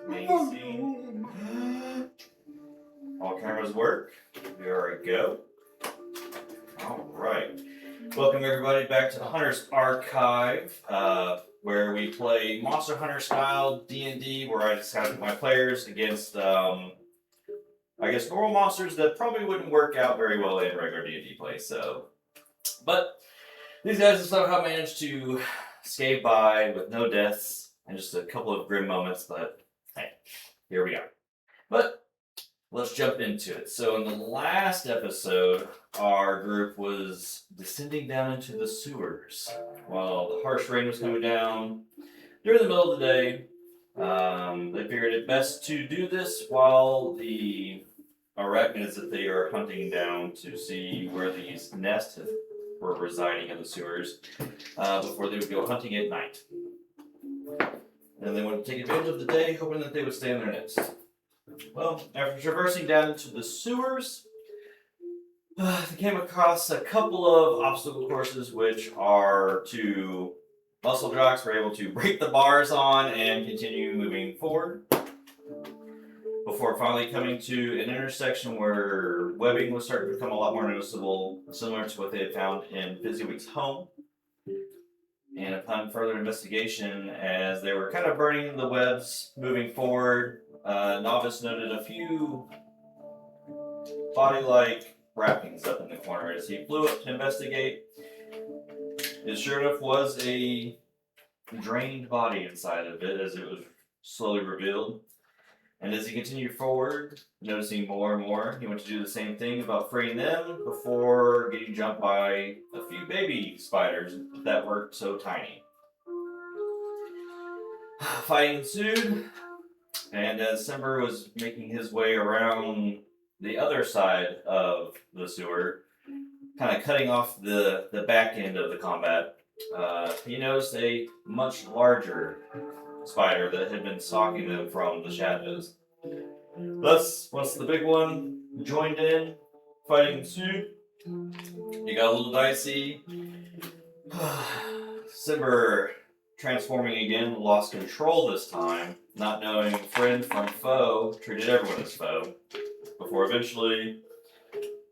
Amazing. All cameras work. We are a go. Alright. Welcome everybody back to the Hunter's Archive, where we play Monster Hunter style D&D, where I just have my players against, I guess, normal monsters that probably wouldn't work out very well in regular D&D play, so. But these guys have somehow managed to skate by with no deaths and just a couple of grim moments, but hey, here we are. But let's jump into it. So in the last episode, our group was descending down into the sewers while the harsh rain was coming down during the middle of the day. They figured it best to do this while the arachnids that they are hunting down to see where these nests were residing in the sewers before they would go hunting at night. And they would take advantage of the day, hoping that they would stay in their nests. Well, after traversing down into the sewers, they came across a couple of obstacle courses, which are two muscle jocks were able to break the bars on and continue moving forward. Before finally coming to an intersection where webbing was starting to become a lot more noticeable, similar to what they had found in Fizzyweek's home. And upon further investigation, as they were kind of burning the webs moving forward, Novice noted a few body-like wrappings up in the corner. As he flew up to investigate, it sure enough was a drained body inside of it, as it was slowly revealed. And as he continued forward, noticing more and more, he went to do the same thing about freeing them before getting jumped by a few baby spiders that were so tiny. Fighting ensued, and as Simber was making his way around the other side of the sewer, kind of cutting off the back end of the combat, he noticed a much larger spider that had been stalking them from the shadows. Thus, once the big one joined in, fighting ensued, it got a little dicey. Simber, transforming again, lost control this time, not knowing friend from foe, treated everyone as foe, before eventually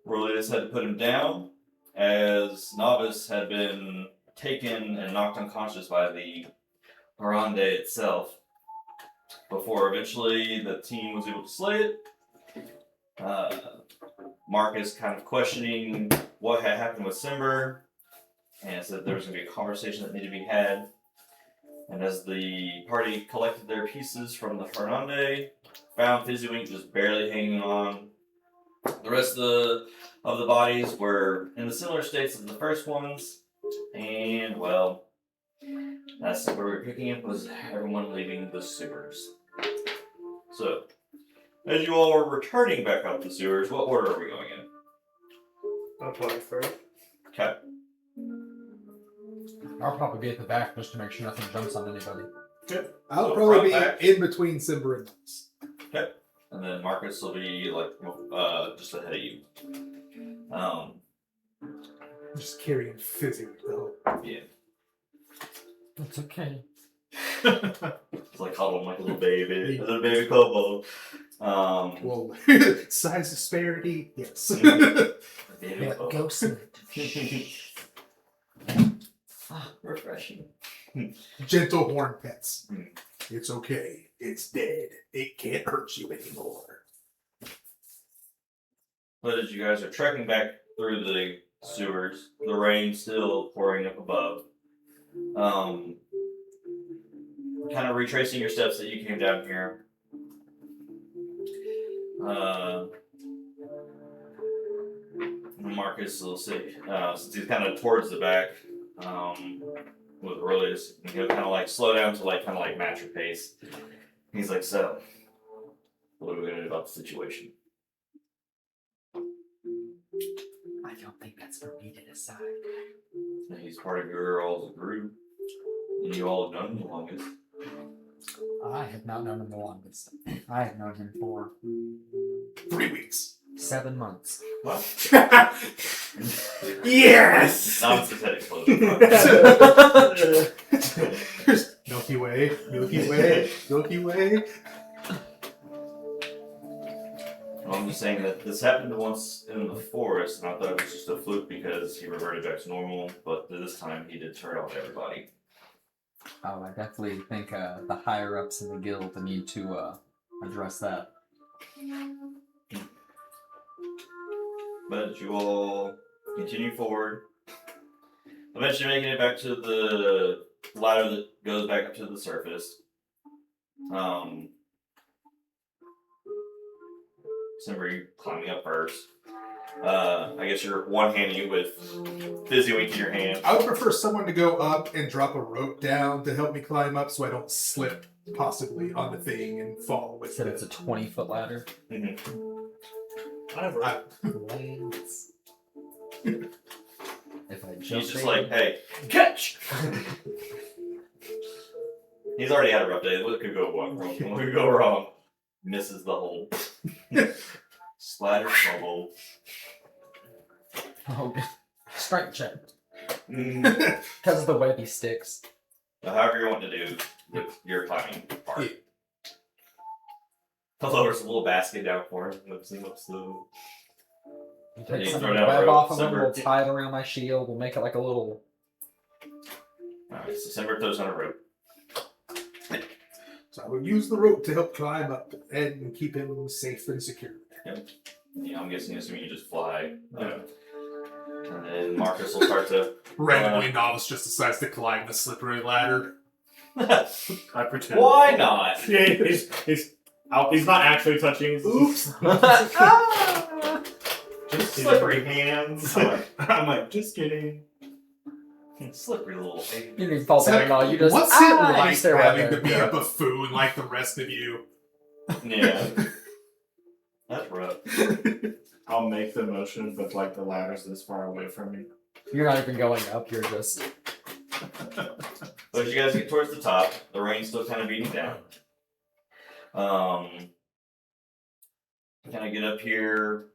Aurelius had to put him down, as Novice had been taken and knocked unconscious by the Harambe itself, before eventually the team was able to slay it. Marcus kind of questioning what had happened with Simber, and said there was going to be a conversation that needed to be had. And as the party collected their pieces from the Harambe, found Fizzyweek just barely hanging on. The rest of the bodies were in the similar states as the first ones, and well, that's where we're picking up, was everyone leaving the sewers. So, as you all are returning back up the sewers, what order are we going in? I'll play first. Okay. I'll probably be at the back just to make sure nothing jumps on anybody. Okay. I'll So probably be back. in between Simber and us. Okay. And then Marcus will be like just ahead of you. I'm just carrying Fizzy though. Yeah. It's okay. It's like cuddling like a little baby, a little baby Kobo. Well, size disparity, yes. Baby Kobo. Go sleep. Refreshing. Gentle horn pets. It's okay. It's dead. It can't hurt you anymore. But as you guys are trekking back through the sewers, the rain still pouring up above. Kind of retracing your steps that you came down here. Marcus will say, since he's kind of towards the back, with Aurelius, he'll kind of like slow down to like kind of like match your pace. He's like, so, what are we gonna do about the situation? I don't think that's for me to decide. And he's part of your all's group, and you all have known him the longest. I have not known him the longest. I have known him for 3 weeks. 7 months. What? Yes! Nonsense head explosion. Milky Way, Milky Way, Milky Way. was saying that this happened once in the forest, and I thought it was just a fluke because he reverted back to normal, but this time he did turn on everybody. Oh, I definitely think the higher ups in the guild need to address that. But you all continue forward, eventually making it back to the ladder that goes back up to the surface. December, you climbing up first. I guess you're one-handing it with Fizzy Wink in your hand. I would prefer someone to go up and drop a rope down to help me climb up so I don't slip possibly on the thing and fall with Said it. it's a 20-foot ladder. Whatever. If I He's jump just in- like, hey, catch! He's already had a rough day. What could go wrong? What could go wrong? Misses the hole. Splatter trouble. Oh, strength check. Mm. Because of the way he sticks. However you want to do with your climbing part. Yeah. I'll lower some little basket down for him. Whoopsie. You Yeah, take you some throw down web rope, off of him, December. we'll tie it around my shield, we'll make it like a little... Alright, so December throws on a rope. So I will use the rope to help climb up and keep him safe and secure. Yeah, I'm guessing assuming you just fly. And then Marcus will start to... Randomly, novice just decides to climb the slippery ladder. I pretend. Why not? Yeah, he's not actually touching. Oops. Just Slippery hands. I'm like, just kidding. Slippery little thing. You didn't fall down at all, you just... What's it you like stay right having there. to be a buffoon like the rest of you? Yeah. That's rough. I'll make the motion, but like the ladder's this far away from me. You're not even going up, you're just... But as you guys get towards the top, the rain's still kind of beating down. Kind of get up here.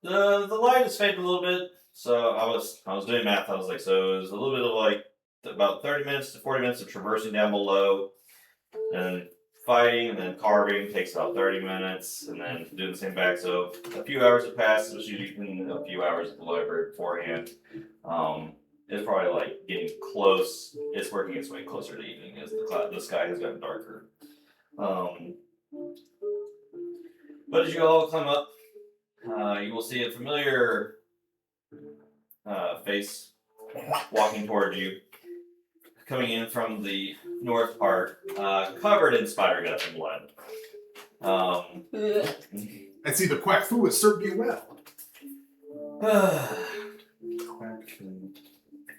The light is fading a little bit. So I was doing math. I was like, so it was a little bit of like about 30 minutes to 40 minutes of traversing down below, and fighting, and then carving takes about 30 minutes, and then doing the same back. So a few hours have passed. It was usually a few hours at the library beforehand. It's probably like getting close. It's working its way closer to evening as the sky has gotten darker. But as you all climb up, you will see a familiar face walking toward you, coming in from the north part, covered in spider guts and blood. I see the quack foo has served you well.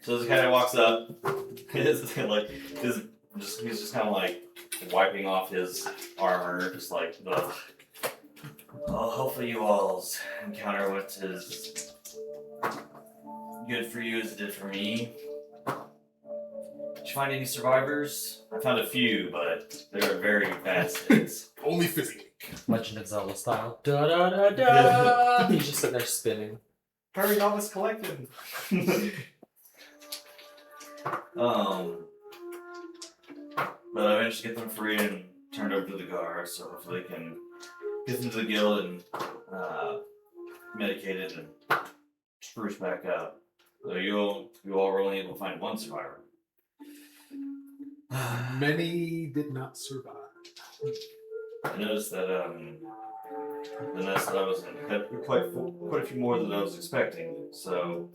So this guy walks up. He's just kind of like wiping off his armor, just like, ugh. Well, hopefully you all's encounter went as good for you as it did for me. Did you find any survivors? I found a few, but they were very bad sticks. Only physically. Legend of Zelda style. Da da da da! He's just sitting there spinning. Hurry, all this collected. But I managed to get them free and turned over to the guards, so hopefully they can get them to the guild and medicated and spruce back up. So you all were only able to find one survivor. Many did not survive. I noticed that the nest that I was in had quite a few more than I was expecting. So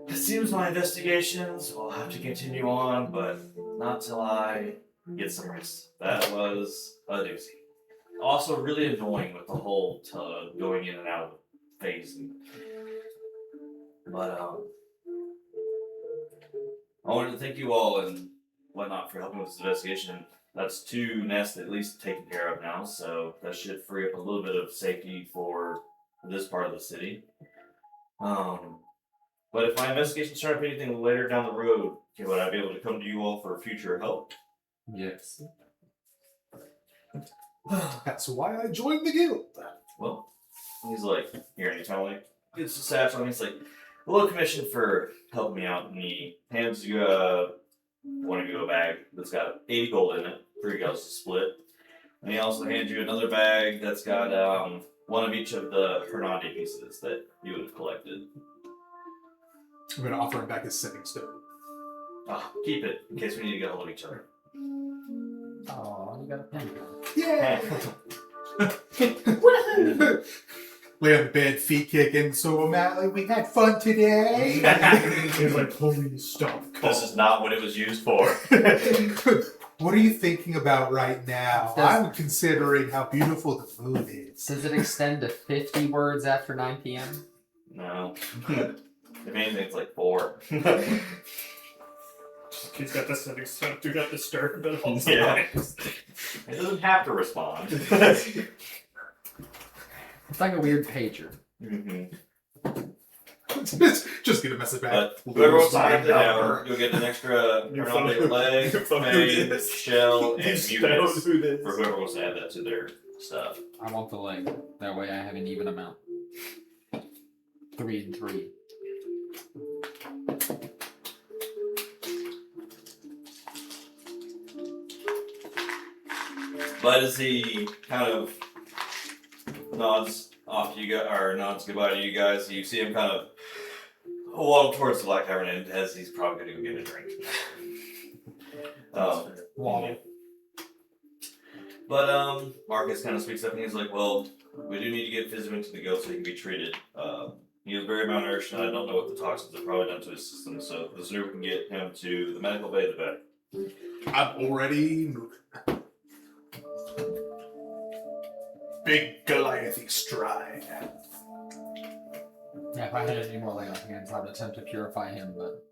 it seems my investigations will have to continue on, but not till I get some rest. That was a doozy. Also, really annoying with the whole going in and out of phase. But I wanted to thank you all and whatnot for helping with this investigation. That's 2 nests at least taken care of now, so that should free up a little bit of safety for this part of the city. But if my investigations turn up anything later down the road, would I be able to come to you all for future help? Yes. That's why I joined the guild. Well, he's like, here, and he kind of like gets the satchel, and he's like, a little commission for helping me out, and he hands you one of you a bag that's got 80 gold in it, 3 goes to split. And he also hands you another bag that's got one of each of the Hernande pieces that you would have collected. I'm gonna offer him back his setting stone. Keep it in case we need to get a hold of each other. Oh, you got a pen. Yeah. Lay on the bed, feet kicking. So O'Malley, we had fun today. He's like, please stop. This is not what it was used for. What are you thinking about right now? I'm considering how beautiful the moon is. Does it extend to 50 words after 9 p.m.? No. If anything, it's like 4. He's got the setting stone. Do not disturb at all Yeah. times. It doesn't have to respond. It's like a weird pager. Just get a message back. But whoever wants to have it down, you'll get an extra Hernande leg, fang, shell, and mucus for whoever wants to add that to their stuff. I want the leg. That way I have an even amount. 3 and 3. But as he kind of nods off to you guys, or nods goodbye to you guys, you see him kind of waddle towards the Black Tavern, and as he's probably going to go get a drink. Waddle. But Marcus kind of speaks up and he's like, well, we do need to get Fizz into the guild so he can be treated. He was very malnourished and I don't know what the toxins have probably done to his system, so the sooner we can get him to the medical bay, the better. I'm already moving. Big Goliathy stride. Yeah, if I had any more lay on hands, I would attempt to purify him, but...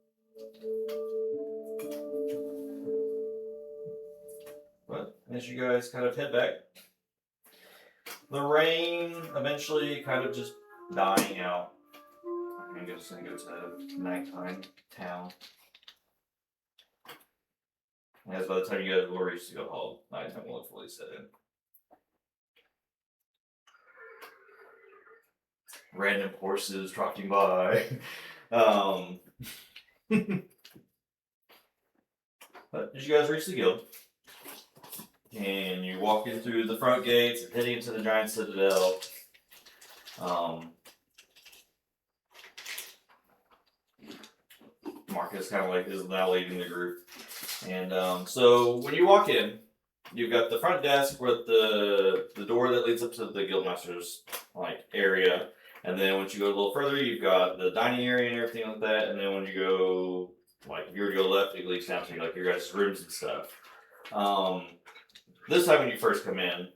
But as you guys kind of head back, the rain eventually kind of just dying out. I'm just gonna go to nighttime town. As by the time you guys will reach the go hall, nighttime will have fully set in. Random horses trotting by. But as you guys reach the guild, and you walk in through the front gates and heading into the giant citadel, Marcus kind of like is now leading the group. And so when you walk in, you've got the front desk with the door that leads up to the guildmaster's like area. And then once you go a little further, you've got the dining area and everything like that. And then when you go, like, if you were to go left, it leads down to like your guys' rooms and stuff. This time when you first come in,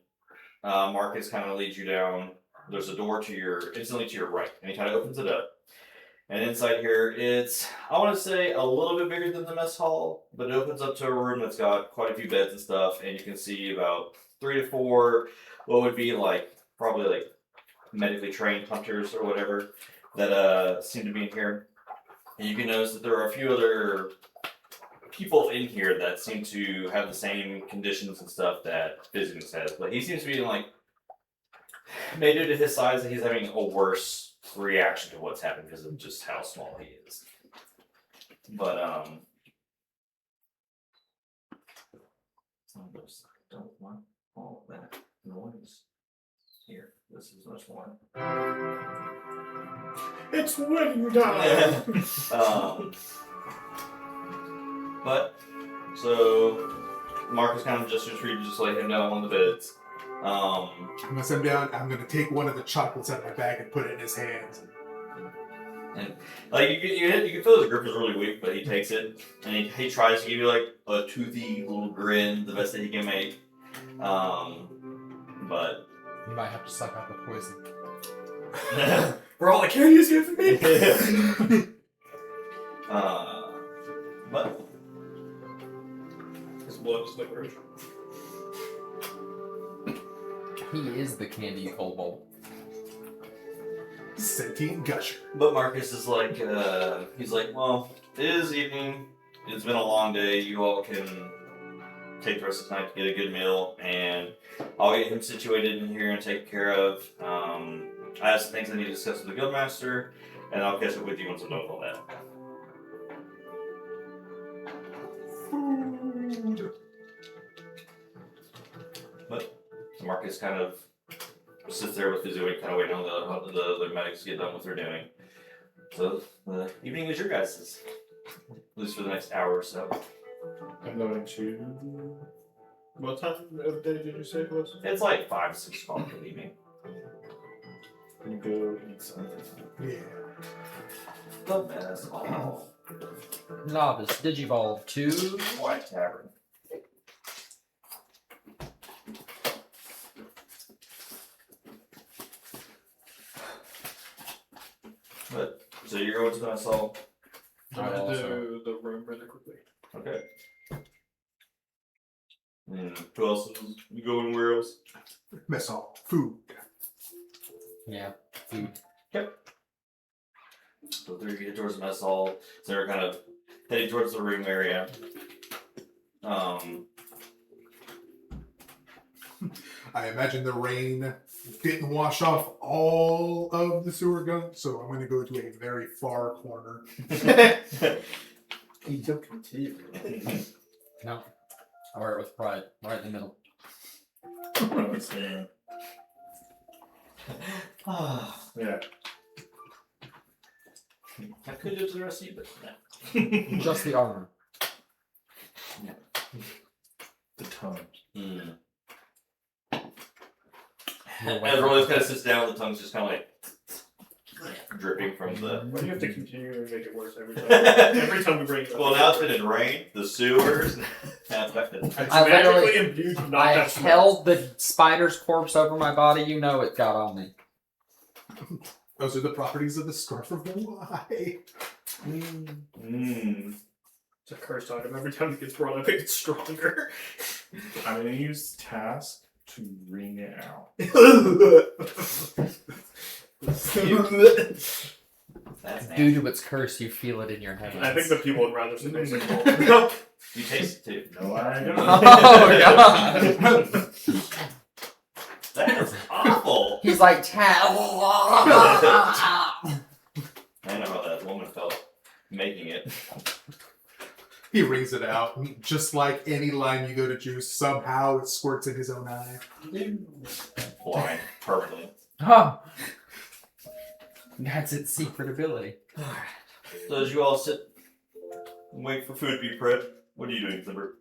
Marcus kind of leads you down. There's a door instantly to your right, and he kind of opens it up. And inside here, it's, I want to say, a little bit bigger than the mess hall, but it opens up to a room that's got quite a few beds and stuff, and you can see about 3 to 4, what would be like, probably like medically trained hunters or whatever that seem to be in here. And you can notice that there are a few other people in here that seem to have the same conditions and stuff that Physics has, but he seems to be like, maybe due to his size, that he's having a worse reaction to what's happened because of just how small he is. But some of those don't want all that noise. Here, this is much more. It's wedding time! But so Marcus kind of gestures for you to just lay him down on the beds. I'm gonna sit him down. I'm gonna take one of the chocolates out of my bag and put it in his hands. And like you can feel his grip is really weak, but he takes it and he tries to give you like a toothy little grin, the best that he can make. But You might have to suck out the poison. For all the candy he's given me! But His blood is licorice. He is the candy kobold. Sentient gusher. But Marcus is like, he's like, well, it is evening. It's been a long day. You all can take the rest of the night to get a good meal, and I'll get him situated in here and taken care of. I have some things I need to discuss with the guildmaster, and I'll catch up with you once I'm done with all that. Food. But so Marcus kind of sits there with his doing, kind of waiting on the medics to get done what they're doing. So the evening is your guys', at least for the next hour or so. I'm going to. What time of day did you say it was? It's like 5 to 6 o'clock in the evening. And go eat something. Yeah. The mess hall. Novice Digivolve 2. White Tavern. But so you're going to the mess hall. I'm gonna do the room really quickly. Okay. Who else is you going where else? Mess hall. Food. Yeah. Food. So they're getting towards the mess hall. So they're kind of heading towards the room area. I imagine the rain didn't wash off all of the sewer gunk, so I'm going to go to a very far corner. You took it too. No. I wear it with pride. Right in the middle. Yeah. I could do it to the rest of you, but no. Just the armor. The tongue. Everyone just kind of sits down, the tongue's just kind of like dripping from the. Why do you have to continue to make it worse every time? Every time we bring it up. Well, now it's been in rain, the sewers. It's affected. It's I literally- magically imbued to not I have smell. held the spider's corpse over my body. You know it got on me. Those are the properties of the Scarf of Moai. It's a cursed item. Every time it gets brought up, it gets stronger. I'm gonna use task to wring it out. That's Due nasty. to its curse, you feel it in your hands. I think the people would rather say You taste it too. No, I don't. Oh god! That is awful. He's like I know how that woman felt making it. He wrings it out. Just like any lime you go to juice, somehow it squirts in his own eye. Blind. Permanently. Oh. That's its secret ability. So as you all sit and wait for food to be prepped, what are you doing, Zimber?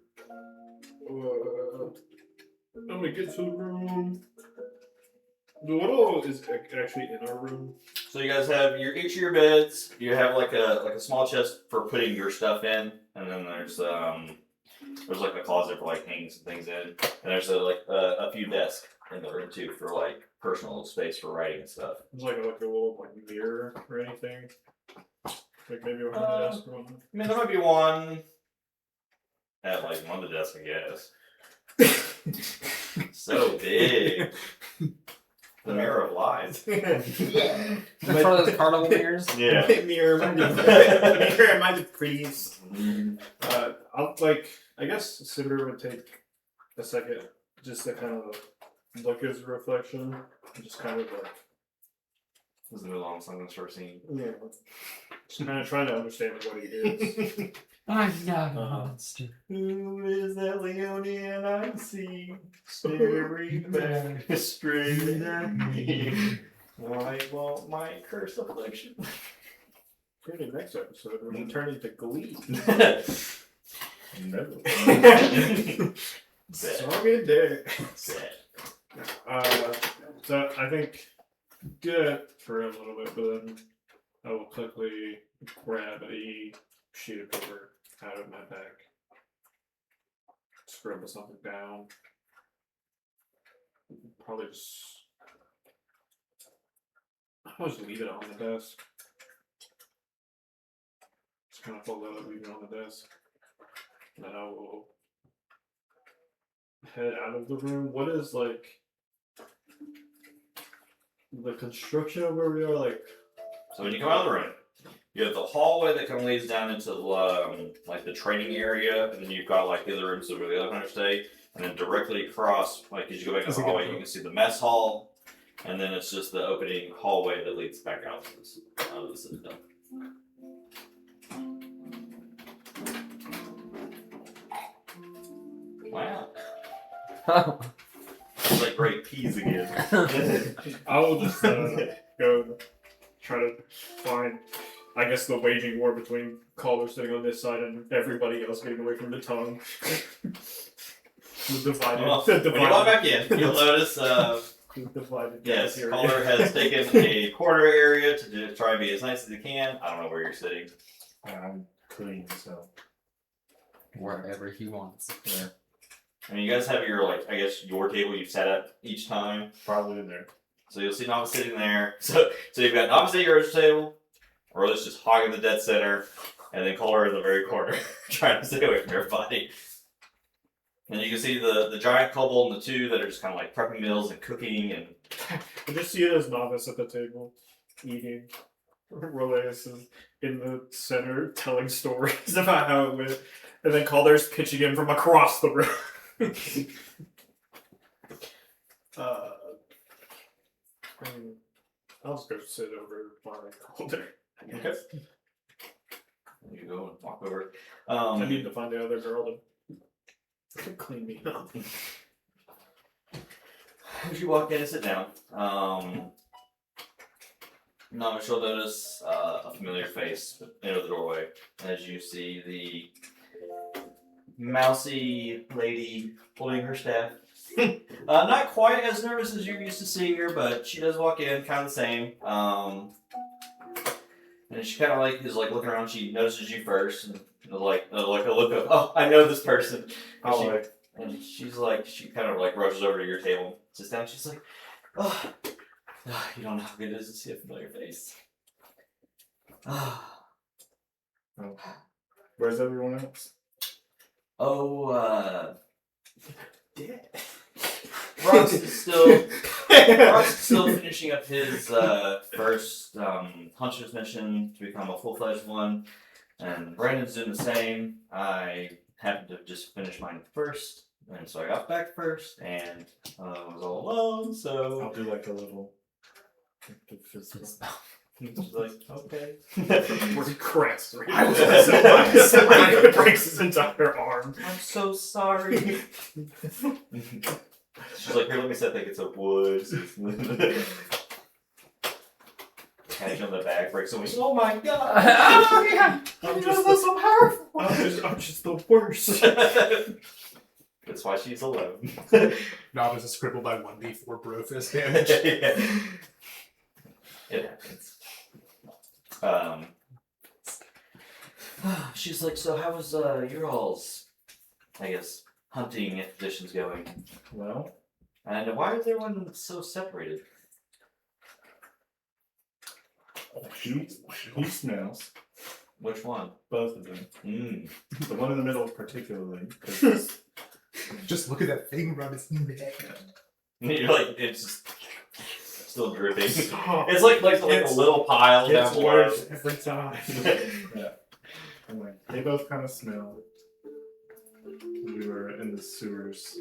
I'm gonna get to the room. What all is actually in our room? So you guys have each of your beds. You have like a small chest for putting your stuff in, and then there's like a closet for like hanging some things in, and there's a few desks in the room too for like personal space for writing and stuff. There's like a little mirror or anything. Like maybe over the desk or one. I mean, there might be one at like one of the desks, I guess. So big. The mirror of lies. It's one of those carnival mirrors. Yeah. Mirror might be prettiest. I guess Cinder would take a second just to kind of look at his reflection and just kind of like. This is the long song in the short scene. Yeah. Just kind of trying to understand what he is. I'm not a monster. Who is that Leonian I see staring back straight at me? I want my curse affliction. Tune in next episode when we turn into Glee. No. Song in there. Sad. So I think do that for a little bit, but then I will quickly grab a sheet of paper out of my bag, scribble something down. Probably I'll just leave it on the desk. Just kind of fold that up, leave it on the desk. And then I will head out of the room. What is like the construction of where we are? Like, So when you come out of the room, you have the hallway that kind of leads down into like the training area, and then you've got like the other rooms where the other hunters stay, and then directly across, like as you go back to the hallway, you can see the mess hall, and then it's just the opening hallway that leads back out to the citadel. Wow. tastes like great peas again. I will just go try to find, I guess, the waging war between Calder sitting on this side and everybody else getting away from the tongue. The divided. Well, the when you divided. walk back in, you'll notice, divided. yes, area. Calder has taken a corner area to try and be as nice as he can. I don't know where you're sitting. I'm clean, so Wherever he wants. yeah, I mean, you guys have your, like, I guess, your table you've sat at each time. probably in there. So you'll see Nava sitting there. So you've got Nava sitting at your table, Orlis just hogging the dead center, and then Calder in the very corner, trying to stay away from everybody. And you can see the giant kobold and the two that are just kind of like prepping meals and cooking and. I just see it as Novice at the table, eating. Roleus is in the center telling stories about how it went, and then Calder's pitching in from across the room. I'll just go sit over by Calder. I guess. You go and walk over. I need to find the other girl to clean me up. As you walk in and sit down, no, she'll notice a familiar face enter the doorway as you see the mousy lady holding her staff. Not quite as nervous as you're used to seeing her, but she does walk in, kind of the same. And she kind of like is like looking around. She notices you first, and like a look of, oh, I know this person. And she's like, she kind of like rushes over to your table, sits down. She's like, oh, you don't know how good it is to see a familiar face. Where's everyone else? Dead. Rox is still finishing up his first hunter's mission to become a full-fledged one, and Brandon's doing the same. I happened to just finish mine first, and so I got back first, and was all alone. So I'll do like a little. Fist bump. She's like, okay. Where he cracks. I was so It breaks his entire arm. I'm so sorry. She's like, here, let me set that gets up wood. Catch on the back, breaks away. Oh my god! Oh yeah! I'm so powerful! I'm just the worst. That's why she's alone. Novice is crippled by 1d4 brofist damage. It happens. She's like, so how was your all's, I guess, hunting expeditions going? Well, And why is everyone so separated? he smells. Which one? Both of them. Mm. The one in the middle particularly. 'Cause Just look at that thing around his neck. You're like, it's just still dripping. Stop. It's like a little pile down It's below. worse every time. yeah. Anyway, they both kind of smell. We were in the sewers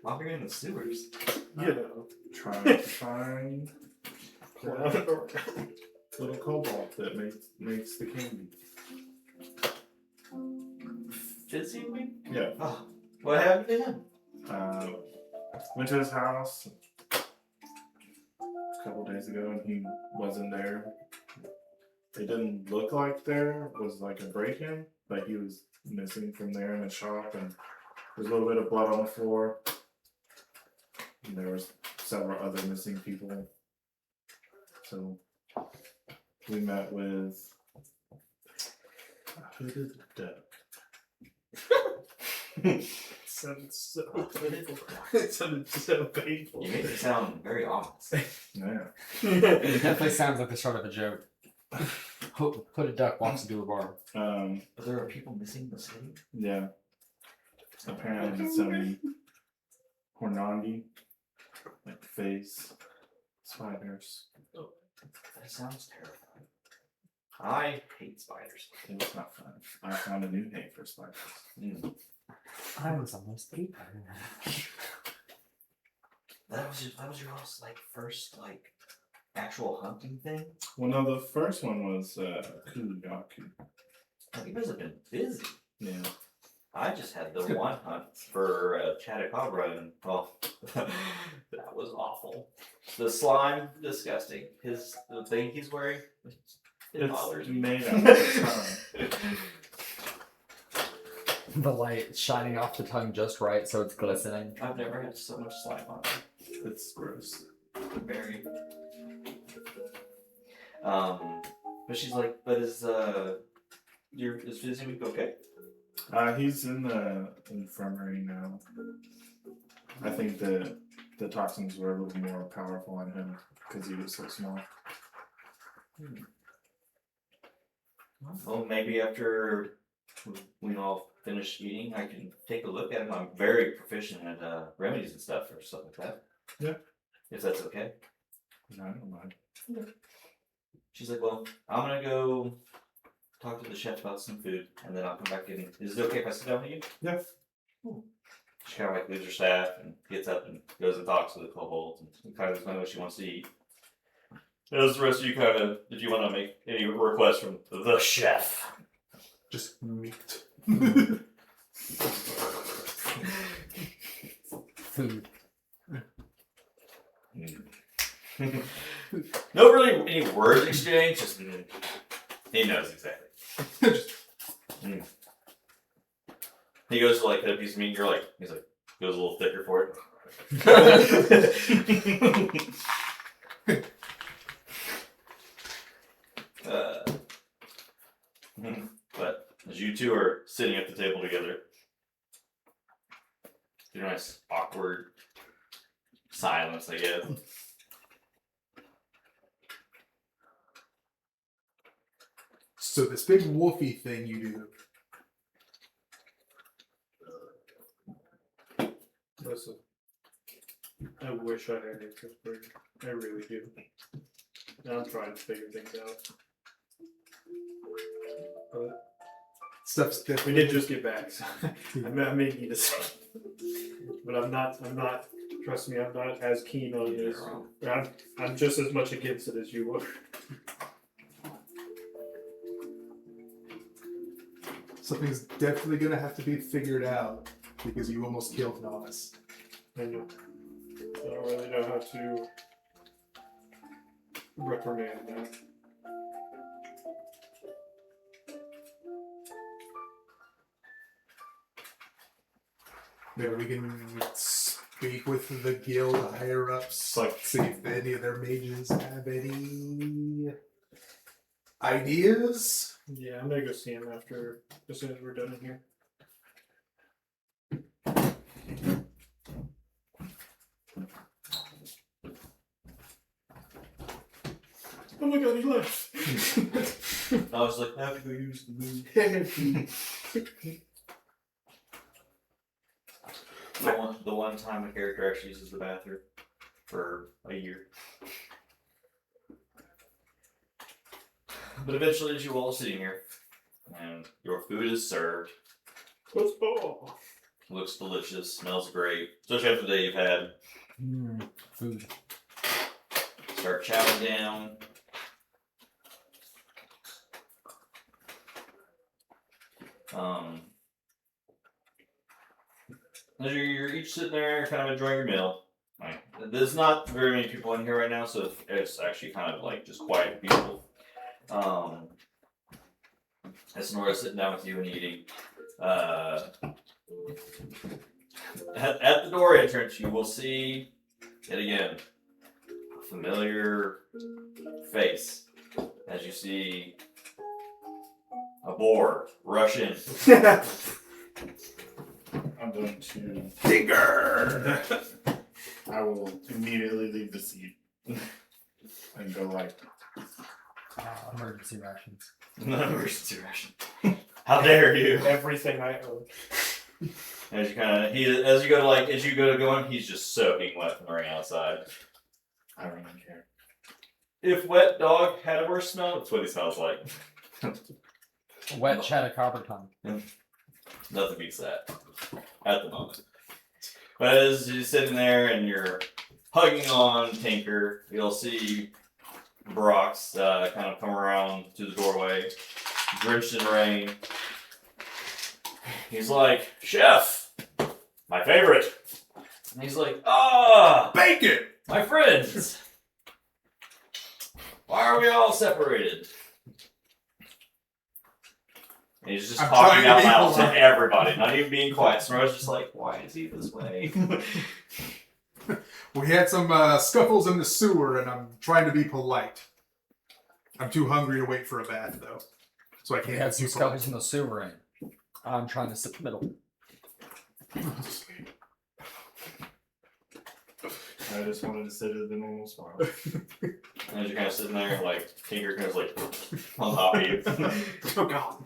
Why are we in the sewers? You know. trying to find little cobalt that makes the candy. Fizzy wing? Yeah. Oh, what happened to him? Went to his house a couple days ago and he wasn't there. It didn't look like there was like a break-in, but he was missing from there in the shop, and there's a little bit of blood on the floor. And there was several other missing people. So we met with a hooded duck. Sounds so painful. It sounded so painful. You make it sound very ominous. Yeah. It definitely sounds like the start of a joke. Put a duck walks into a bar. But there are people missing in the city? Yeah. Apparently some Hornandi, like face, spiders. That sounds terrifying. I hate spiders. It was not fun. I found a new hate for spiders. Mm. I was almost 8 by now. That was your all's like first like actual hunting thing? Well, no, the first one was Kuyaku. Oh, you guys have been busy. Yeah. I just had the one hunt for Chattacabra, and well, that was awful. The slime, disgusting. The thing he's wearing, it bothers It's me. made out of tongue. The light shining off the tongue just right so it's glistening. I've never had so much slime on me. It's gross. Very. But she's like, but is Fizzy Week okay? He's in the infirmary now. I think the toxins were a little more powerful on him because he was so small. Well, maybe after we all finish eating, I can take a look at him. I'm very proficient at remedies and stuff or stuff like that. Yeah. If that's okay. No, I don't mind. She's like, well, I'm gonna go talk to the chef about some food, and then I'll come back in. Is it okay if I sit down with you? Yeah. Cool. She kind of like leaves her staff and gets up and goes and talks to the kobold and kind of explains what she wants to eat. As the rest of you kind of, did you want to make any requests from the chef? Just meat. Food. No really any words exchanged, just he knows exactly. He goes to like a piece of meat, you're like, he's like, goes a little thicker for it. But as you two are sitting at the table together, you know, nice awkward silence, I guess. So this big wolfy thing you do. Listen, I wish I had answers for you. I really do. I'm trying to figure things out. But Stuff's we definitely. did just get back, so I may need a second. But I'm not, trust me, I'm not as keen on this. I'm just as much against it as you are. Something's definitely gonna have to be figured out because you almost killed Novice. I know. I don't really know how to reprimand that. Maybe we can speak with the guild higher ups, Like- see if any of their mages have any ideas. Yeah, I'm gonna go see him as soon as we're done in here. Oh my god, he left! I was like, I have to go use the moon. The one time a character actually uses the bathroom for a year. But eventually, as you all are sitting here, and your food is served, What's ball? looks delicious, smells great, especially after the day you've had. Food. Start chowing down. As you're each sitting there, kind of enjoying your meal. Right. There's not very many people in here right now, so it's actually kind of like just quiet people. As Nora's sitting down with you and eating. At the door entrance, you will see, yet again, a familiar face as you see a boar rush in. I'm going to. Tinker! I will immediately leave the seat and go like. Emergency rations. Emergency ration. How dare you? Everything I own. As you go to go in, he's just soaking wet from the rain outside. I don't even care. If wet dog had a worse smell, that's what he smells like. Wet Chattacabra tongue. Nothing beats that at the moment. But as you're sitting there and you're hugging on Tinker, you'll see Brock's kind of come around to the doorway, drenched in rain. he's like, "Chef, my favorite." And he's like, "Ah, Bacon! my friends. Why are we all separated?" And he's just I'm talking trying to out be loud to polite. everybody, not even being quiet. So I was just like, "Why is he this way?" We had some scuffles in the sewer, and I'm trying to be polite. I'm too hungry to wait for a bath, though. So I We can't had be some too scuffles polite. in the sewer, and I'm trying to sit in the middle. I just wanted to sit at the normal spot. And as you're kind of sitting there, like, Tinker kind of like on top of you. Oh god.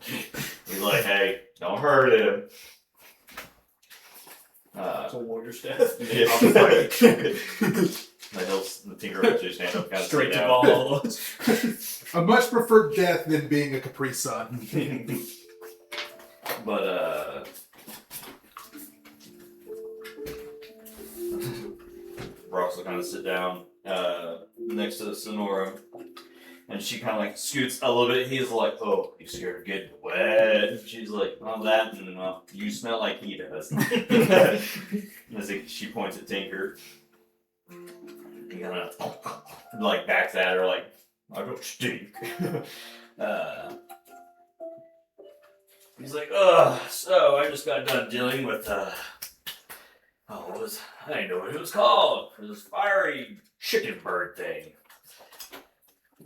He's like, "Hey, don't hurt him." It's a warrior's death. Yeah. The Tinker will just stand up, kind of Straight to down. ball. A much preferred death than being a Capri Sun. But Brox will kind of sit down next to Sonora, and she kind of like scoots a little bit. He's like, "Oh, you scared of getting wet?" And she's like, "Oh, that, and you smell like he does." As she points at Tinker, he kind of like backs at her, like, "I don't stink." He's like, so I just got done dealing with, I didn't know what it was called. It was fiery chicken bird thing.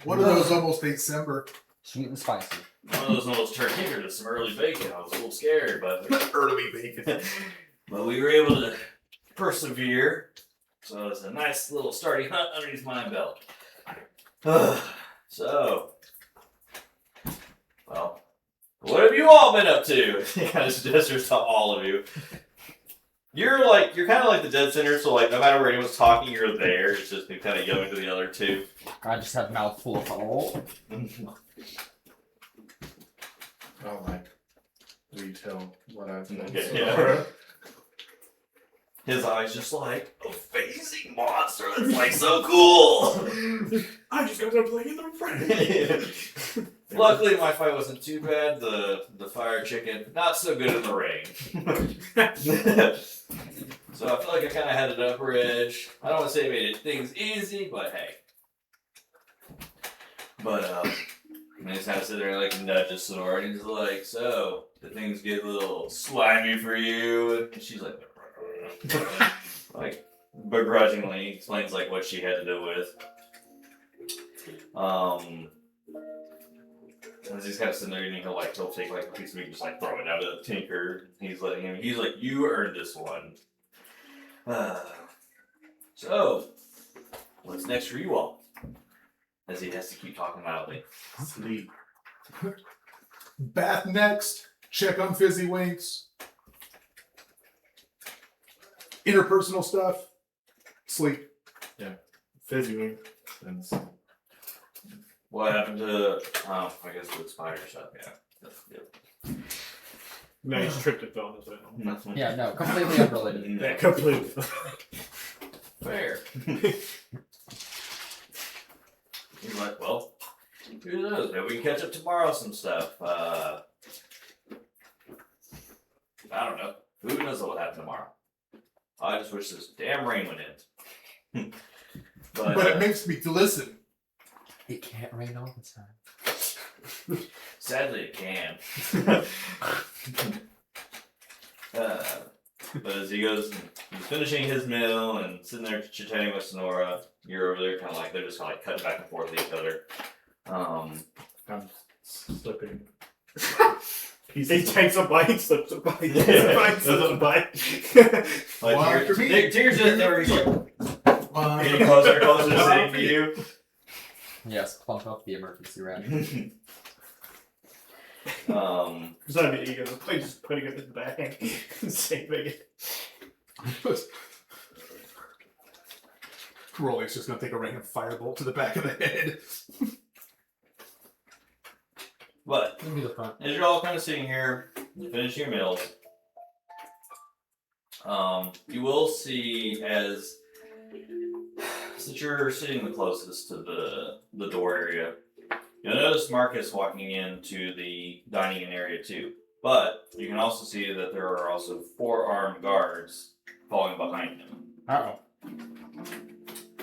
One of those almost ate Sember. Sweet and spicy. One of those almost turned Tinker to some early bacon. I was a little scared, but Early bacon. but we were able to persevere. So it's a nice little starting hunt underneath my belt. So, well, what have you all been up to? He kind of gestures to all of you. You're kind of like the dead center, so like no matter where anyone's talking, you're there. It's just you kind of yelling to the other two. I just have mouthful of all. I'll like retell what I've done. Okay, so yeah. far. His eyes just like a phasing monster. That's like so cool. I just got done playing the rain. Luckily, my fight wasn't too bad. The fire chicken, not so good in the rain. So I feel like I kind of had an upper edge. I don't want to say it made things easy, but hey. But and he's kind of sitting there like nudges Sonora, and he's like, "So did things get a little slimy for you?" And she's like, like begrudgingly explains like what she had to do with. As he's kind of sitting there, and he'll take like a piece of meat, and just like throw it down to the Tinker. He's like, "You earned this one." So, what's next for you all? As he has to keep talking loudly. Sleep. Bath next. Check on Fizzy Winks. Interpersonal stuff. Sleep. Fizzy wing. And sleep. What happened to? I guess with spider stuff. Yeah. Nice tryptophan as well. Nothing. Yeah, no, completely unrelated. Yeah, completely. Fair. He's like, "Well, who knows? Maybe we can catch up tomorrow. Some stuff. I don't know. Who knows what will happen tomorrow? I just wish this damn rain would end." But it makes me listen. It can't rain all the time. Sadly, it can. But as he goes, he's finishing his meal and sitting there chit-chatting with Sonora. You're over there, kind of like they're just kind of like cutting back and forth with each other. I'm slipping. He takes a bite, slips a bite, takes Yeah. a bite, slips a bite. Like Why Tinker- for me? Tinker's just there. He's like getting closer, closer to sitting to you. Yes, plump up the emergency rack. It's not an ego, it's just putting it in the bag and saving it. Rolly's just gonna take a random firebolt to the back of the head. But Give me the front. as you're all kind of sitting here, finishing your meals, you will see since you're sitting the closest to the door area, you'll notice Marcus walking into the dining area too. But you can also see that there are also 4 armed guards following behind him. Uh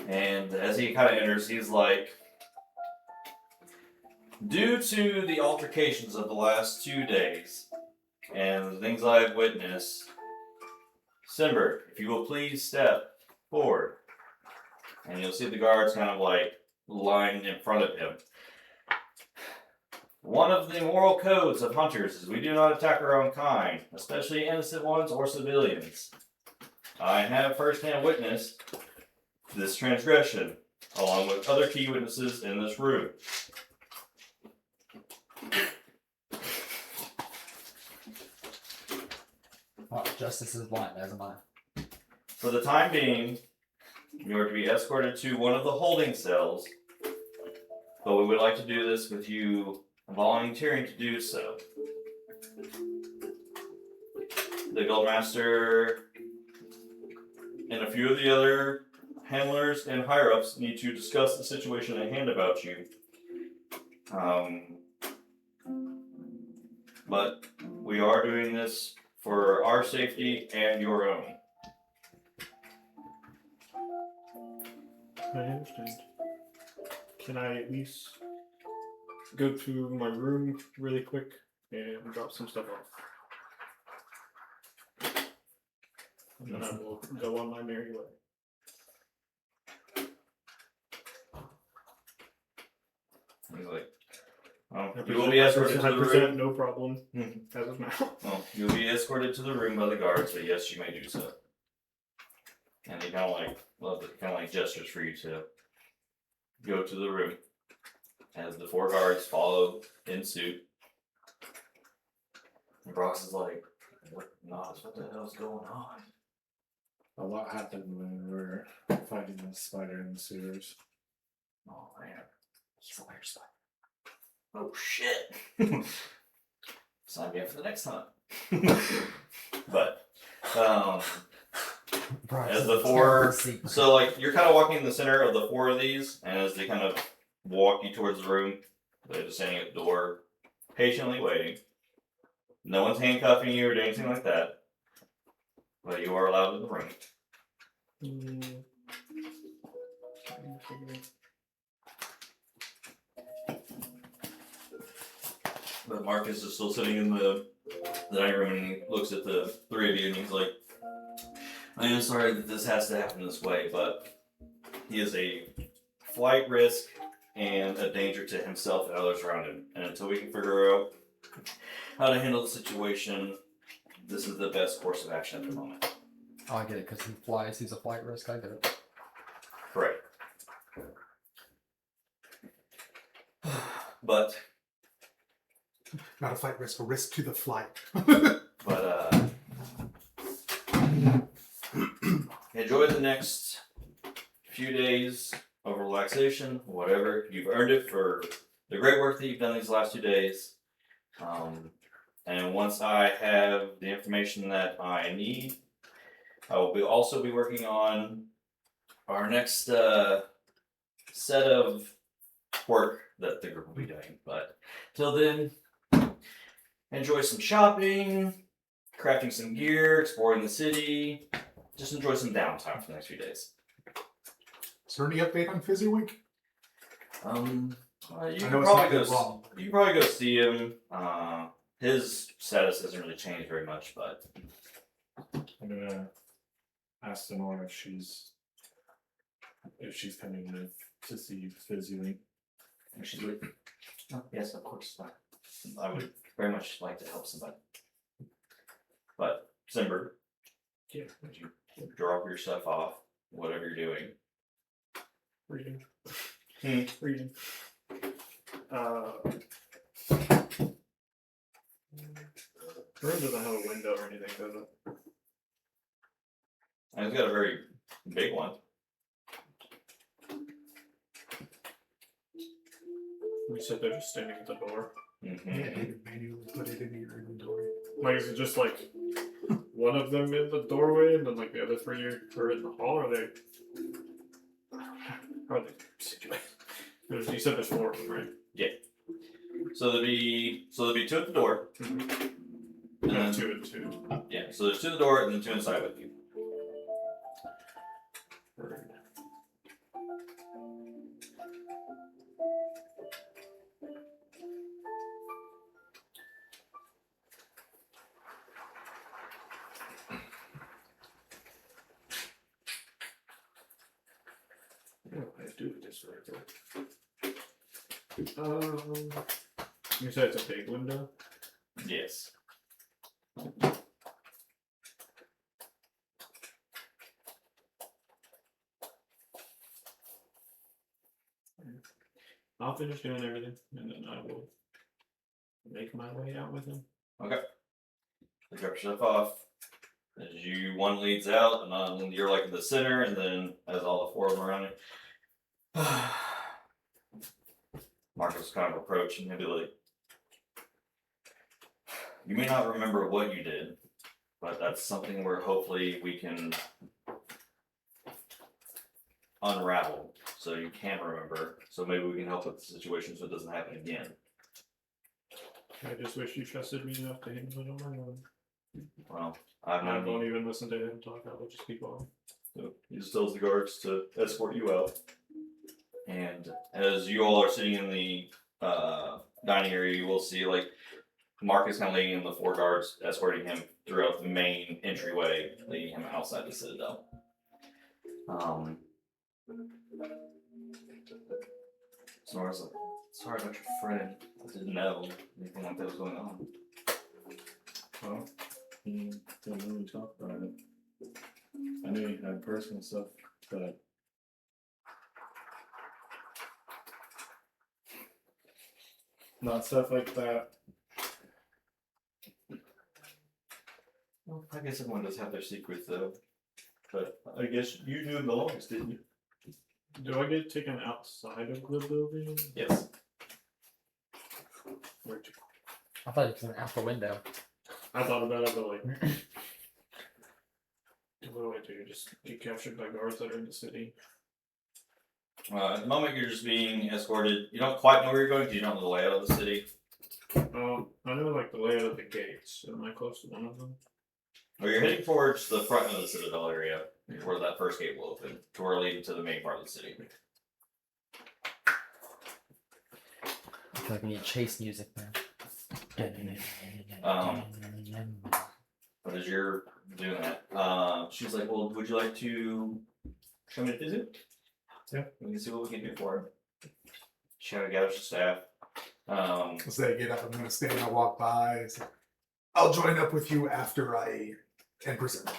And as he kind of enters, he's like, due to the altercations of the last 2 days and the things I've witnessed, Simber, if you will please step forward. And you'll see the guards kind of like lined in front of him. One of the moral codes of hunters is we do not attack our own kind, especially innocent ones or civilians. I have firsthand witnessed this transgression, along with other key witnesses in this room. Well, justice is blind, as am I. For the time being, you are to be escorted to one of the holding cells, but we would like to do this with you volunteering to do so. The Guildmaster and a few of the other handlers and higher-ups need to discuss the situation at hand about you. But we are doing this for our safety and your own. I understand. Can I at least go to my room really quick and drop some stuff off? And then I will go on my merry way. He's like, you will be escorted to the room. No problem. As of now. Well, you will be escorted to the room by the guards, but yes, you may do so. And he kind of like gestures for you to go to the room, as the 4 guards follow in suit. And Brox is like, what the hell's going on? A lot happened when we were fighting the spider in the sewers. Oh man, he's a weird spider. Oh shit! Sign me up for the next hunt. But as the 4, so like you're kind of walking in the center of the 4 of these, and as they kind of walk you towards the room, they're just standing at the door, patiently waiting. No one's handcuffing you or doing anything like that, but you are allowed in the room. But Marcus is still sitting in the dining room, and he looks at the 3 of you, and he's like, I am sorry that this has to happen this way, but he is a flight risk and a danger to himself and others around him. And until we can figure out how to handle the situation, this is the best course of action at the moment. Oh, I get it, because he flies, he's a flight risk, I get it. Correct. But Not a flight risk, a risk to the flight. Enjoy the next few days of relaxation, whatever. You've earned it for the great work that you've done these last 2 days. And once I have the information that I need, I will also be working on our next set of work that the group will be doing. But till then, enjoy some shopping, crafting some gear, exploring the city. Just enjoy some downtime for the next few days. Is there any update on Fizzywink? You I can know it's not that wrong. you can probably go see him. His status hasn't really changed very much, but I'm gonna ask Denora if she's coming with to see Fizzy. and she's like, oh, yes, of course. I would very much like to help somebody. But Simber, Yeah. would you drop your stuff off, whatever you're doing? Reading. Hmm. Reading. Room doesn't have a window or anything, does it? And it's got a very big one. We said they're just standing at the door. Mm-hmm. Yeah, you can manually put it in your inventory. Like, is it just like one of them in the doorway and then like the other 3 are in the hall? Or are they? How are they situated? You said there's 4 of them, right? So there'll be 2 at the door. And then 2 and 2. yeah, so there's 2 in the door and then 2 inside with you. Word. What do I do with this right there? You said it's a big window? Yes. I'll finish doing everything, and then I will make my way out with him. Okay. You drop your stuff off. As one leads out, and then you're like in the center, and then as all the 4 of them around you. Marcus kind of approach and he'll be like, you may not remember what you did, but that's something where hopefully we can unravel so you can remember. So maybe we can help with the situation so it doesn't happen again. I just wish you trusted me enough to handle it on my own. Well, I'm I not won't even listen to him talk. I will just keep on. So he just tells the guards to escort you out. And as you all are sitting in the dining area, you will see like Marcus kind of leading in the 4 guards, escorting him throughout the main entryway, leading him outside the citadel. Sora's like, sorry about your friend. I didn't know anything like that was going on. Well, he didn't really talk about it. I knew he had personal stuff, but not stuff like that. Well, I guess everyone does have their secrets though. But I guess you knew him the longest, didn't you? Do I get taken outside of the building? Yes. Where to? I thought it was out the window. I thought about it, but like, what do I do? Just get captured by guards that are in the city? At the moment, you're just being escorted. You don't quite know where you're going because you don't know the layout of the city. I know like the layout of the gates. Am I close to one of them? Well, you're heading towards the front of the citadel area, where that first gate will open, to where leading to the main part of the city. I feel like we need chase music now. But as you're doing that, she's like, well, would you like to show me the visit? Yeah. We can see what we can do for her. She kind of gathers the staff. As they get up, I'm going to stand and walk by. It's like, I'll join up with you after I 10%.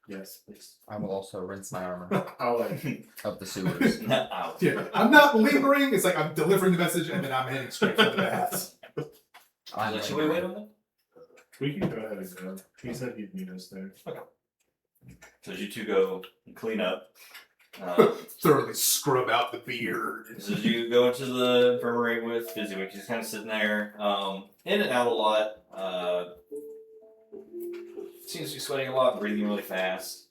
Yes, please. I will also rinse my armor I'll like of the sewers. Out. Yeah, I'm not lingering. It's like I'm delivering the message and then I'm heading straight for the baths. I'm Should we wait on that? we can go ahead and go. He said he'd meet us there. So as you two go and clean up. Thoroughly scrub out the beard. So as you go into the infirmary with Fizzywink, she's kind of sitting there, in and out a lot. Seems to be sweating a lot, breathing really fast.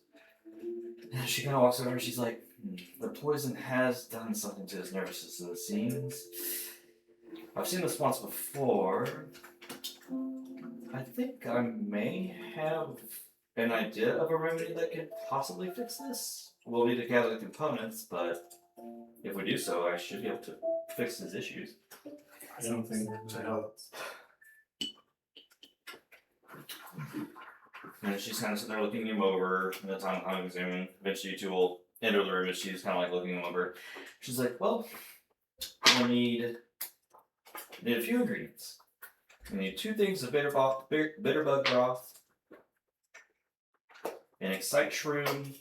And she kind of walks over and she's like, the poison has done something to his nervous system, it seems. I've seen this once before. I think I may have an idea of a remedy that could possibly fix this. We'll need to gather the components, but if we do so, I should be able to fix his issues. I don't think to help. And she's kind of sitting there looking him over, and the time kind of examining. Eventually, you two will enter the room, and she's kind of like looking him over. She's like, well, we need a few ingredients. We need 2 things of bitter bug broth, an excite shroom,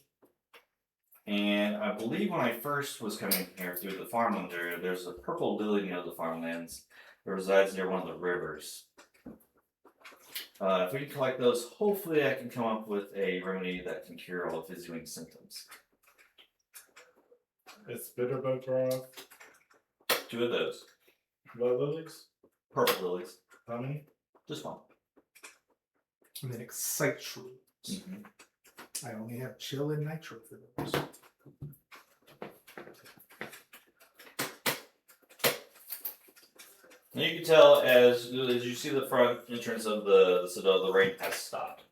and I believe when I first was coming here through the farmland area, there's a purple lily near the farmlands that resides near one of the rivers. If we can collect those, hopefully I can come up with a remedy that can cure all of Fizzywink's symptoms. It's bitterbug broth. 2 of those. Blood lilies. Purple lilies. How many? Just 1. And then excite shrooms. I only have chill and nitro for those. And you can tell as you see the front entrance of the citadel, the rain has stopped.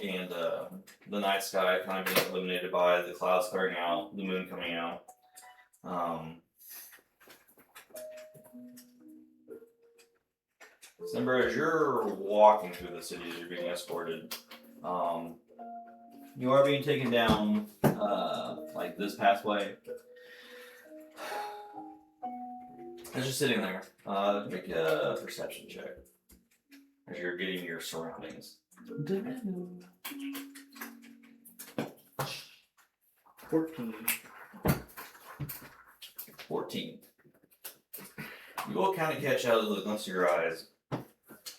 And the night sky kind of being illuminated by the clouds clearing out, the moon coming out. Simber, as you're walking through the city, as you're being escorted, you are being taken down like this pathway. As you're sitting there, make a perception check as you're getting your surroundings. 14. You will kind of catch out of the glimpse of your eyes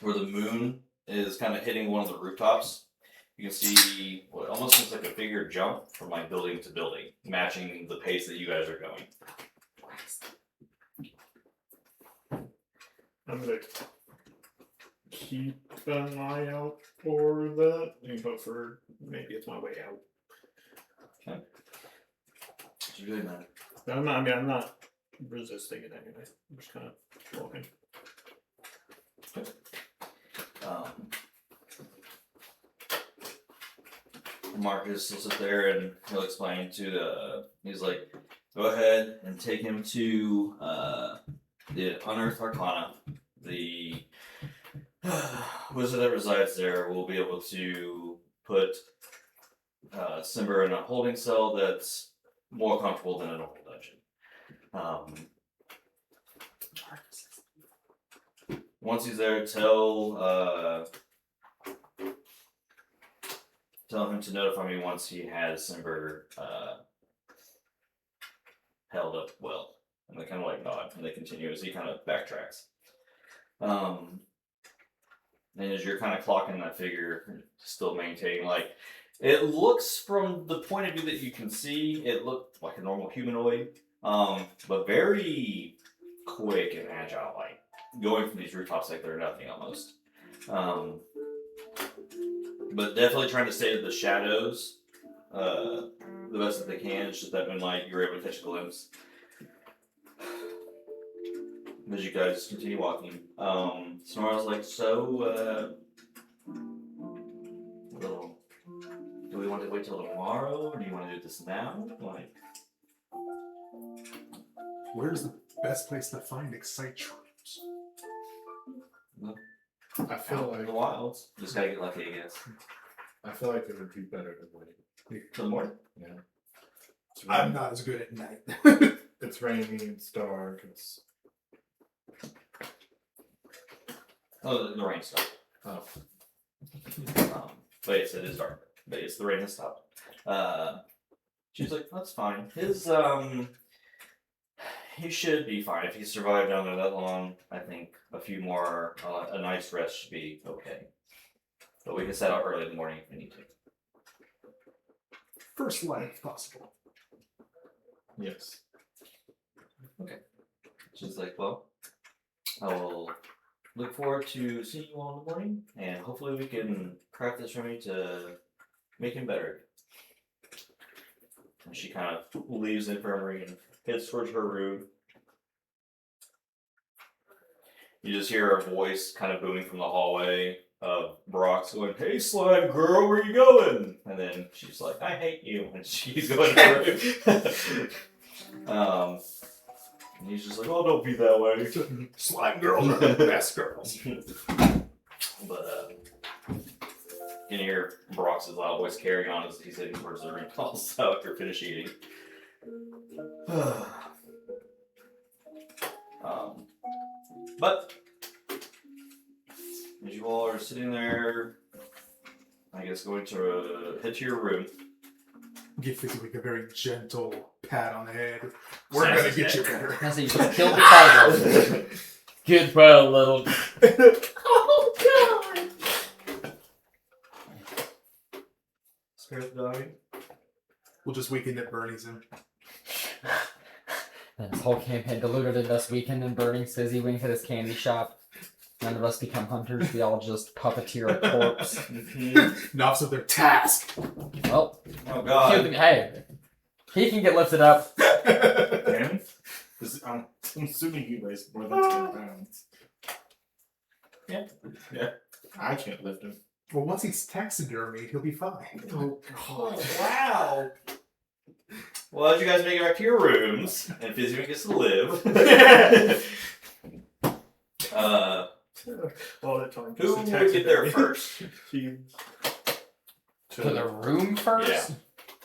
where the moon is kind of hitting one of the rooftops. You can see what almost looks like a figure jump from like building to building, matching the pace that you guys are going. I'm gonna keep an eye out for that and hope for maybe it's my way out. Okay. What you doing, man? I'm not resisting it anyway. I'm just kind of walking. Marcus will sit there and he'll explain he's like, go ahead and take him to the Unearthed Arcana. The wizard that resides there will be able to put Simber in a holding cell that's more comfortable than a normal dungeon. Once he's there, tell him to notify me once he has Simber held up well. And they kind of like nod, and they continue as he kind of backtracks. And as you're kind of clocking that figure, still maintaining, like, it looks from the point of view that you can see, it looked like a normal humanoid, but very quick and agile, like going from these rooftops like they're nothing almost. But definitely trying to stay to the shadows the best that they can. It's just that when like you're able to catch a glimpse. As you guys continue walking, Snorla's like, so, do we want to wait till tomorrow, or do you want to do this now? Like, Where's the best place to find excite shrooms? I feel out in like the wilds. Just gotta get lucky, I guess. I feel like it would be better to wait. Till the morning? Yeah. It's I'm rainy. not as good at night. It's rainy. It's dark. It's Oh, the rain stopped. oh. But yes, it is dark. But yes, the rain has stopped. She's like, that's fine. He should be fine. If he survived down there that long, I think a few more, a night's rest should be okay. But we can set out early in the morning if we need to. First light if possible. Yes. She's like, well, I will look forward to seeing you all in the morning, and hopefully we can craft this remedy to make him better. And she kind of leaves the infirmary and heads towards her room. You just hear a voice kind of booming from the hallway of Brock's going, "Hey, slime girl, where you going?" And then she's like, "I hate you," and she's going to her room. And he's just like, "Oh, don't be that way." Slime girls are the best girls. But you can hear Brock's loud voice carrying on as he's heading towards the ring also after finish eating. But as you all are sitting there, I guess going to head to your room. Give Fizzy like a very gentle pat on the head. We're gonna get you better. I say you just killed the tiger. Goodbye, little. Oh god! Spirit dying. We'll just weekend at Bernie's in. This whole campaign diluted in us weekend and burning Fizzy wing at his candy shop. None of us become hunters. We all just puppeteer a corpse. Knobs of their task. Well, Oh god. hey, he can get lifted up. Him? 'Cause I'm assuming he weighs more than 10 pounds. Yeah. I can't lift him. Well, once he's taxidermied, he'll be fine. Oh Oh, god. wow. Well, as you guys make it back to your rooms, and Fizzy gets to live. All that time. Who would get there first? To the room first? Yeah.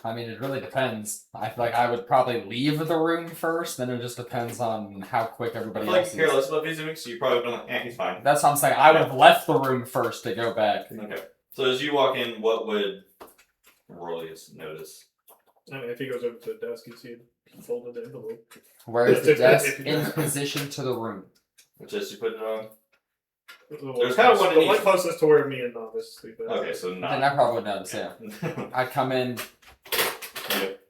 I mean, it really depends. I feel like I would probably leave the room first, then it just depends on how quick I everybody feel like else you're is. careless about Fizzy, so you probably don't. He's fine. That's what I'm saying. I would have left the room first to go back. Okay. So as you walk in, what would Aurelius notice? I mean, if he goes over to the desk, you see it folded envelope. Where is the If- desk if- in position to the room? Just you put it on? There's kind of one in the each. one closest to where me and Novice sleep at. Okay, so Then not. I probably would notice, yeah. I'd come in. Yep.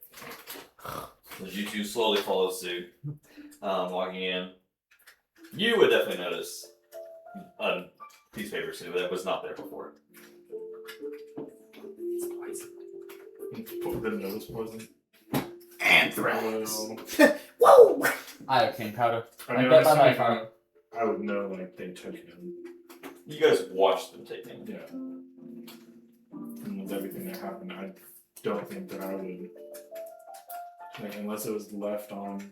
As you two slowly follow suit, walking in, you would definitely notice a piece of paper that was not there before. The nose poison. Anthrax. Whoa! Iocane powder. I mean, I bet I'm my assuming iPhone. I would know, like, they took him. You guys watched them take him. Yeah. And with everything that happened, I don't think that I would. Like, unless it was left on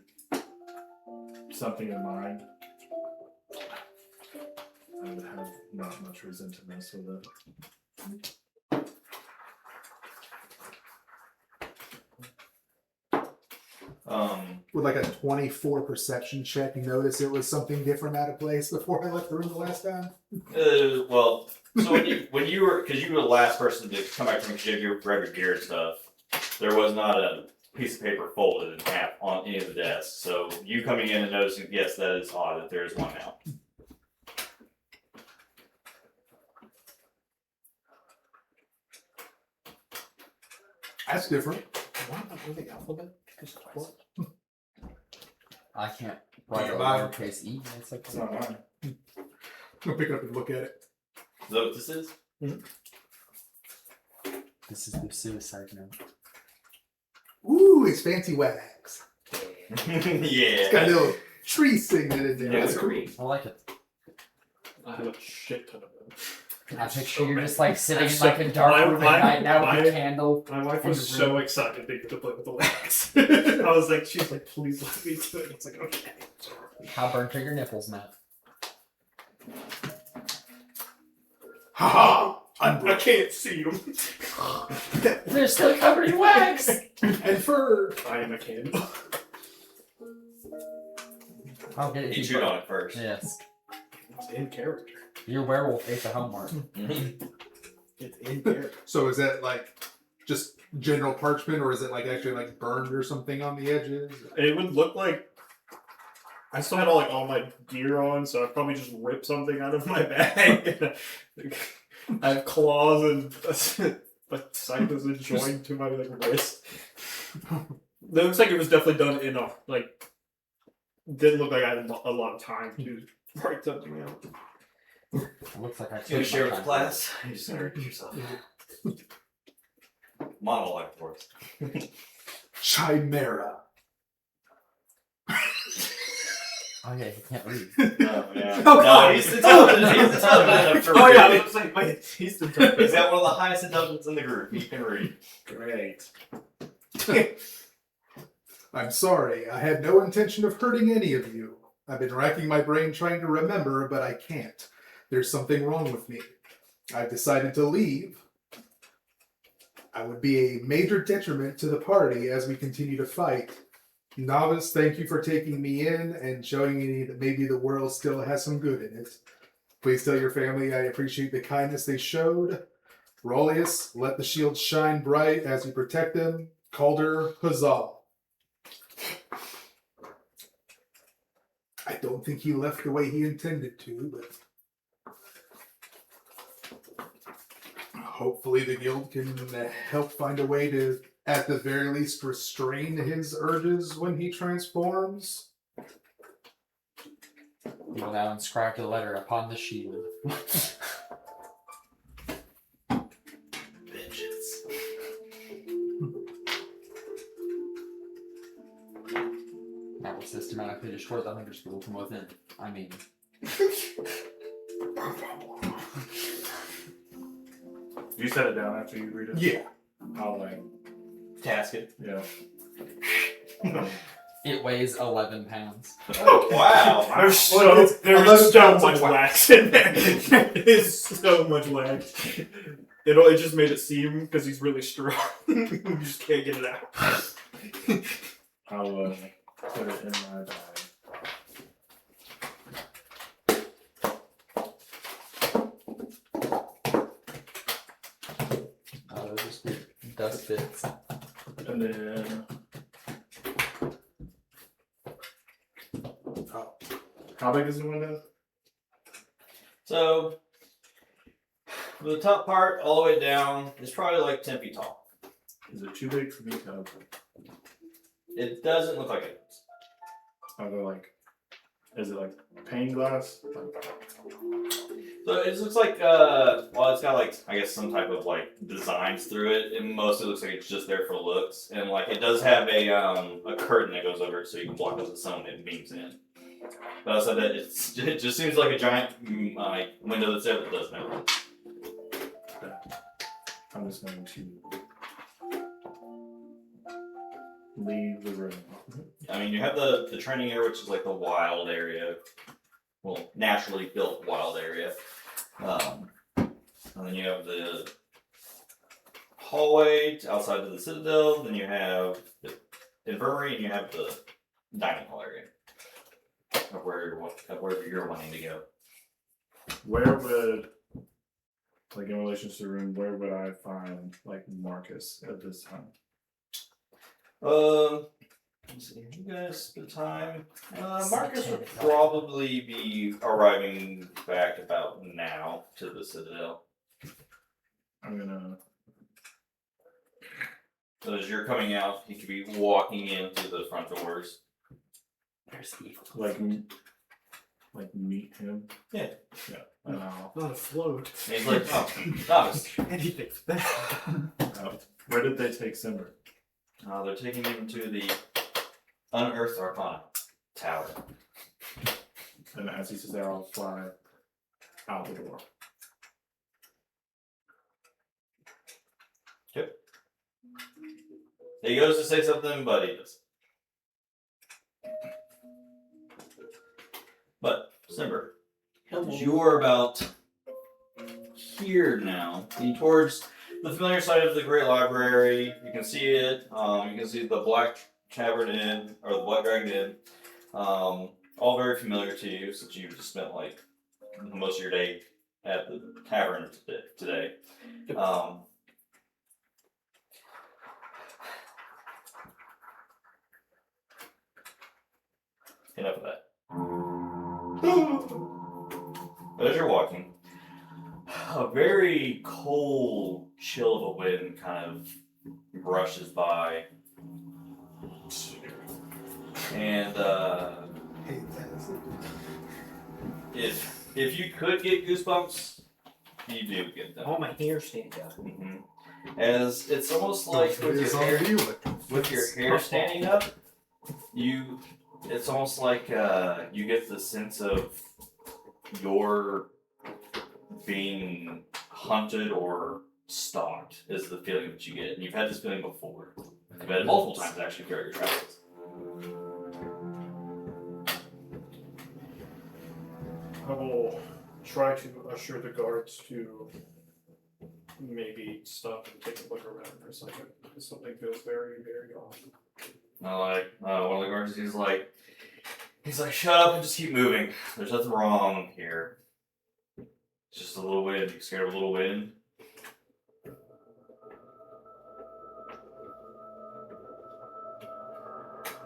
something in mind, I would have not much reason to mess with it. With like a 24 perception check, you notice it was something different out of place before I left the room the last time? Well, so when you were, because you were the last person to come back from your gear and stuff, there was not a piece of paper folded in half on any of the desks. So you coming in and noticing, yes, that is odd that there is one now. That's different. What about the alphabet? I can't write a Bye. lowercase e. It's like It's not mine. I'll pick it up and look at it. Is that what this is? This is the suicide note. Ooh, it's fancy wax. It's got a Yeah. little tree signet in there. Yeah, That's it's cool. green. I like it. I have a shit ton of them. I picture you just like sitting in So, like a dark room at night now with my- a candle. My wife In was the so room. excited to get to play with the wax. I was like, she's like, please let me do it. It's like, okay. How burnt are your nipples, Matt? Haha! I Unbroken. can't see them. They're still covered in wax! And fur. I am a candle. I'll get it. He if chewed you on it first. Yes. It's in character. Your werewolf ate the homework. Mhm. It's in character. So is that like just general parchment, or is it like actually like burned or something on the edges? It would look like I still had all my gear on, so I'd probably just rip something out of my bag. I have claws and a scythe is joined to my wrist. It looks like it was definitely done in a didn't look like I had a lot of time to write something out. It looks like I You took share my with time. class. You just gotta repeat yourself. Monologue for us. Chimera. Oh yeah, he can't read. Oh, yeah. Oh, No, God. he's intelligent. He's intelligent enough to Oh yeah, I read. was like, wait, he's the He's got one of the highest intelligence in the group. He can read. Great. I'm sorry. I had no intention of hurting any of you. I've been racking my brain trying to remember, but I can't. There's something wrong with me. I've decided to leave. I would be a major detriment to the party as we continue to fight. Novice, thank you for taking me in and showing me that maybe the world still has some good in it. Please tell your family I appreciate the kindness they showed. Rolius, let the shield shine bright as we protect them. Calder, huzzah. I don't think he left the way he intended to, but hopefully the guild can help find a way to, at the very least, restrain his urges when he transforms. You will now inscribe the letter upon the shield. Vengeance. Now what's this systematically destroy the hunter school from within. I mean, You set it down after you read it? Yeah. I'll like, Task it. yeah. it weighs 11 pounds. Oh, wow. There's Well, so, it's there's 11 so pounds much of wax in there. There's so much wax. It just made it seem because he's really strong. You just can't get it out. I'll put it in my bag. Those are sweet dust bits. And then, Oh. how big is the window? So, the top part all the way down is probably like 10 feet tall. Is it too big for me to open? It doesn't look like it is. I'll go like, is it like pane glass? Like, So it looks like, well, it's got like, I guess some type of like designs through it, and mostly looks like it's just there for looks. And like it does have a curtain that goes over it so you can block out the sun when it beams in. But outside that, it just seems like a giant like window that's there that does nothing. I'm just going to leave the room. I mean, you have the training area, which is like the wild area. Well, naturally built wild area. And then you have the hallway outside of the citadel. Then you have the infirmary, and you have the dining hall area of where you're wanting to go. Where would, like in relation to the room, where would I find like Marcus at this time? Let's see, you guys spend time. Marcus would probably be arriving back about now to the citadel. I'm gonna, So as you're coming out, he could be walking in through the front doors. There's evil. like meet him. Yeah. Yeah. And I'll, Not a float. And he's like, oh, novice. Anything. where did they take Simber? They're taking him to the Unearthed Arcana Tower. And as he says that, I'll fly out the door. He goes to say something, but he doesn't. But, Simber, as you are about here now, heading towards the familiar side of the Great Library. You can see it. You can see the Black Tavern Inn, or the Black Dragon Inn. All very familiar to you, since you just spent like most of your day at the tavern today. Enough of that. But as you're walking, a very cold chill of a wind kind of brushes by. And if you could get goosebumps, you do get them. All my hair stand up. Mm-hmm. As it's almost like with your hair standing up, it's almost like you get the sense of you're being hunted or stalked is the feeling that you get. And you've had this feeling before. You've had it multiple times actually throughout your travels. I will try to assure the guards to maybe stop and take a look around for a second. Because something feels very, very off. One of the guards, he's like, shut up and just keep moving. There's nothing wrong here. It's just a little wind. You scared of a little wind?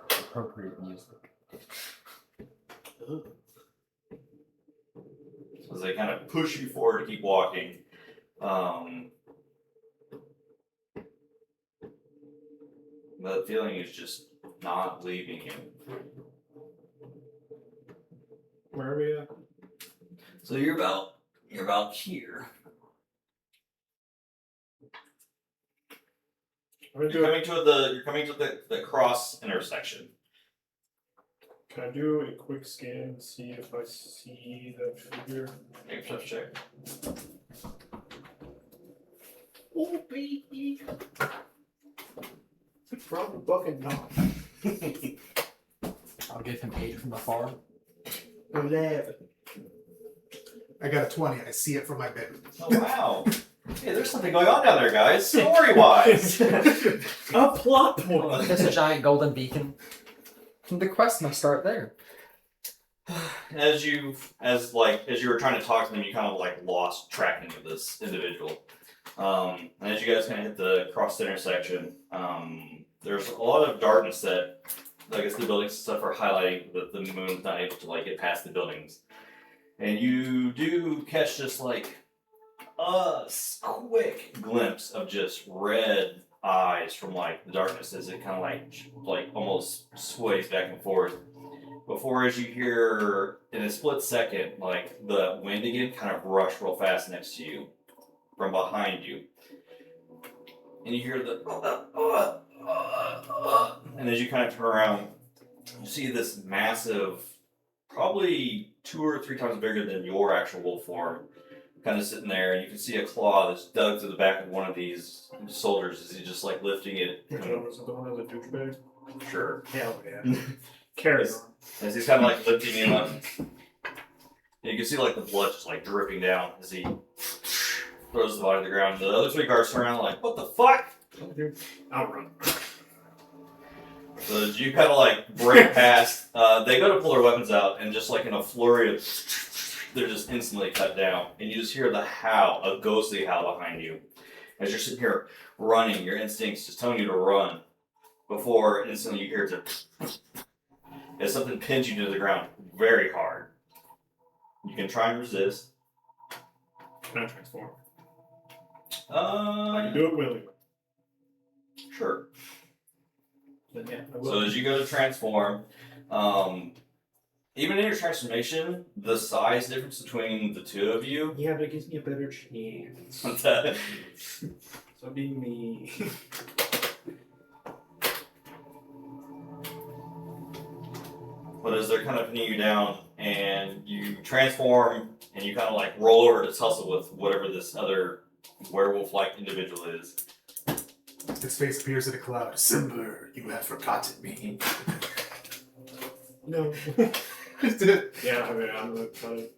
Appropriate music. So they kind of push you forward to keep walking. The feeling is just not leaving you. Where are we at? So you're about here. I'm gonna You're coming to the cross intersection. Can I do a quick scan and see if I see that figure? Make a perception check. Oh, baby! From fucking not. I'll give him 8 from the farm. 11. I got a 20. I see it from my bed. Oh wow. Hey, there's something going on down there, guys. Story-wise. A plot point. There's a giant golden beacon. The quest must start there. As you were trying to talk to them, you kind of like lost tracking of this individual. And as you guys kind of hit the cross intersection, there's a lot of darkness that I guess the buildings and stuff are highlighting, but the moon's not able to like get past the buildings. And you do catch just like a quick glimpse of just red eyes from like the darkness as it kind of like almost sways back and forth. Before, as you hear in a split second, like the wind again kind of rush real fast next to you from behind you, and you hear the and as you kind of turn around, you see this massive, probably 2 or 3 times bigger than your actual wolf form, kind of sitting there, and you can see a claw that's dug through the back of one of these soldiers as he's just like lifting it. Which one was the one with the douchebag? Sure. Hell yeah. Carry on. As he's kind of like lifting him up, and you can see like the blood just like dripping down as he throws the body to the ground. The other 3 guards turn around like, "What the fuck?" I'll run. So as you kind of like break past, they go to pull their weapons out, and just like in a flurry of, they're just instantly cut down, and you just hear the howl, a ghostly howl behind you, as you're sitting here running. Your instincts just telling you to run, before instantly you hear it as something pins you to the ground very hard. You can try and resist. Can I transform? I can do it willingly. Sure. Then yeah, I will. So as you go to transform, even in your transformation, the size difference between the 2 of you. Yeah, but it gives me a better chance. What's that? So be me. But as they're kind of pinning you down, and you transform, and you kind of like roll over to tussle with whatever this other werewolf-like individual is. His face appears in a cloud. Simba, you have forgotten me. No. It Yeah, I mean, I'm gonna try to.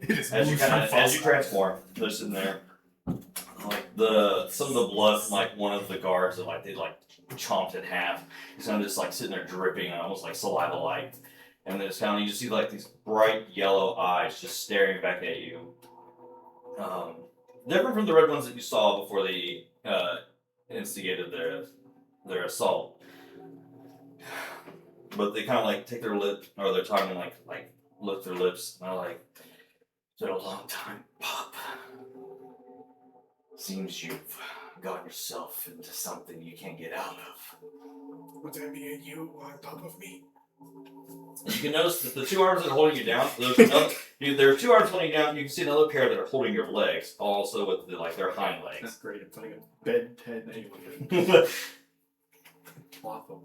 is As you moved from as you far. transform, they're sitting there, like some of the blood from like one of the guards that like they like chomped in half. He's kind of just like sitting there dripping, almost like saliva-like. And then it's kind of, you just see like these bright yellow eyes just staring back at you. Different from the red ones that you saw before they instigated their assault. But they kind of like take their lip or their tongue and like lick their lips, and they're like, "It's been a long time, pup. Seems you've got yourself into something you can't get out of." Would that be you on top of me? You can notice that the 2 arms that are holding you down, there are 2 arms holding you down. You can see another pair that are holding your legs, also with their hind That's legs. great. It's like a Ben 10 anyway. Awful.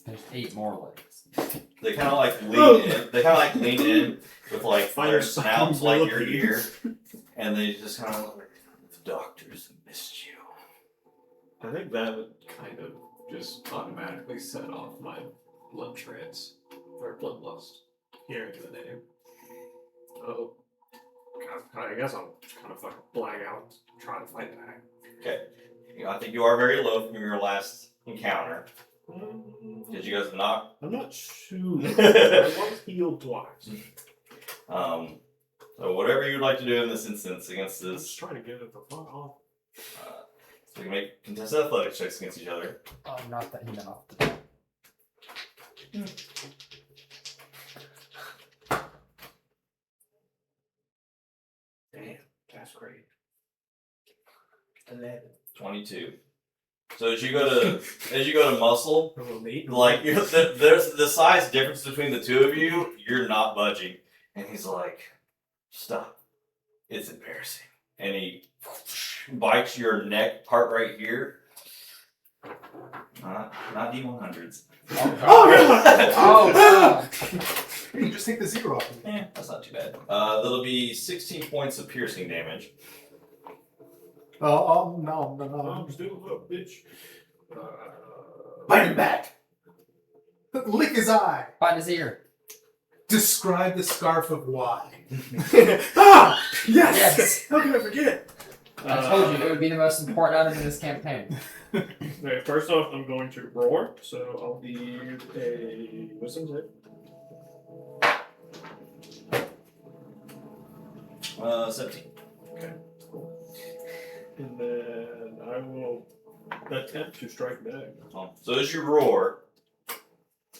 There's 8 more legs. They kind of like lean in. They kind of like lean in with like Fire their snouts sucking like your millipedes. ear, and they just kind of look like the doctors missed you. I think that would kind of just automatically set off my blood trance or bloodlust. Hearing the name. Oh. God, I guess I'll just kind of fucking black out, try to fight back. Okay, I think you are very low from your last encounter. Did you guys have not? I'm not too. I was healed twice. So whatever you'd like to do in this instance against I'm just this, trying to get it the fuck off. so we can make contested athletics checks against each other. Oh, not that enough. Damn, that's great. 11. 22. So as you go to muscle, Roll 8. like there's the size difference between the 2 of you. You're not budging, and he's like, "Stop! It's embarrassing." And he bites your neck part right here, Not D100s. Oh god! Hey, you just take the 0 off. Eh, that's not too bad. That'll be 16 points of piercing damage. Oh, no. I'm still up, bitch. Bite him back! Lick his eye! Find his ear. Describe the scarf of why. Ah! Yes! How can I forget? I told you it would be the most important item in this campaign. Okay, first off, I'm going to roar, so I'll need a wisdom save. 17. Okay, cool. And then I will attempt to strike back. So as you roar,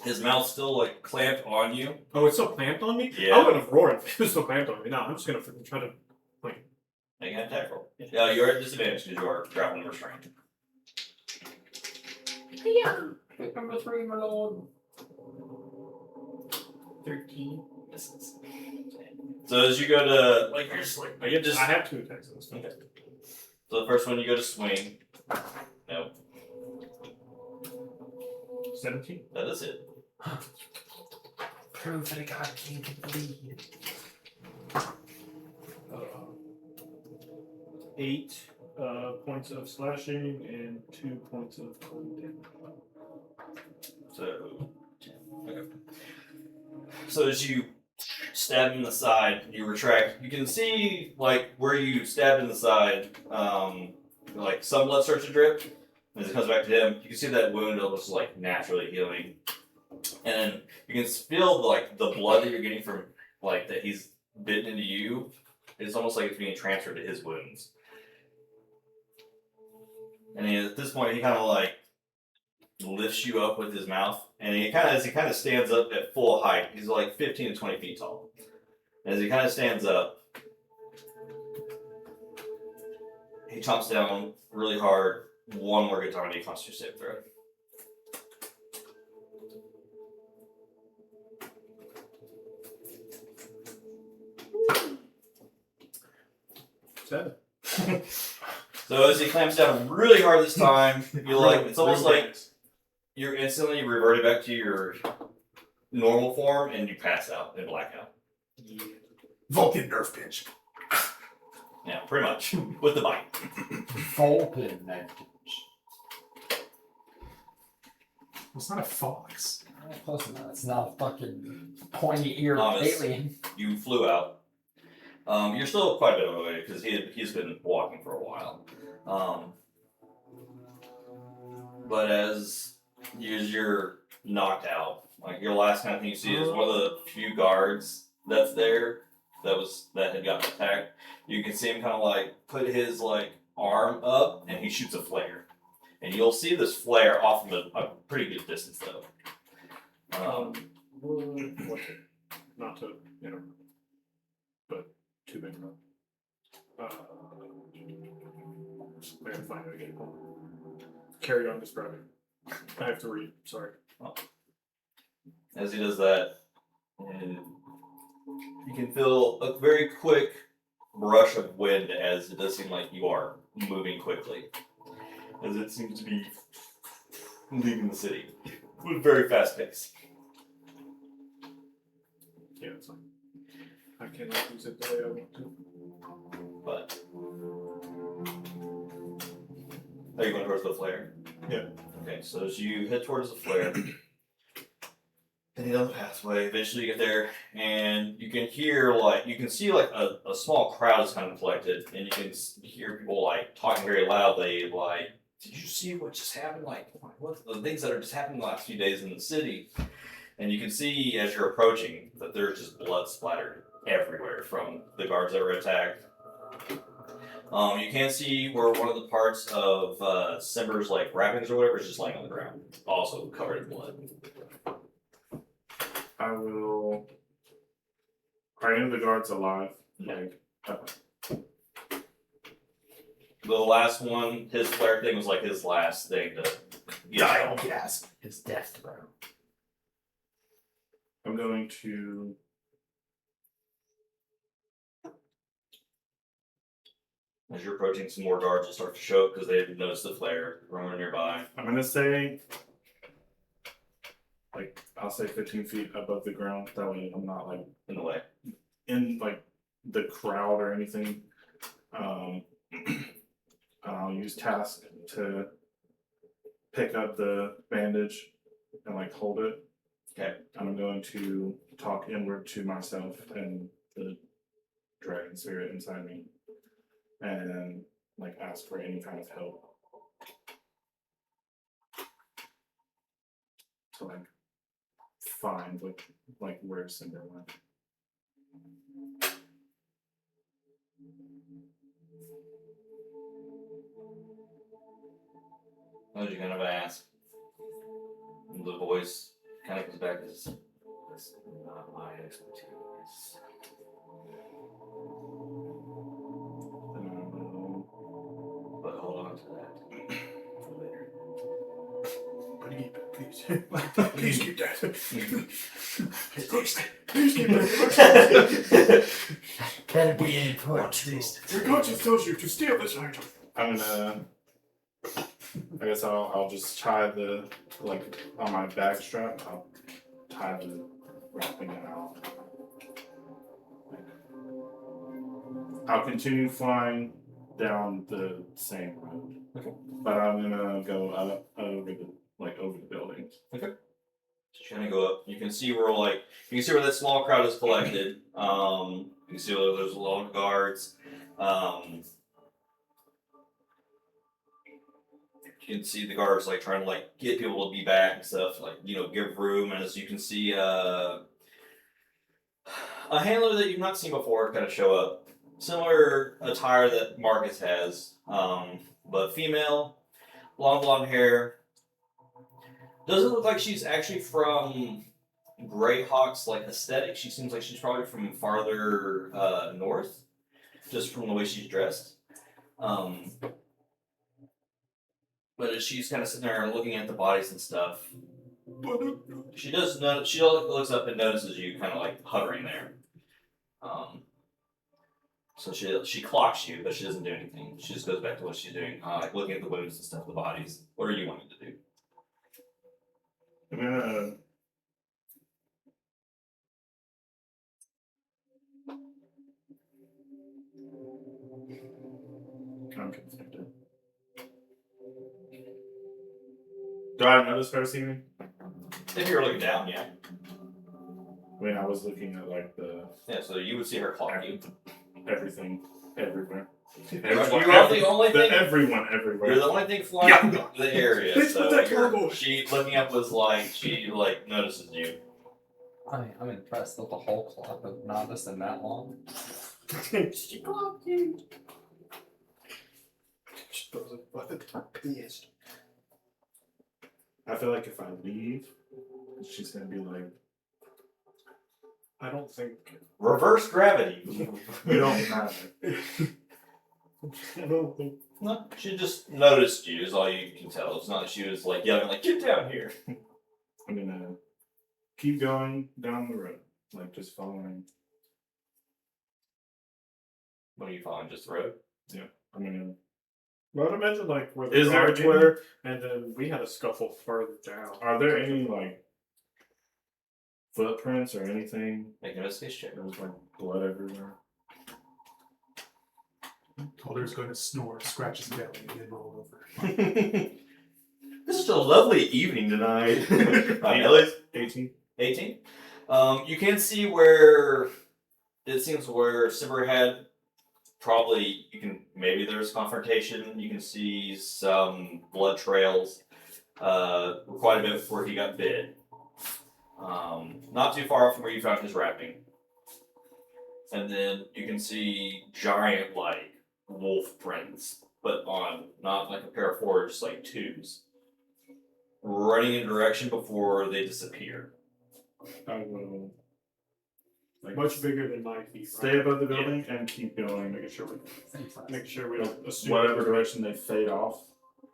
his mouth's still like clamped on you. Oh, it's still clamped on me? Yeah. I wouldn't have roared if it was still clamped on me. No, I'm just gonna freaking try to. Make an attack roll. Yeah, you're at disadvantage because you are grappling restrained. Pick number 3, my lord. 13 misses. So as you go to like you're just like I have 2 attacks on this one. okay. So the first one you go to swing. No, 17. that is it. Prove that a god king can bleed. 8 points of slashing and 2 points of cold damage. So 10. Okay. So as you stab him in the side, you retract. You can see like where you stabbed in the side, like some blood starts to drip. As it comes back to him, you can see that wound almost like naturally healing, and then you can feel like the blood that you're getting from like that he's bitten into you. It's almost like it's being transferred to his wounds. And at this point, he kind of like lifts you up with his mouth, and he kind of stands up at full height. He's like 15 to 20 feet tall. And as he kind of stands up, he chomps down really hard. One more good time, and he Constitution save throw. Seven. So as he clamps down really hard this time, you're like it's almost like you're instantly reverted back to your normal form, and you pass out and black out. Yeah. Vulcan nerf pinch. Yeah, pretty much with the bite. Vulcan neck. It's not a fox. Close enough. It's not a fucking pointy ear Thomas. alien. You flew out. You're still quite a bit of a way because he's been walking for a while. But as you're knocked out, like your last kind of thing you see is one of the few guards that's there that had gotten attacked. You can see him kind of like put his like arm up and he shoots a flare, and you'll see this flare off of a pretty good distance though. Not to interrupt, but 2 minutes. I gotta find it again. Carry on describing. I have to read. Sorry. As he does that, and you can feel a very quick rush of wind as it does seem like you are moving quickly, as it seems to be leaving the city with a very fast pace. Yeah, it's fine. I cannot use it the way I want to. But are you going towards the flare? Yeah. Okay, so as you head towards the flare, heading down the pathway, eventually you get there, and you can hear you can see a small crowd is kind of collected, and you can hear people like talking very loudly, like, "Did you see what just happened? Like, what the things that are just happening the last few days in the city?" And you can see as you're approaching that there's just blood splattered everywhere from the guards that were attacked. You can see where one of the parts of Simber's like wrappings or whatever is just laying on the ground, also covered in blood. I will. Are any of the guards alive? Like, The last one, his flare thing was like his last thing to Die on gas. His death throw. I'm going to. As you're approaching, some more guards will start to show up because they've noticed the flare roaming nearby. I'm gonna say, like, I'll say 15 feet above the ground. That way I'm not, like, In the way. in, like, the crowd or anything. I'll use task to pick up the bandage and, like, hold it. Okay. I'm going to talk inward to myself and the dragon spirit inside me. And, like, ask for any kind of help. To, like, find, like where Cinder went. What was you gonna ask? And the voice kind of comes back as, "This is not my expertise." But hold on to that for later. Please keep that. Please keep it. That'd be important. Your conscience tells you to steal this item. I'm gonna. I guess I'll just tie the, like, on my bag strap. I'll tie the wrapping and I'll continue flying down the same road. Okay. But I'm gonna go up over the buildings. Okay. So you're gonna go up. You can see where that small crowd is collected. You can see where there's a lot of guards. You can see the guards like trying to like get people to be back and stuff, like, you know, give room. And as you can see, a handler that you've not seen before kind of show up. Similar attire that Marcus has, but female, long blonde hair. Doesn't look like she's actually from Greyhawk's like aesthetic. She seems like she's probably from farther north, just from the way she's dressed. But as she's kind of sitting there looking at the bodies and stuff, she does notice. She looks up and notices you, kind of like hovering there. So she clocks you, but she doesn't do anything. She just goes back to what she's doing, like looking at the wounds and stuff, the bodies. What are you wanting to do? I'm gonna. I'm conflicted. Do I notice her see me? If you're looking down, yeah. When I was looking at like the Yeah, so you would see her clock you. everything, everywhere. You're the only thing. Everyone, everywhere. You're the only thing flying in the area. Let's So put that cargo. she looking up was like she like notices you. I'm impressed that the whole club of novice in that long. She clocked you. She throws a bucket. Yes. I feel like if I leave, she's gonna be like, I don't think. Reverse gravity. "We don't matter." I don't think. No, she just noticed you. Is all you can tell. It's not that she was like yelling like get down here. I'm gonna keep going down the road, like just following. What are you following? Just the road? I'm gonna. Well, I'd imagine like where the Is there guards any- were, and then we had a scuffle further down. Are there any like footprints or anything? Make an investigation check. There was like blood everywhere. Calder's going to snore, scratch his belly, and then roll over. This is a lovely evening tonight. Elliot? 18. 18. You can see where it seems where Sibber had probably maybe there's confrontation. You can see some blood trails, quite a bit before he got bit. Not too far from where you found his wrapping. And then you can see giant like wolf prints, but on not like a pair of four, just like twos, running in a direction before they disappear. I will like Much bigger than my feet. stay above the building and keep going. Making sure Same size. we don't assume Whatever direction they fade off,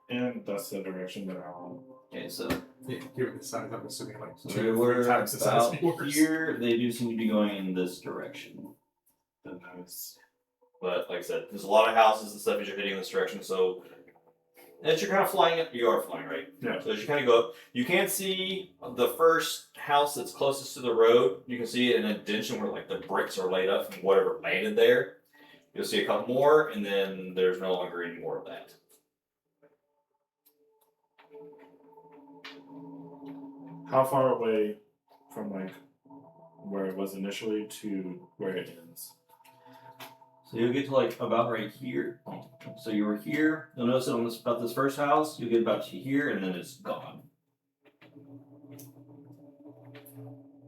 and that's the direction that I'll. Okay, so Yeah, given the size, I'm assuming like they 2 or were 3 times the size about of yours. here. They do seem to be going in this direction. Then that's But like I said, there's a lot of houses and stuff as you're heading in this direction. So as you're kind of flying up, you are flying, right? Yeah. So as you kind of go up, you can't see the first house that's closest to the road. You can see an indentation where like the bricks are laid up from whatever landed there. You'll see a couple more, and then there's no longer any more of that. How far away from like where it was initially to where it ends? So you'll get to like about right here. So you were here. You'll notice it on this about this first house. You'll get about to here, and then it's gone.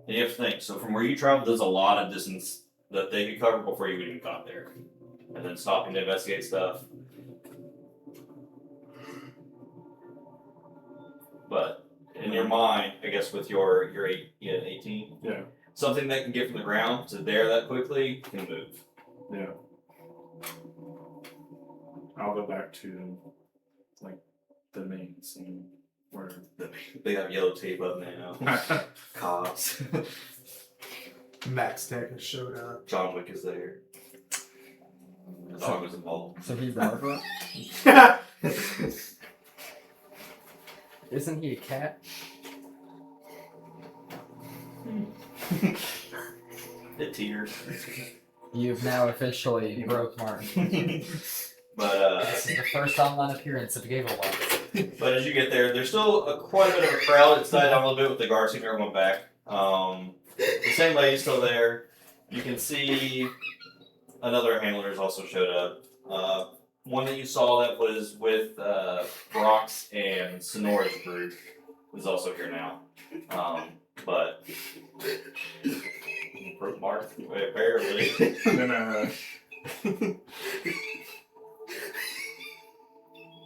And you have to think. So from where you traveled, there's a lot of distance that they could cover before you even got there, and then stopping to investigate stuff. But in your mind, I guess with your 18, Yeah. something that can get from the ground to there that quickly can move. Yeah. I'll go back to like the main scene where They have yellow tape up now. Cops. Max Tech has showed up. John Wick is there. The dog was involved. So he's Barbara? Isn't he a cat? It teeters. You've now officially broke Martin. But This is the first online appearance of Gable Watts. but as you get there, there's still quite a bit of a crowd. It's died down a little bit with the guards seeing everyone back. The same lady's still there. You can see another handler's also showed up. One that you saw that was with Brock's and Sonora's group is also here now. But broke Mark apparently. and then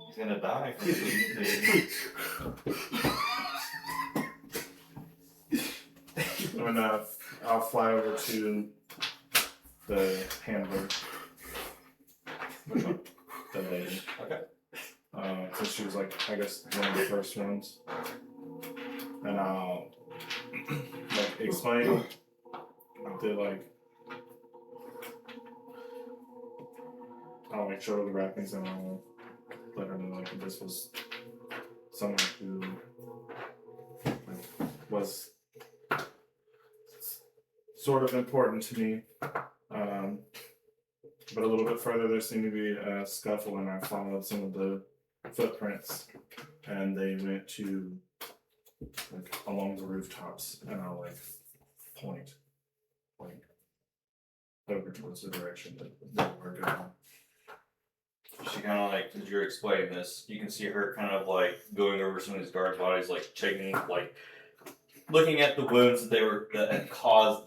He's gonna die. when I'll fly over to the handler. The lady. Okay. So she was like, I guess, one of the first ones. And I'll like explain I'll like show her the wrappings and I'll let her know like this was someone who like, was sort of important to me. But a little bit further, there seemed to be a scuffle, and I followed some of the footprints, and they went to like along the rooftops, and I'll like point like over towards the direction that they were going. She kind of like, as you're explaining this, you can see her kind of like going over some of these guards' bodies, like checking, like looking at the wounds that had caused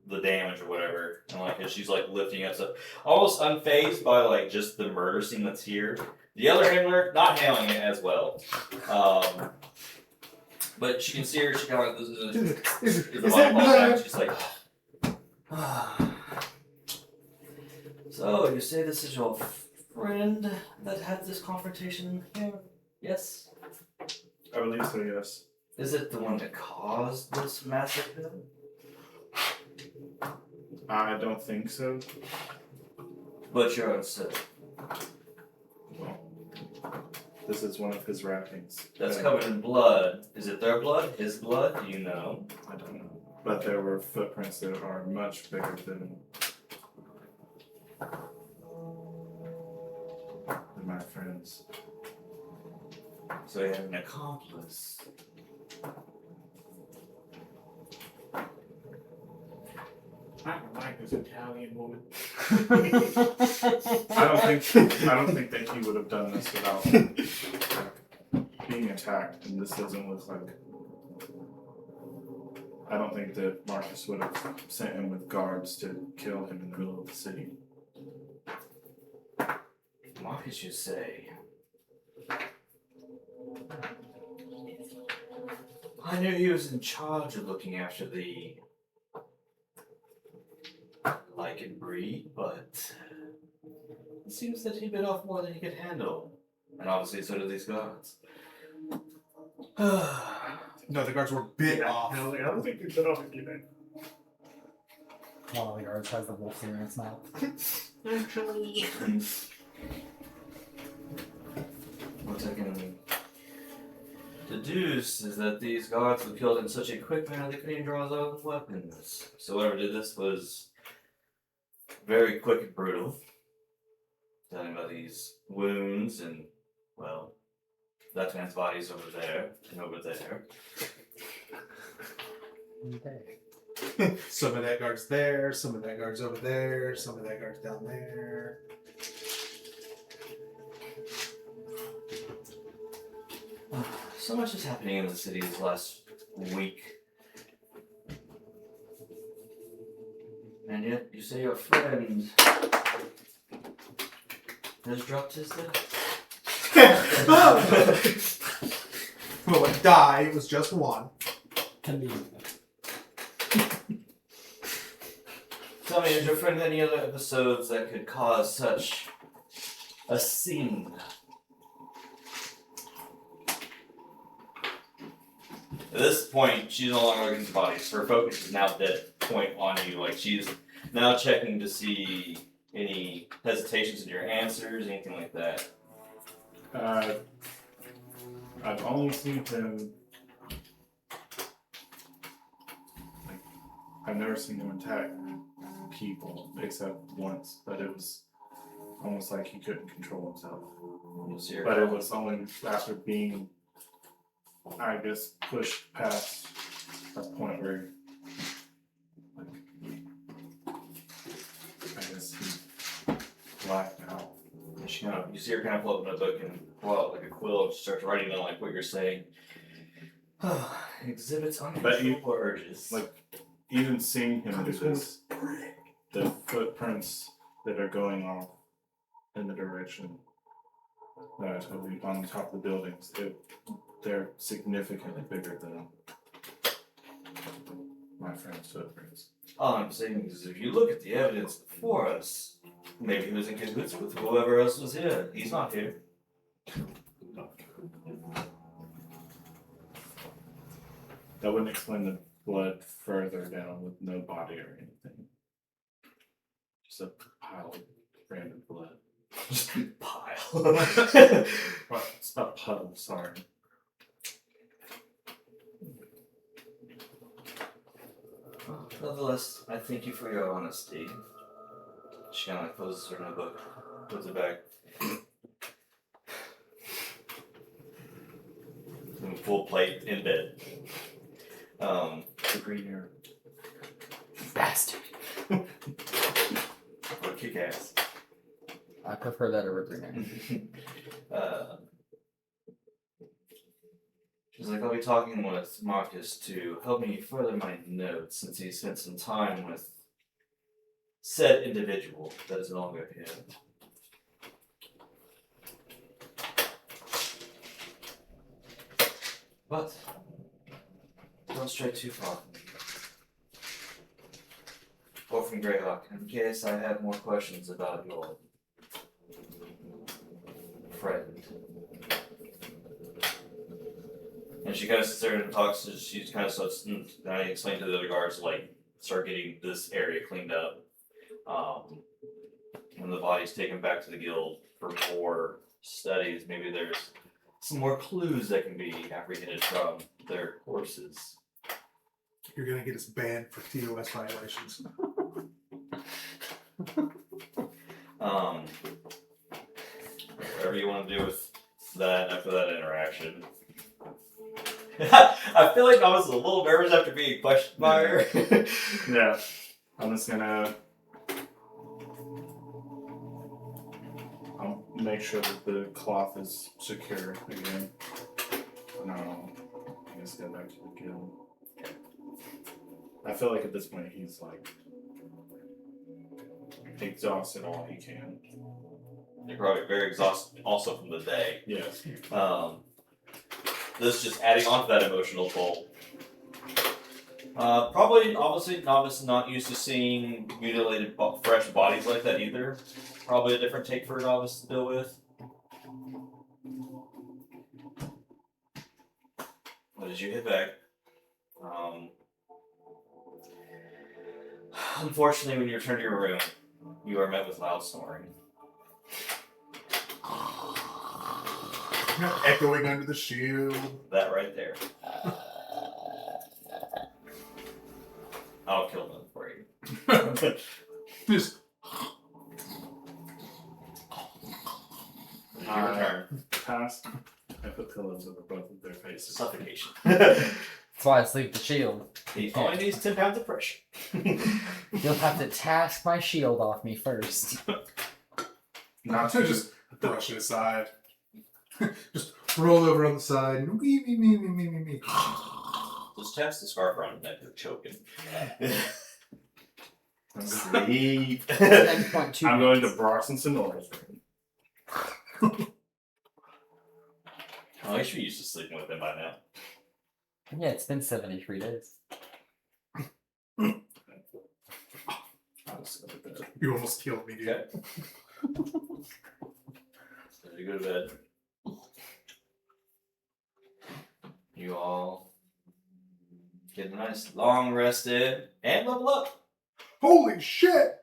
the damage or whatever, and like as she's like lifting up stuff, almost unfazed by like just the murder scene that's here. The other handler not handling it as well, but she can see her. She kind of Is that blood? she's like, so you say this is your friend that had this confrontation here? Yes. I believe so, yes. Is it the one that caused this massacre? I don't think so. But you're upset. Well, this is one of his wrappings. That's covered in blood. Is it their blood? His blood? Do you know? I don't know. But there were footprints that are much bigger than my friends. So you have an accomplice. I don't like this Italian woman. I don't think that he would have done this without being attacked, and this doesn't look like. I don't think that Marcus would have sent him with guards to kill him in the middle of the city. Marcus, you say? I knew he was in charge of looking after the Lycan breed, but it seems that he bit off more than he could handle. And obviously so did these guards. No, the guards were bit off. I don't think you bit off anything. One of the guards has the wolf in its mouth. Actually. What I can deduce is that these guards were killed in such a quick manner they couldn't even draw their own weapons. So whoever did this was very quick and brutal. Telling about these wounds and, well, that man's body's over there and over there. Some of that guard's there, some of that guard's over there, some of that guard's down there. So much is happening in the city this last week. And yet, you say your friend has dropped his death. Well, it died. It was just one. Convenient. Tell me, has your friend any other episodes that could cause such a scene? At this point, she's no longer looking at the bodies. Her focus is now dead point on you. Like, she's now checking to see any hesitations in your answers, anything like that. I've only seen him. Like, I've never seen him attack people except once, but it was almost like he couldn't control himself. You'll see her. But it was only after being, I guess, pushed past a point where, like, I guess he blacked out. She kind of, you see her kind of pull up in a book and pull out like a quill and she starts writing down like what you're saying. Exhibits unusual urges. Like, even seeing him do this, the footprints that are going off in the direction that I told you on top of the buildings, they're significantly bigger than my friend's footprints. All I'm saying is if you look at the evidence before us, maybe he was in cahoots with whoever else was here. He's not here. That wouldn't explain the blood further down with no body or anything. Just a pile of random blood. Just a pile. Well, it's not puddle, sorry. Nonetheless, I thank you for your honesty. She kind of like closes her notebook, puts it back. Full plate in bed. The green hair. Bastard. Or kick ass. I prefer that over green. She's like, I'll be talking with Marcus to help me further my notes since he spent some time with said individual that is no longer here. But don't stray too far from me. Or from Greyhawk, in case I have more questions about your friend. And she kind of sits there and talks. She kind of starts. And I explain to the other guards, like, start getting this area cleaned up. When the body's taken back to the guild for more studies, maybe there's some more clues that can be apprehended from their corpses. You're gonna get us banned for TOS violations. Whatever you want to do with that after that interaction. I feel like I was a little nervous after being questioned by her. Yeah. I'm just gonna I'll make sure that the cloth is secure again. And I'll, I guess, go back to the guild. I feel like at this point he's like exhausted all he can. You're probably very exhausted also from the day. Yes. This is just adding on to that emotional toll. Probably, obviously, novice not used to seeing mutilated, fresh bodies like that either. Probably a different take for a novice to deal with. But as you hit back, unfortunately, when you return to your room, You are met with loud snoring. Echoing under the shield. That right there. I'll kill them for you. Just It's your turn. Pass. I put pillows over both of their faces. Suffocation. That's why I sleep the shield. He only needs 10 pounds of pressure. You'll have to task my shield off me first. not to just brush it aside. Just roll over on the side. Me. Just taps the scarf around his neck to choke him. I'm Sleep. 10.2 going to Brock's and Sonora's room. Oh, you should be used to sleeping with him by now. Yeah, it's been 73 days. I was gonna do that. You almost killed me, dude. Okay. So you go to bed. You all get a nice long rest in and level up. Holy shit!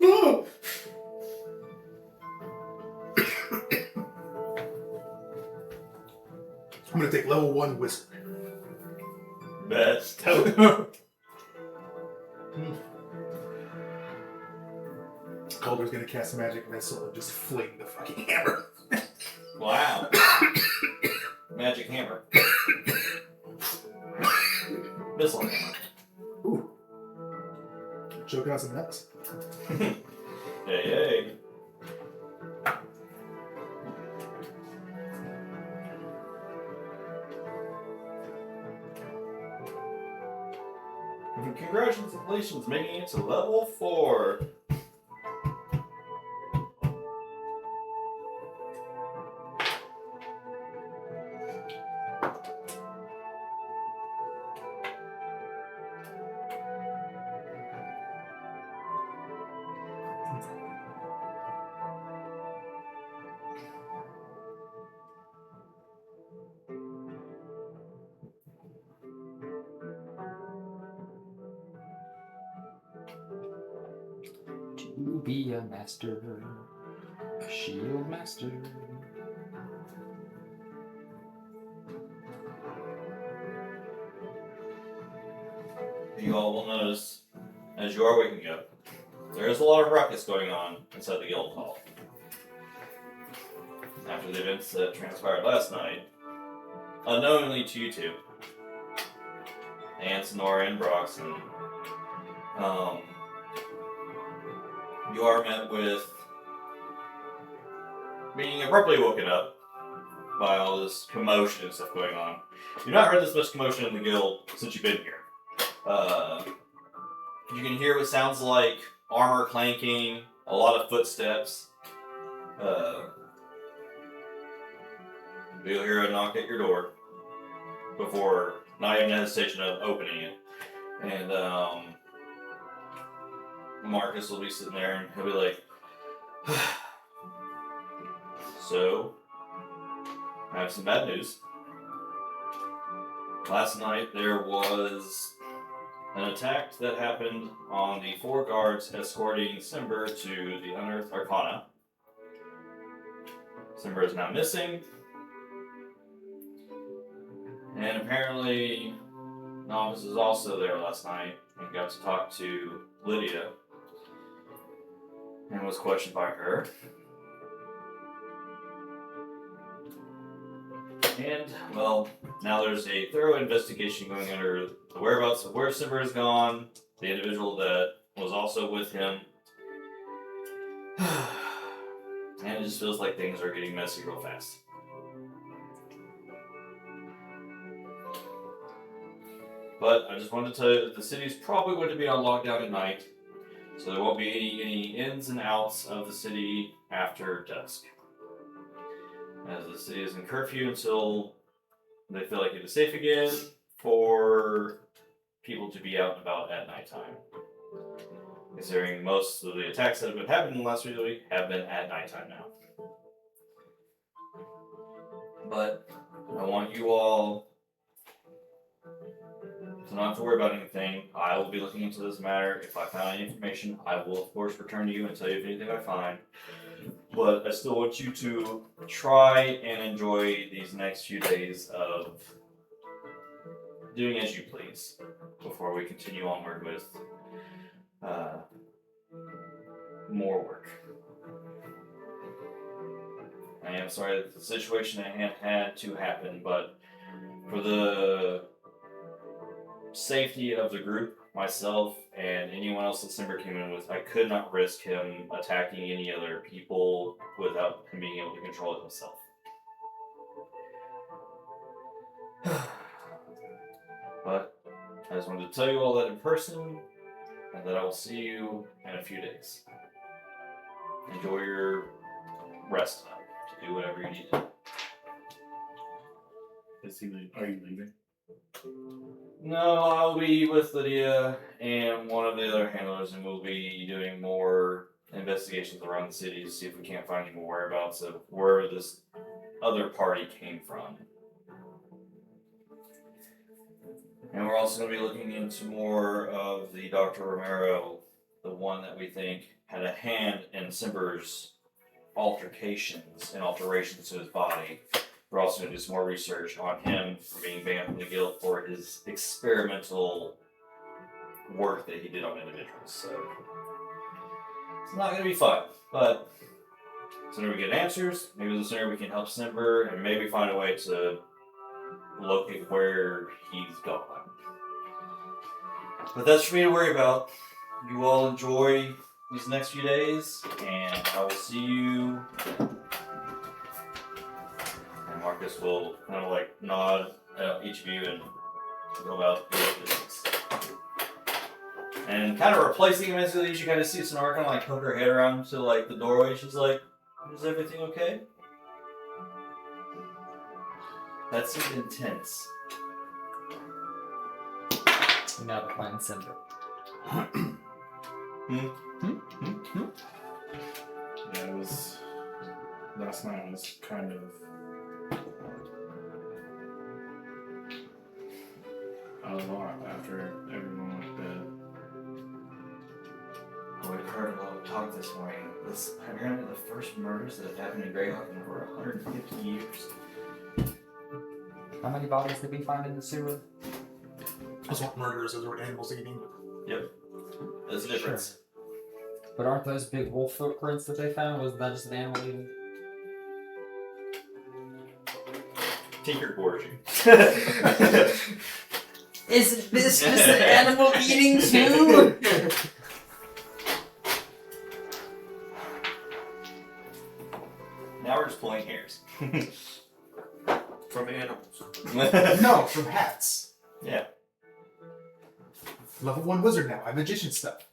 Oh! I'm gonna take level 1 whisper. Best. Calder's gonna cast a magic missile and just fling the fucking hammer. Wow. Magic hammer. Missile hammer. Ooh. Choking on some nuts. Hey. Congratulations, making it to level 4. To be a master, a shield master. You all will notice, as you are waking up, there is a lot of ruckus going on inside the guild hall. After the events that transpired last night, unknowingly to you two, and Sonora and Broxton, you are met with being abruptly woken up by all this commotion and stuff going on. You've not heard this much commotion in the guild since you've been here. You can hear what sounds like armor clanking, a lot of footsteps. You'll hear a knock at your door before not even a hesitation of opening it. And Marcus will be sitting there and he'll be like, so, I have some bad news. Last night there was an attack that happened on the 4 guards escorting Simber to the Unearthed Arcana. Simber is now missing. And apparently, Novice was also there last night and got to talk to Lydia and was questioned by her. And, well, now there's a thorough investigation going under the whereabouts of where Simber has gone, the individual that was also with him. And it just feels like things are getting messy real fast. But I just wanted to tell you that the city's probably going to be on lockdown at night, so there won't be any ins and outs of the city after dusk. As the city is in curfew until they feel like it is safe again for people to be out and about at nighttime. Considering most of the attacks that have been happening in the last week have been at nighttime now. But I want you all to not have to worry about anything. I will be looking into this matter. If I found any information, I will of course return to you and tell you if anything I find. But I still want you to try and enjoy these next few days of doing as you please before we continue onward with more work. I am sorry that the situation at hand had to happen, but for the safety of the group, myself, and anyone else that Simber came in with, I could not risk him attacking any other people without him being able to control it himself. But I just wanted to tell you all that in person, and that I will see you in a few days. Enjoy your rest time to do whatever you need to do. Are you leaving? No, I'll be with Lydia and one of the other handlers, and we'll be doing more investigations around the city to see if we can't find any more whereabouts of where this other party came from. And we're also going to be looking into more of the Dr. Romero, the one that we think had a hand in Simber's altercations and alterations to his body. We're also going to do some more research on him for being banned from the guild for his experimental work that he did on individuals. So it's not going to be fun, but the sooner we get answers, maybe the sooner we can help Simber and maybe find a way to locate where he's gone. But that's for me to worry about. You all enjoy these next few days, and I will see you. And Marcus will kind of like nod at each of you and go about your business. And kind of replacing him as you kind of see Sonora kind of like poke her head around to like the doorway. She's like, "Is everything okay?" That seemed intense. We now have to find Simber. Yeah, it was. Last night was kind of. A lot after everyone went to bed. Oh, we've heard a lot of talk this morning. This apparently the first murders that have happened in Greyhawk in over 150 years. How many bodies did we find in the sewer? Those weren't murderers, those were animals eating. Yep. There's a difference. But aren't those big wolf footprints that they found? Wasn't that just an animal eating? Tinker gorging. Isn't this just an animal eating too? Now we're just pulling hairs. From animals. No, from hats. Yeah. Level 1 wizard now. I have magician stuff.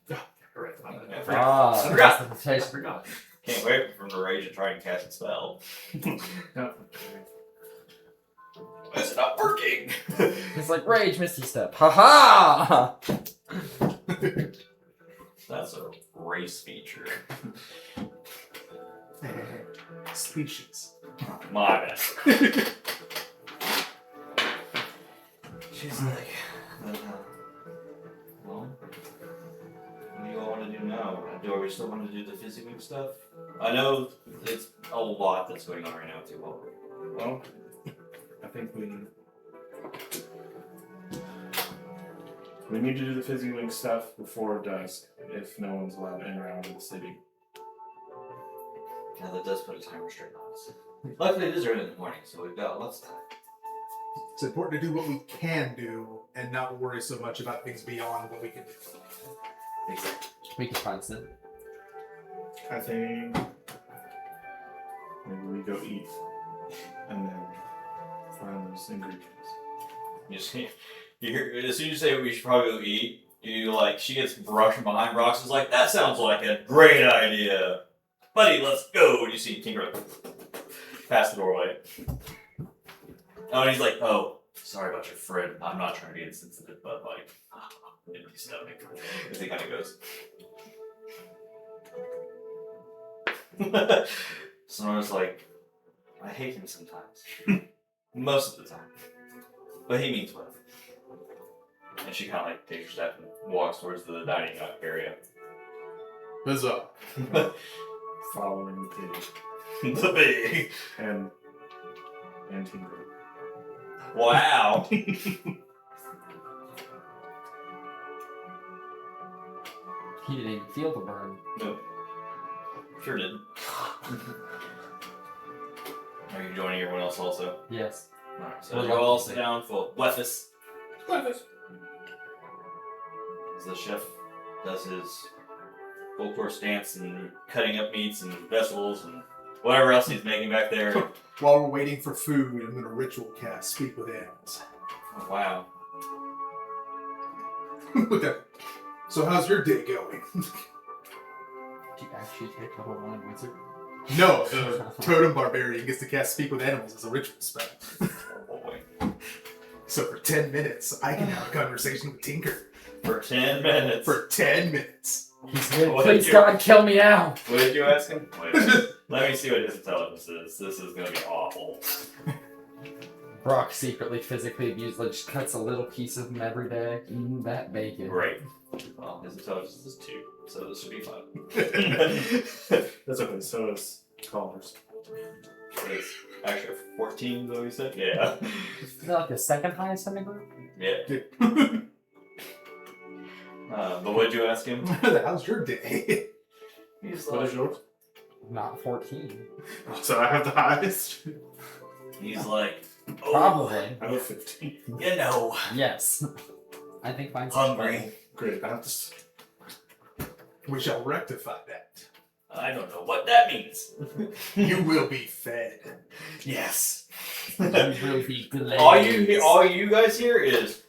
Correct. I Ah, forgot. that's the taste. Forgot. Can't wait for him to rage and try and cast a spell. No. It's not working. It's like rage, misty step. Ha ha! That's a race feature. Species. My bad. She's like, well, what do you all want to do now? Do we still want to do the physical stuff? I know it's a lot that's going on right now too. Well, I think we need to do the fizzy wing stuff before dusk if no one's allowed in or out of the city. Yeah, that does put a time restraint on us. Luckily, it is early in the morning, so we've got lots of time. It's important to do what we can do and not worry so much about things beyond what we can do. Exactly. We can find some. I think maybe we go eat and then find those ingredients. You see, you hear, as soon as you say we should probably go eat, you like she gets brushed behind rocks. Is like that sounds like a great idea, buddy. Let's go. And you see Tinker past the doorway. Oh, and he's like, "Oh, sorry about your friend. I'm not trying to be insensitive, but like, empty stomach." As he kind of goes. Sonora's like, I hate him sometimes. Most of the time. But he means well. And she kind of like takes her step and walks towards the dining area. Huzzah. Following the pig. The big. And Tinker. Wow. He didn't even feel the burn. Nope. Sure didn't. Are you joining everyone else also? Yes. Alright, so We're you all lucky. sit down for breakfast. Breakfast. As the chef does his full course dance and cutting up meats and vegetables and whatever else he's making back there. While we're waiting for food, I'm going to ritual cast Speak with Animals. Oh, wow. Okay. So how's your day going? Do you actually take the whole line wizard? No, the Totem Barbarian gets to cast Speak with Animals as a ritual spell. Oh boy. So for 10 minutes, I can have a conversation with Tinker. For 10 minutes. For 10 minutes. He's good. What Please did you- God, kill me now. What did you ask him? Wait, let me see what his intelligence is. This is gonna be awful. Brock secretly physically abused, like just cuts a little piece of him every day. Eating that bacon. Great. Well, his intelligence is 2, so this should be fun. That's okay, so is Calder's. It's actually 14, though you said? Yeah. Is that like the second highest in the group? Yeah. But what did you ask him? How's your day? He's What like, is yours? Not 14. So I have the highest. oh, Probably. I have 15. you know, Yes. I think mine's hungry. Great, I have to. We shall rectify that. I don't know what that means. You will be fed. Yes. You will be glazed. all you guys hear is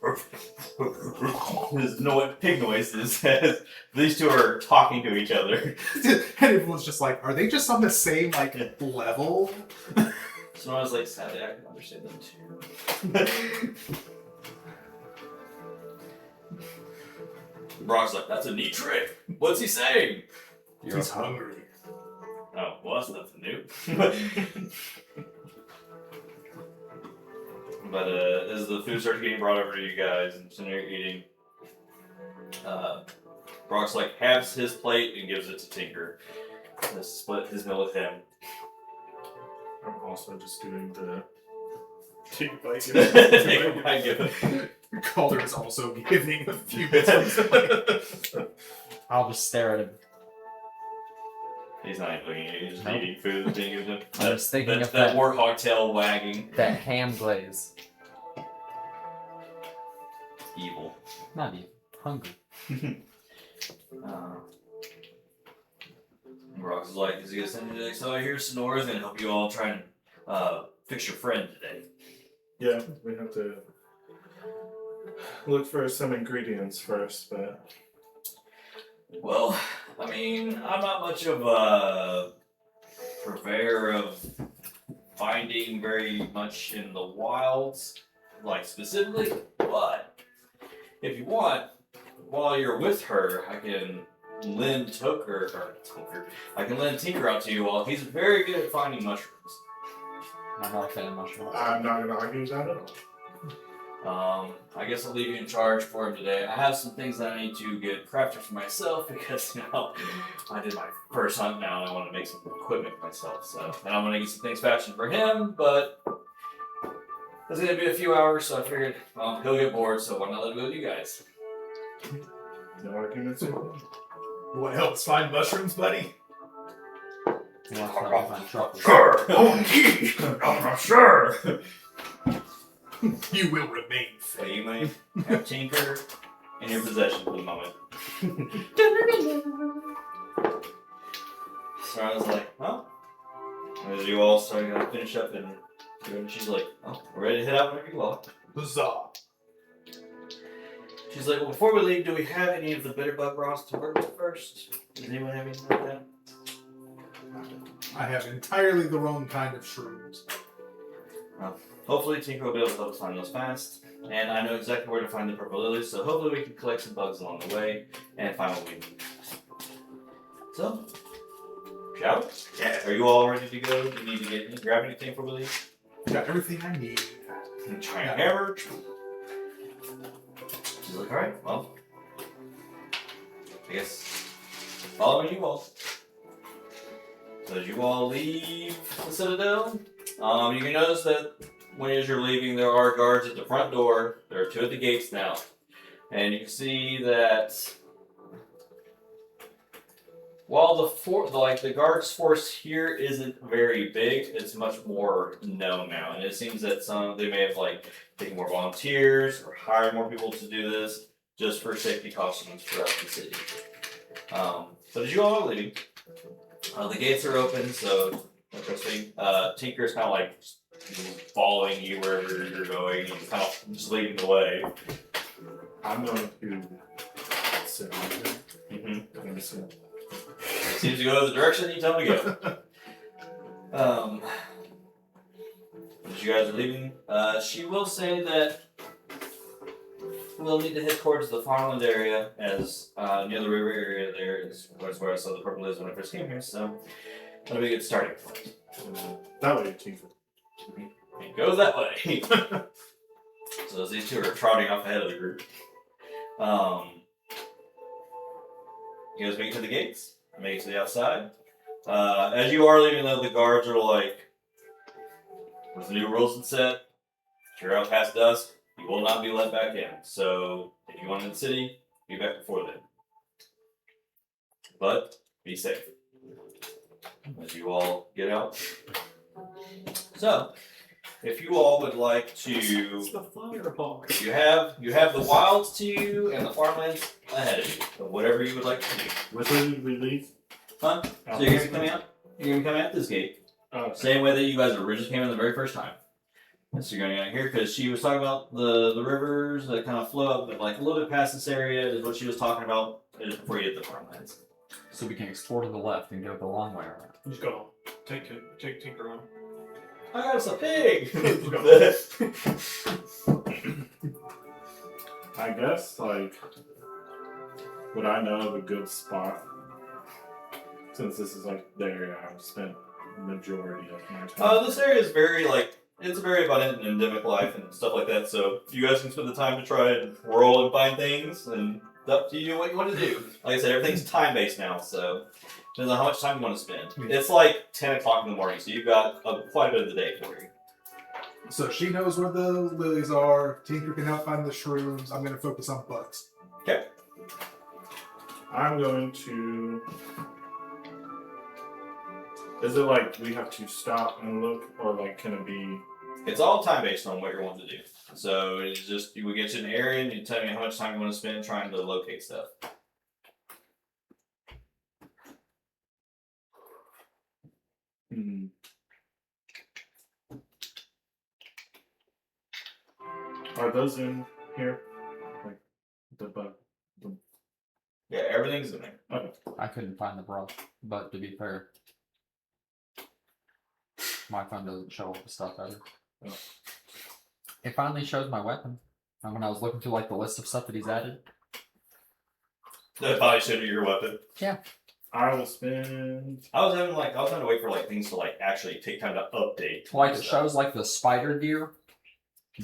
pig noises as these two are talking to each other. And everyone's just like, are they just on the same, like, level? So I was like, sadly, I can understand them too. Brock's like, that's a neat trick. What's he saying? He's hungry. Oh, well, that's nothing new. But as the food starts getting brought over to you guys and sitting there eating, Brock's like halves his plate and gives it to Tinker. To split his meal with him. I'm also just doing the. Take a bite, give it. Calder is also giving a few bits of his plate. I'll just stare at him. He's not even looking at you, he's just Nope. eating food that Tinker gives him. I was thinking of that that- warthog tail wagging. That ham glaze. Evil. Not even. Hungry. Brock's like, is he gonna send you today? So I hear Sonora's gonna help you all try and fix your friend today. Yeah, we have to look for some ingredients first, but. Well, I mean, I'm not much of a purveyor of finding very much in the wilds, like specifically, but if you want, while you're with her, I can lend I can lend Tinker out to you all. He's very good at finding mushrooms. I'm not a fan of mushrooms. I'm not gonna argue that at all. I guess I'll leave you in charge for him today. I have some things that I need to get crafted for myself because, you know, I did my first hunt now and I want to make some equipment for myself. So, and I'm going to get some things fashioned for him, but it's going to be a few hours, so I figured, well, he'll get bored, so why not let him go with you guys? No arguments. You want to help us find mushrooms, buddy? He wants to help me find truffles. Sure! Sure! You will remain So fed. you may have Tinker in your possession for the moment. So I was like, well, as you all started to finish up and she's like, oh, we're ready to head out whenever you are. Huzzah. She's like, well, before we leave, do we have any of the bitterbug broths to work with first? Does anyone have anything like that? I have entirely the wrong kind of shrooms. Hopefully Tinker will be able to help us find those fast. And I know exactly where to find the purple lilies, so hopefully we can collect some bugs along the way and find what we need. So, Shall we? Yeah. Are you all ready to go? Do you need to grab anything from these? Got everything I need. Giant hammer. He's like, alright, well, I guess following you all. So as you all leave the Citadel, you can notice that when as you're leaving, there are guards at the front door. There are 2 at the gates now. And you can see that while the guards force here isn't very big, it's much more known now. And it seems that they may have taken more volunteers or hired more people to do this just for safety cautions throughout the city. But as you all are leaving, the gates are open, so interesting. Tinker's kind of following you wherever you're going and kind of just leading the way. I'm going to sit right here. Mm-hmm. I'm gonna sit. Seems to go the direction you tell him to go. As you guys are leaving, she will say that we'll need to head towards the farmland area, as near the river area there is where I saw the purple is when I first came here, so that'll be a good starting point. That way, Tinker. It goes that way. So as these 2 are trotting off ahead of the group, you guys make it to the gates, make it to the outside. As you are leaving, though, the guards are like, with the new rules set, if you're out past dusk, you will not be let back in. So if you want in the city, be back before then. But be safe as you all get out. So, if you all would like to, It's the Firehawk. you have the wilds to you and the farmlands ahead of you. So whatever you would like to do. Which way did we leave? Huh? So you're gonna be coming out. You're gonna be coming out this gate. Oh, Same way that you guys originally came in the very first time. And so you're going out here because she was talking about the rivers that kind of flow up, but a little bit past this area is what she was talking about just before you hit the farmlands. So we can explore to the left and go the long way around. Just go. Take Tinker on. I got us a pig! I guess, would I know of a good spot? Since this is the area I've spent the majority of my time. This area is very, it's very abundant in endemic life and stuff like that, so if you guys can spend the time to try and roll and find things, and it's up to you what you want to do. Like I said, everything's time-based now, so depends on how much time you want to spend. It's 10 o'clock in the morning, so you've got quite a bit of the day for you. So she knows where the lilies are. Tinker can help find the shrooms. I'm going to focus on bugs. Okay. I'm going to... Is it we have to stop and look, or can it be... It's all time-based on what you're wanting to do. So it's just, you would get to an area and you tell me how much time you want to spend trying to locate stuff. Are those in here? The bug? Yeah, everything's in there. Okay. I couldn't find the brush, but to be fair, my phone doesn't show all the stuff ever. Oh. It finally shows my weapon. And when I was looking through the list of stuff that he's added. That probably showed you your weapon. Yeah. I will spend... I was having to wait for things to actually take time to update. It shows the spider deer,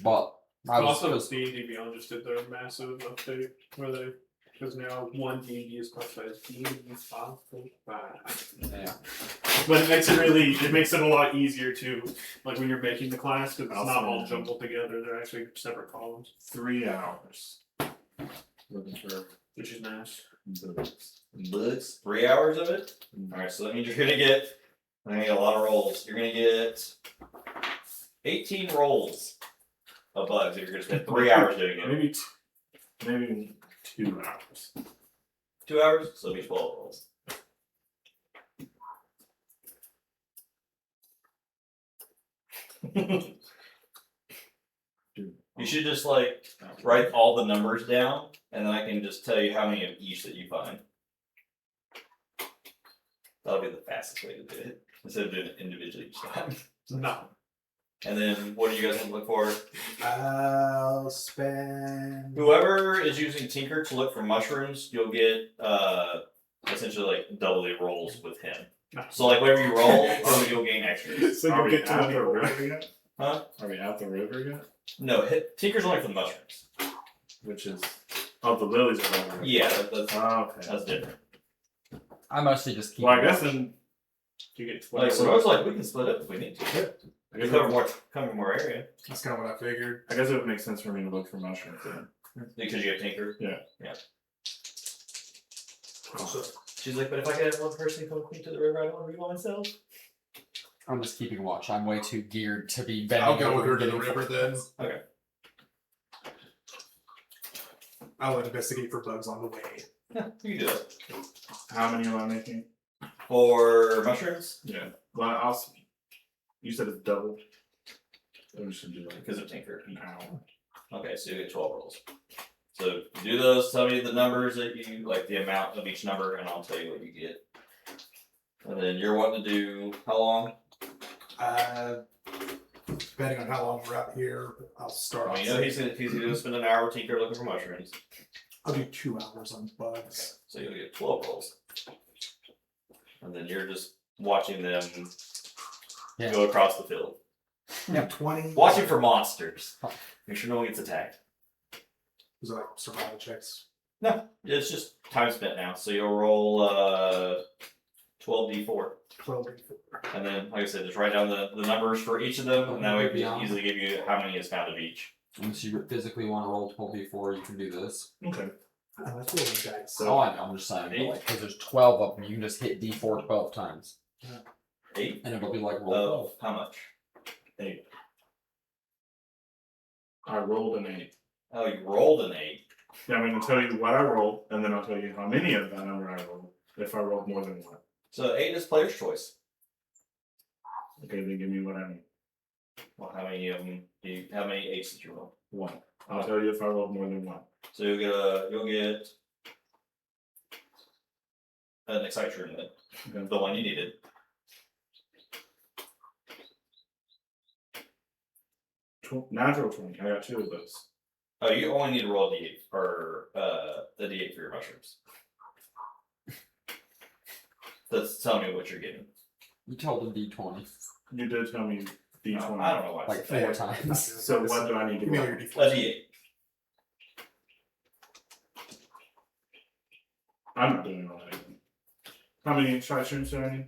but I was Also, D&D Beyond just did their massive update where because now one D&D is classified as D&D 5.5. yeah. But it makes it a lot easier to, when you're making the class, because it's not all jumbled together. They're actually separate columns. 3 hours. Looking for Which is nice. Bugs? 3 hours of it? Alright, so that means you're gonna get a lot of rolls. You're gonna get 18 rolls of bugs if you're gonna spend 3 hours doing it. Maybe 2 hours. 2 hours? So it'll be 12 rolls. You should just write all the numbers down, and then I can just tell you how many of each that you find. That'll be the fastest way to do it, instead of doing it individually each time. No. And then, what do you guys want to look for? I'll spend... Whoever is using Tinker to look for mushrooms, you'll get essentially double the rolls with him. So like whatever you roll, you'll gain extras. So Are you we get at the 24. river yet? Huh? Are we at the river yet? No, Tinker's only for the mushrooms. Which is the lilies are over there. Yeah, that's Okay. that's different. I mostly just keep. Well, I guess watch. then you get 20. Like so, I was like, we can split up if we need to. I guess, Cover more area That's kind of what I figured. I guess it would make sense for me to look for mushrooms then. because you have Tinker. Yeah. She's like, but if I could have one person come with me to the river, I don't want to be by myself. I'm just keeping watch. I'm way too geared to be I'll bending go with over her to the getting river then. Okay. I'll investigate for bugs on the way. Yeah, you can do that. How many am I making? For mushrooms, Yeah. Well, you said it's double. So we should do like because of Tinker. an hour. Okay, so you get 12 rolls. So do those, tell me the numbers that you, like the amount of each number, and I'll tell you what you get. And then you're wanting to do how long? Depending on how long we're out here, I'll start Well, off. you know he's gonna spend an hour with Tinker looking for mushrooms. I'll do 2 hours on bugs. So you'll get 12 rolls. And then you're just watching them go across the field. Yeah. 20. Watching for monsters. Make sure no one gets attacked. Is it like survival checks? No, it's just time spent now. So you'll roll 12d4. 12. And then, like I said, just write down the numbers for each of them, and that way we Yeah. can easily give you how many is found of each. Unless you physically want to roll 12 before you can do this. Okay. I like rolling dice. Oh, I know. I'm just saying, but like, because there's 12 of them, you can just hit D4 12 times, 8 and it'll be like roll of how much? 8. I rolled an 8. Oh, you rolled an 8. Yeah, I'm going to tell you what I rolled, and then I'll tell you how many of that number I rolled. If I rolled more than one. So 8 is player's choice. Okay, then give me what I need. Well, how many of them how many 8s did you roll? 1. I'll tell you if I rolled more than 1. So you'll get an excite room then. Okay. The one you needed. Natural 20. I got 2 of those. Oh, you only need to roll a d8 for the d8 for your mushrooms. That's telling me what you're getting. You told him D20 You did tell me D20. I don't know why. I like said 4 times. So what do I need to Give me all roll? your that. d4s. A d8. I'm not doing all that. How many shot streams do I need?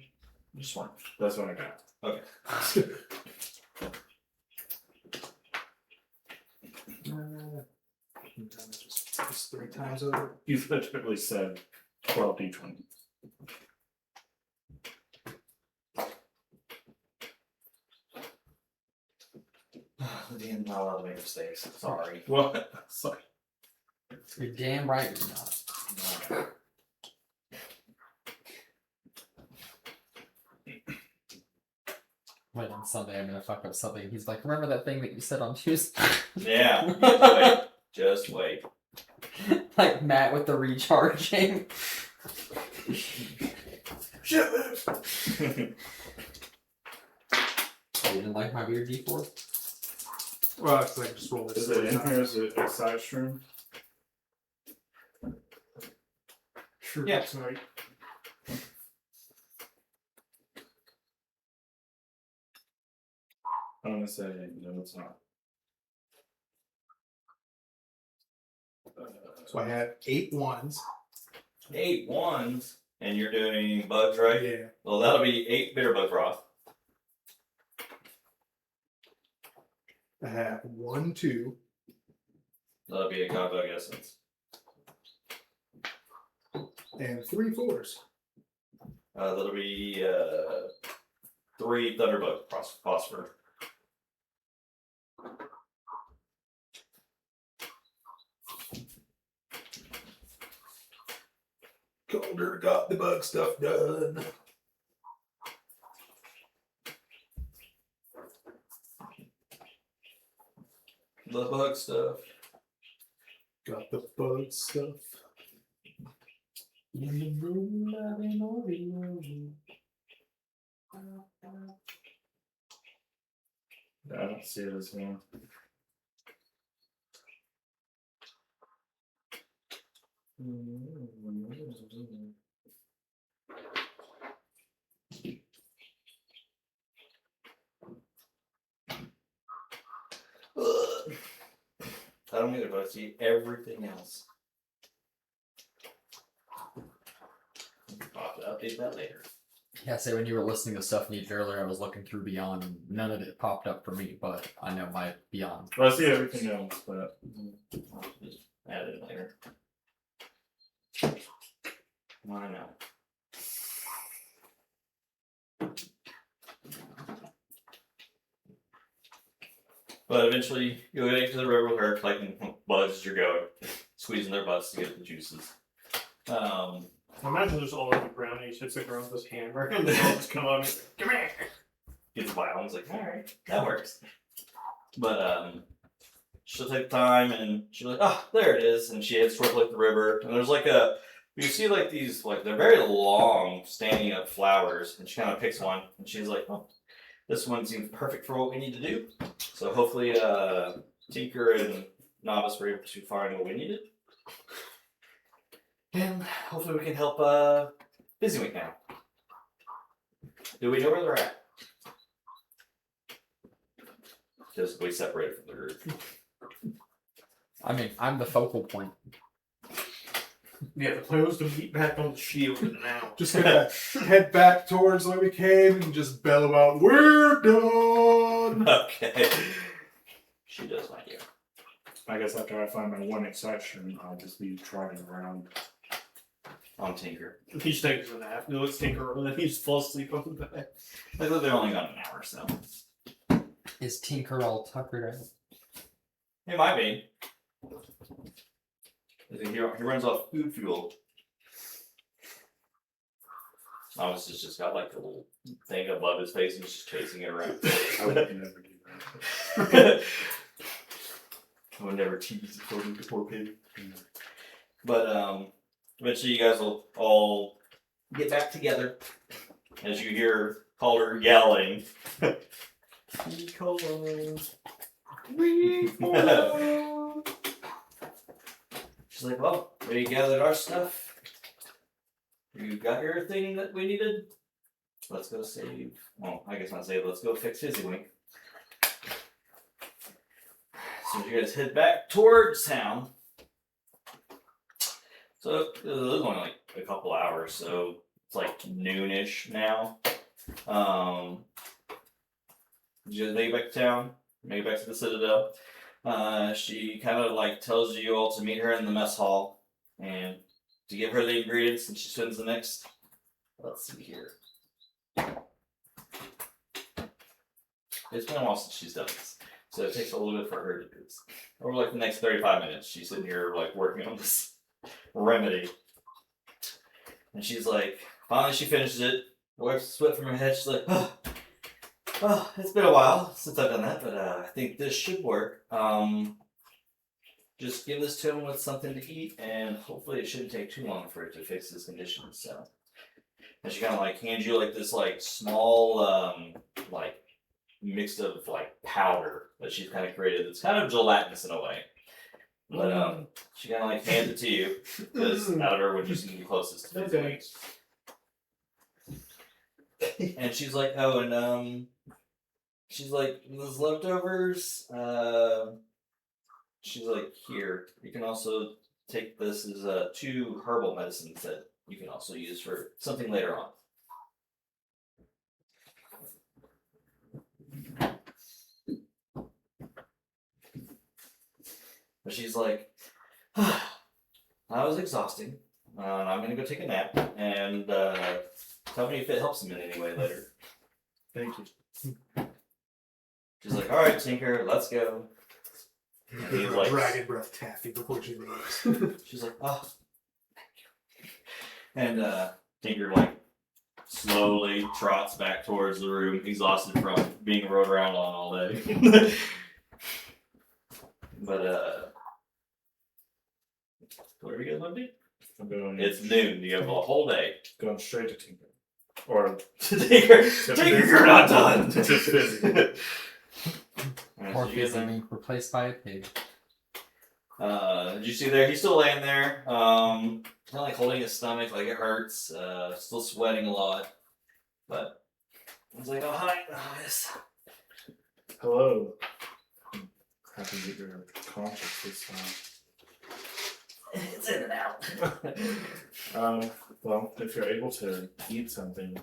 Just one. That's what I got. Okay. Just 3 times over. You literally said 12 D20. Damn, not allowed to make mistakes. Sorry. What? Sorry. You're damn right you're not. Wait, on Sunday I'm gonna fuck up something. He's like, remember that thing that you said on Tuesday? Yeah. You just wait. Just wait. Like Matt with the recharging. Shit! Oh, you didn't like my weird D4? Well, it's like just roll this. Is it in here? Is it a side stream? Sure. Yeah. Sorry. I'm gonna say no, it's not. So I had 8 ones. 8 ones, and you're doing bugs, right? Yeah. Well, that'll be 8 bitter bug broth. I have 1, 2. That'll be a god bug essence. And 3 4s. That'll be 3 thunderbug phosphor. Calder got the bug stuff done. The bug stuff. Got the bug stuff. In the room, loving over. I don't see it as one. I don't either, but I see everything else. I'll have to update that later. Yeah, say when you were listening to stuff needed earlier, I was looking through Beyond, and none of it popped up for me, but I know my Beyond. Well, I see everything else, but I'll just add it later. I know. But eventually, you'll get to the river with her, collecting bugs as you're going, squeezing their butts to get the juices. Imagine there's all over the ground and he hits the ground with his hammer and the dogs come up and come here. Gets violent, like, alright, that works. But, she'll take time and she's like, oh, there it is. And she heads towards, like, the river. And there's, like, you see, like, these, like, they're very long, standing up flowers. And she kind of picks one. And she's like, oh, this one seems perfect for what we need to do. So hopefully, Tinker and Novice were able to find what we needed. And hopefully we can help, Busywink now. Do we know where they're at? Just we separated from the group. I mean, I'm the focal point. Yeah, the plan was to meet back on the shield in an hour. Just gonna head back towards where we came and just bellow out, "We're done!" Okay. She does like you. I guess after I find my one exception, I'll just be trotting around. On Tinker. He just takes a nap. He looks Tinker and then he just falls asleep on the bed. I thought they only got an hour, so. Is Tinker all tuckered out? It might be. He runs off food fuel. Obviously, just got like a little thing above his face and he's just chasing it around. I would never do that. I would never tease according to poor pig. But eventually you guys will all get back together as you hear Calder yelling. She's like, well, we gathered our stuff. You got everything that we needed. Let's go save. Well, I guess not save. Let's go fix Fizzywink. So you guys head back towards town. So it was only like a couple hours, so it's like noonish now. You guys make it back to town, make it back to the Citadel. She kind of like tells you all to meet her in the mess hall and to give her the ingredients, and she spends the next. Let's see here. It's been a while since she's done this, so it takes a little bit for her to do this. Over like the next 35 minutes, she's sitting here like working on this remedy, and she's like, finally she finishes it, wipes the sweat from her head. She's like, oh, it's been a while since I've done that, but I think this should work. Just give this to him with something to eat, and hopefully it shouldn't take too long for it to fix his condition. So, and she kind of like hands you like this like small like mix of like powder that she's kind of created. It's kind of gelatinous in a way. But she kind of like hands it to you because out of her when you seem closest to Thanks. and she's like, oh, and she's like, those leftovers. She's like, here. You can also take this as 2 herbal medicines that you can also use for something later on. But she's like, that was exhausting. I'm gonna go take a nap, and tell me if it helps him in any way later. Thank you. She's like, all right, Tinker, let's go. And he's like, Dragon breath taffy before she leaves. she's like, oh, thank you. And Tinker like slowly trots back towards the room, exhausted from being rode around on all day. But where are we gonna be? I'm going. It's noon. You have a whole day. Going straight to Tinker. Or Tinker, you're not done. to Fizzy. Poor Fizzy replaced by a pig. Did you see there? He's still laying there. Kind of like holding his stomach, like it hurts. Still sweating a lot. But I was like, oh hi, nice. Hello. have to get your conscience this time. It's in and out. Well, if you're able to eat something,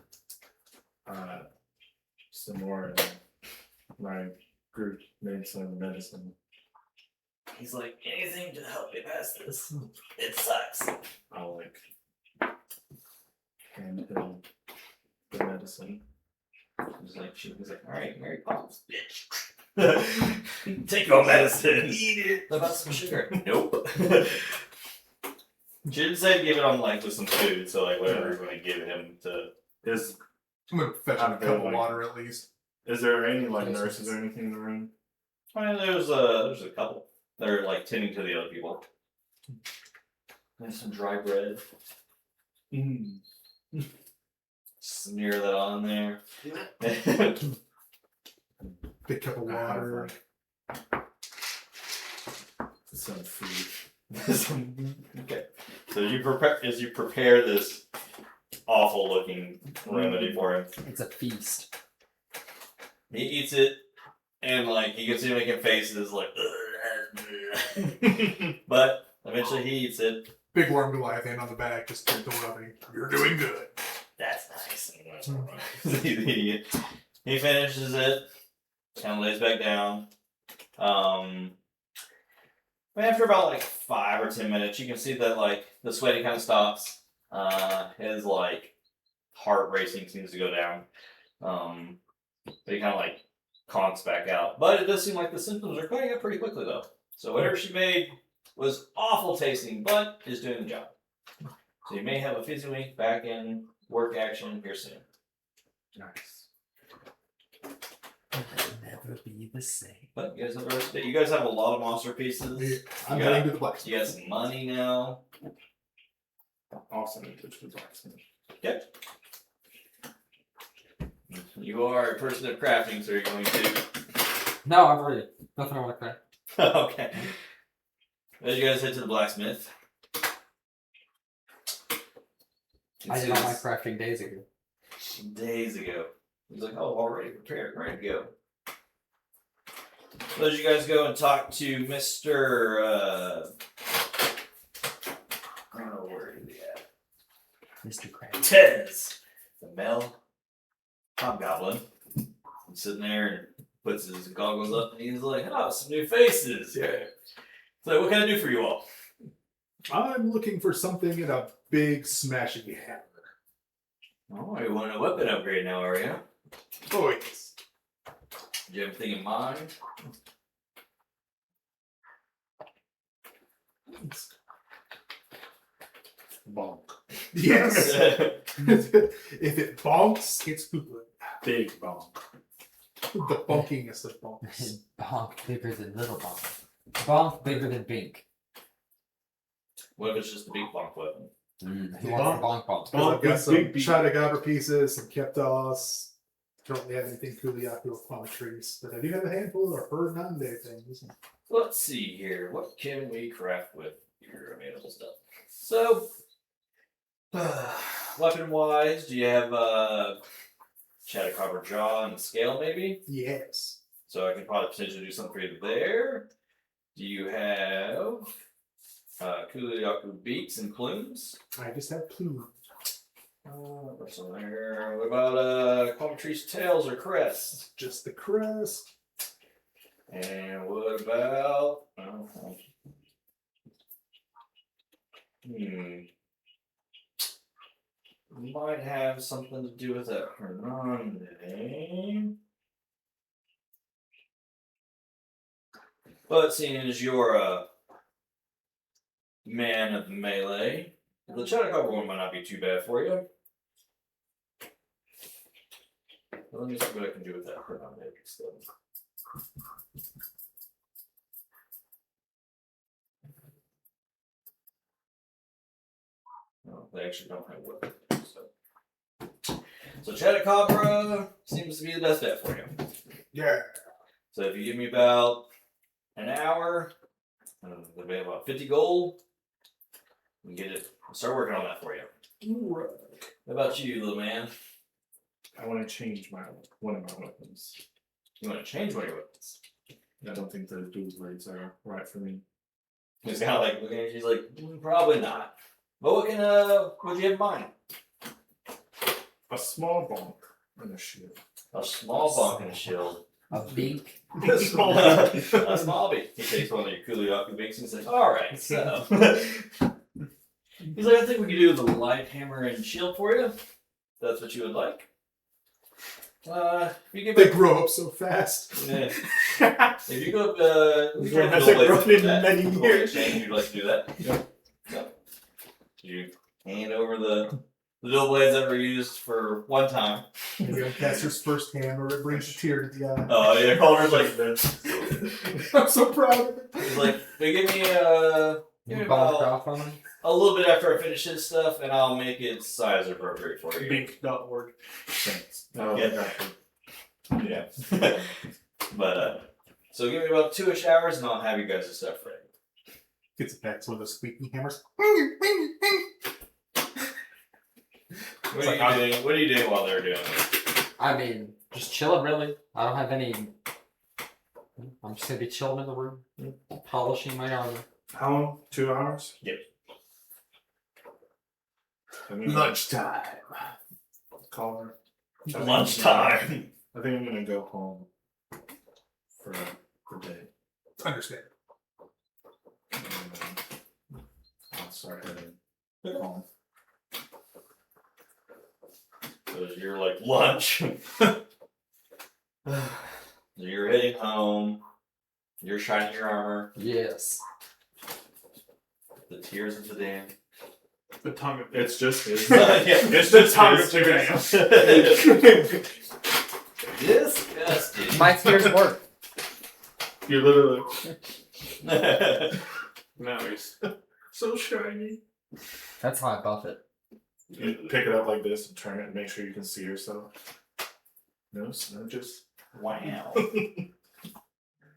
some more, my group made some medicine. He's like, anything to help me pass this. It sucks. I'll hand him the medicine. He's like, all right, Mary Poppins, bitch. Take your medicine. Eat it. What about some sugar? Nope. She didn't say to give it on with some food, so whatever you're going to give him to. I'm gonna fetch him a cup of water at least. Is there any nurses or anything in the room? I mean, there's a couple. They're tending to the other people. There's some dry bread. Smear that on there. Big cup of water. Some food. Okay. So you prepare this awful looking remedy for him. It's a feast. He eats it, and you can see him making faces but eventually he eats it. Big warm Goliath hand on the back, just gentle rubbing. You're doing good. That's nice. He finishes it, kind of lays back down. After about 5 or 10 minutes, you can see that the sweating kind of stops. His heart racing seems to go down. But he kind of conks back out. But it does seem like the symptoms are clearing up pretty quickly though. So whatever she made was awful tasting, but is doing the job. So you may have a fizzy wink back in work action here soon. Nice. It'll never be the same. But you guys have the rest of it. You guys have a lot of monster pieces. Yeah, I'm You heading got- to the blacksmith. You got some money now. Also need to the blacksmith. Yep. You are a person of crafting, so you're going to. No, I've already. Nothing I want to craft. Okay. As you guys head to the blacksmith. I did all my crafting days ago. Days ago. He's like, oh, already prepared, ready to go. So as you guys go and talk to Mr. I don't know where is he at. Mr. Crab. Tez, the Mel Hobgoblin. He's sitting there and puts his goggles up and he's like, oh, some new faces. Yeah. So what can I do for you all? I'm looking for something in a big smashing hammer. Oh, you want a weapon upgrade now, are you? Oh, yes. Do you have anything in mind? Bonk. Yes. If it bonks, it's good. Big bonk. The bonkingest of bonks. Bonk bigger than little bonk. Bonk bigger than Bink. What if it's just a big bonk weapon? Who wants the bonk bonk? Because I've got some big beat. Chitagabra pieces, some Keptos. Don't really have anything Kuliaku or palm trees, but I do have a handful of Hernande things. Let's see here. What can we craft with your available stuff? So, weapon-wise, do you have Chatacopper Jaw and Scale, maybe? Yes. So I can probably potentially do something for you there. Do you have Kuliaku Beaks and Plumes? I just have plume. What's on there? What about Palmetree's Tails or Crest? Just the crest. And what about... Might have something to do with that Hernande. But seeing as you're a man of melee, the Chatacopper one might not be too bad for you. Let me see what I can do with that Hernande stuff. No, they actually don't have weapons. So Chatacopper seems to be the best bet for you. Yeah. So if you give me about an hour, it'll be about 50 gold. We get it. I'll start working on that for you. Right. What about you, little man? I want to change one of my weapons. You want to change one of your weapons? I don't think the dual blades are right for me. He's kind of like looking at you. He's like, probably not. But what do you have in mind? A small bonk and a shield. A small bonk and a shield. A beak. A small beak. He takes one of your Kuliaku beaks and he's like, alright, so. He's like, I think we can do the light hammer and shield for you. If that's what you would like. If you give They it, grow up so fast. yeah. If you go up, Hasn't grown in many years. You'd like to do that? Yep. So, you hand over the dual blades that were used for one time. The caster's first hammer, it brings a tear to the eye. Oh, yeah, Calder's like, I'm so proud of it. he's like, they give me You about bonk off on him? a little bit after I finish this stuff, and I'll make it size appropriate for you. Bink.org. Thanks. Yeah. Yeah. But, so give me about 2-ish hours, and I'll have you guys' stuff ready. Gets attacks with those squeaky hammers. What are you doing? What are you doing while they're doing it? I mean, just chilling, really. I don't have any. I'm just gonna be chilling in the room, polishing my armor. How long? 2 hours? Yep. Lunchtime. Call her. Lunchtime. I think I'm gonna go home for the day. Understand. And then I'll start heading home. So you're like lunch. You're heading home. You're shining your armor. Yes. The tears of the damned. The tongue of It's just his. It's the tongue of the Disgusting. My tears work. You literally. Nice. So shiny. That's how I buff it. You pick it up like this and turn it and make sure you can see yourself. No smudges. Wow.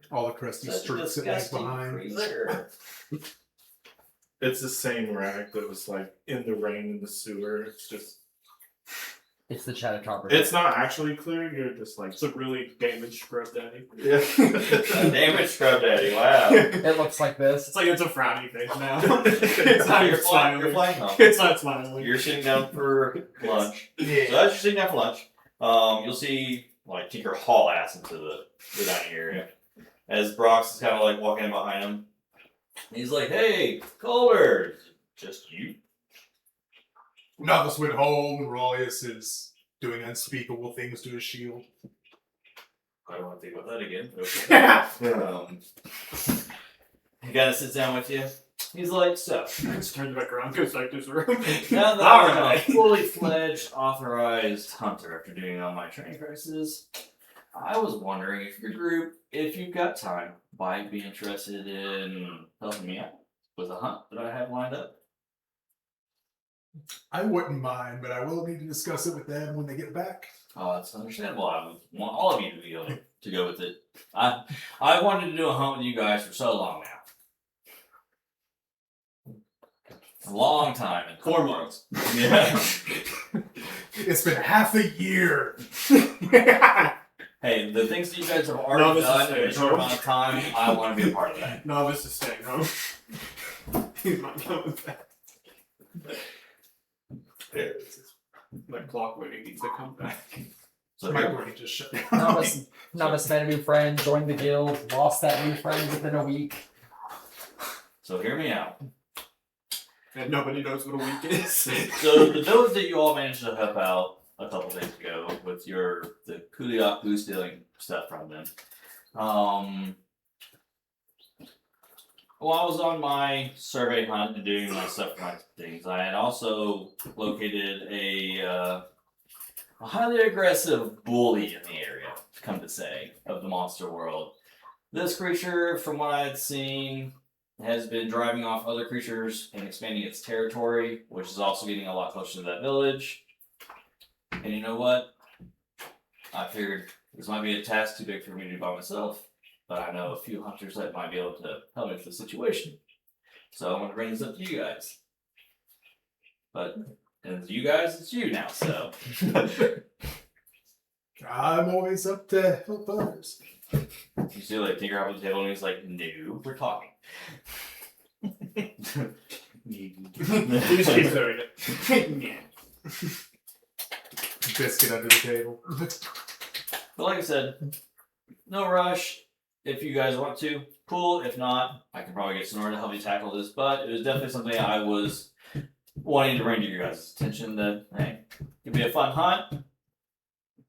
All the crusty Such a streaks that lag disgusting behind. creature. It's the same rag that was like in the rain in the sewer. It's just. It's the Chattertopper. It's not actually clear. You're just like. It's a really damaged scrub daddy. Yeah. A damaged scrub daddy. Wow. It looks like this. It's like it's a frowny face now. It's not You're your flying. smiling. You're flying home. It's not smiling. You're sitting down for lunch. So as you're sitting down for lunch, you'll see like Tinker haul ass into the dining area. As Brox is kind of like walking in behind him. He's like, "Hey, Calder, just you?" Novice went home, and Rolius is doing unspeakable things to his shield. I don't want to think about that again. Okay. He kind of sits down with you. He's like, "So Just turns back around, goes back to his room. now that I'm a fully fledged, authorized hunter after doing all my training courses, I was wondering if your group, if you've got time, might be interested in helping me out with a hunt that I have lined up." I wouldn't mind, but I will need to discuss it with them when they get back. Oh, it's understandable. I would want all of you to be able to go with it. I wanted to do a hunt with you guys for so long now. A long time. 4 months. Yeah. It's been half a year. Hey, the things that you guys have No, already this is done in a fair. short amount of time, I want to be a part of that. Novice is staying home. He's not coming back. Like clock waiting needs to come back. So My here, brain just shut down. Novice met a new friend, joined the guild, lost that new friend within a week. so hear me out. And nobody knows what a week is. So the village that you all managed to help out a couple days ago with the Kuliaku stealing stuff from them. While I was on my survey hunt and doing my stuff for my things, I had also located a highly aggressive bully in the area, come to say, of the monster world. This creature, from what I had seen, has been driving off other creatures and expanding its territory, which is also getting a lot closer to that village. And you know what? I figured this might be a task too big for me to do by myself, but I know a few hunters that might be able to help me with the situation. So I'm going to bring this up to you guys. But, and you guys, it's you now, so. I'm always up to help others. You see, like, Tinker up on the table, and he's like, "No, we're talking." He just keeps doing it. Biscuit under the table. But like I said, no rush. If you guys want to, cool. If not, I can probably get Sonora to help you tackle this. But it was definitely something I was wanting to bring to your guys' attention that, hey, it'd be a fun hunt.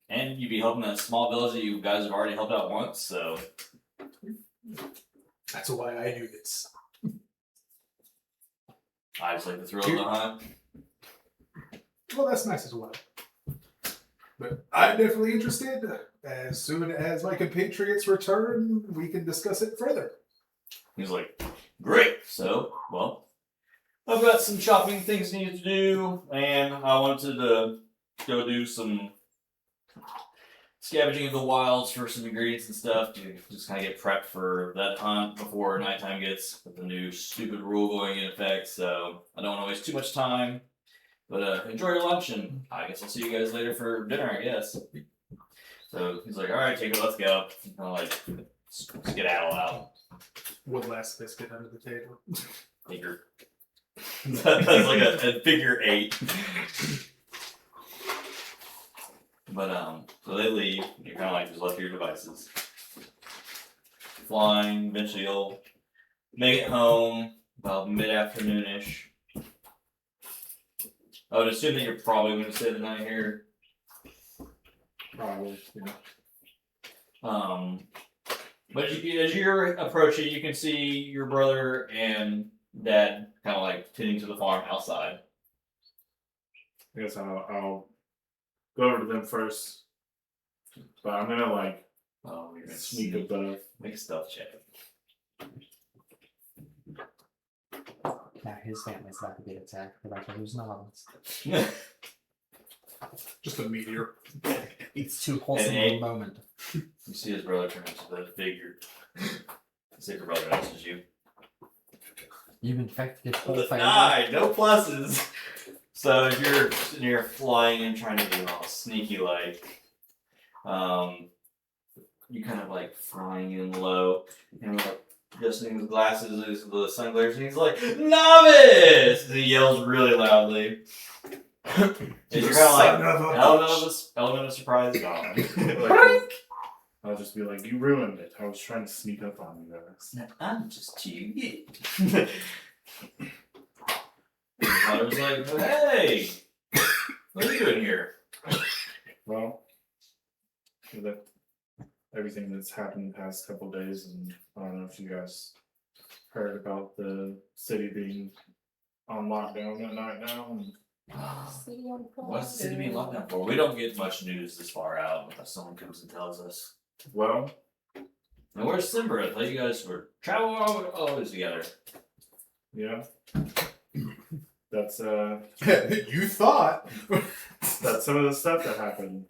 And you'd be helping a small village that you guys have already helped out once, so. That's why I do this. I just like the thrill of the hunt. Well, that's nice as well. But I'm definitely interested. As soon as my compatriots return, we can discuss it further. He's like, great. So, well, I've got some shopping things I need to do, and I wanted to go do some scavenging in the wilds for some ingredients and stuff to just kind of get prepped for that hunt before nighttime gets with the new stupid rule going in effect. So I don't want to waste too much time. But enjoy your lunch, and I guess I'll see you guys later for dinner, I guess. So he's like, all right, Jacob, let's go. And kind of like skedaddle out. One last biscuit under the table. Figure. That's like a figure 8. But so they leave. You're kind of like just left to your devices. Flying. Eventually, you'll make it home about mid-afternoonish. I would assume that you're probably going to stay the night here. Probably, yeah. But as you're approaching, you can see your brother and dad kind of like tending to the farm outside. I guess I'll go over to them first. But I'm gonna like Oh, you're gonna sneak above. Make a stealth check. Now his family's about to get attacked. They're about to lose nods. Just a meteor. It's too wholesome And of a moment. You see his brother turn into the figure. See if your brother notices you. You've infected his whole With a family. 9, no pluses. So if you're sitting here flying and trying to do all sneaky like, you kind of like flying in low and like adjusting his glasses, the sun glares, and he's like, "Novice!" He yells really loudly. And you're kind of like, element of surprise gone. Like, I'll just be like, you ruined it. I was trying to sneak up on you guys. I'm just too good. I was like, "Hey, what are you doing here?" Well, everything that's happened the past couple days, and I don't know if you guys heard about the city being on lockdown at night now. And What's the city being locked down for? We don't get much news this far out unless someone comes and tells us. well, And where's Simber? I thought you guys were traveling always together. yeah, that's You thought. that's some of the stuff that happened.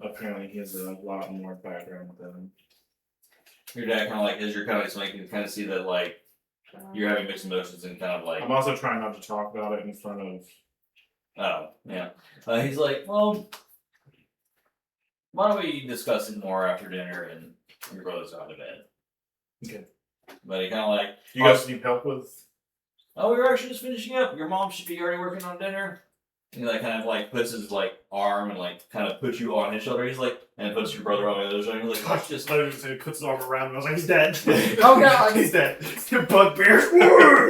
Apparently, he has a lot more background than. Your dad kind of like, as you're kind of explaining, you can kind of see that like you're having mixed emotions and kind of like, I'm also trying not to talk about it in front of. oh, yeah. He's like, well, why don't we discuss it more after dinner and your brother's gone to bed. Okay. But he kind of like, You guys need help with? oh, we were actually just finishing up. Your mom should be already working on dinner. He like kind of like puts his like arm and like kind of puts you on his shoulder. He's like, and puts your brother on the other shoulder. He's like, Gosh, just literally so he puts his arm around me. I was like, he's dead. Oh god! He's dead. You bugbear.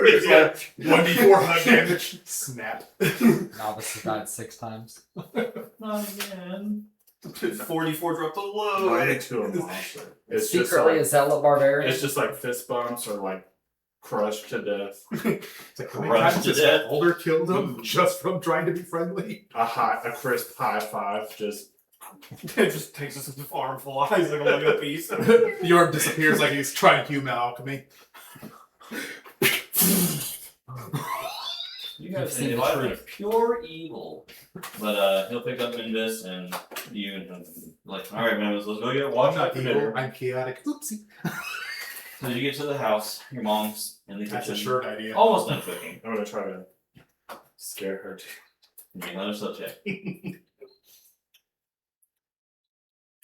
He's got 1d4 hug damage. Snap. Novice has died 6 times. not again. 44 dropped the low. Not into a monster. It's just Secretly like, a zealot barbarian. it's just like fist bumps or like crushed to death. It's like, how many Crushed times to has death. Older killed him just from trying to be friendly? A crisp high five. Just It just takes us his arm full of eyes like a Lego piece. The arm disappears like he's trying human alchemy. You guys seen think the about truth. pure evil. But he'll pick up Minvis and you and him. Like, all right, Minvis, let's go get watch I'm out not for evil. dinner. I'm chaotic. Oopsie. So you get to the house, your mom's in the kitchen. That's a shirt idea. Almost done cooking. I'm gonna try to scare her too. Make another stealth check.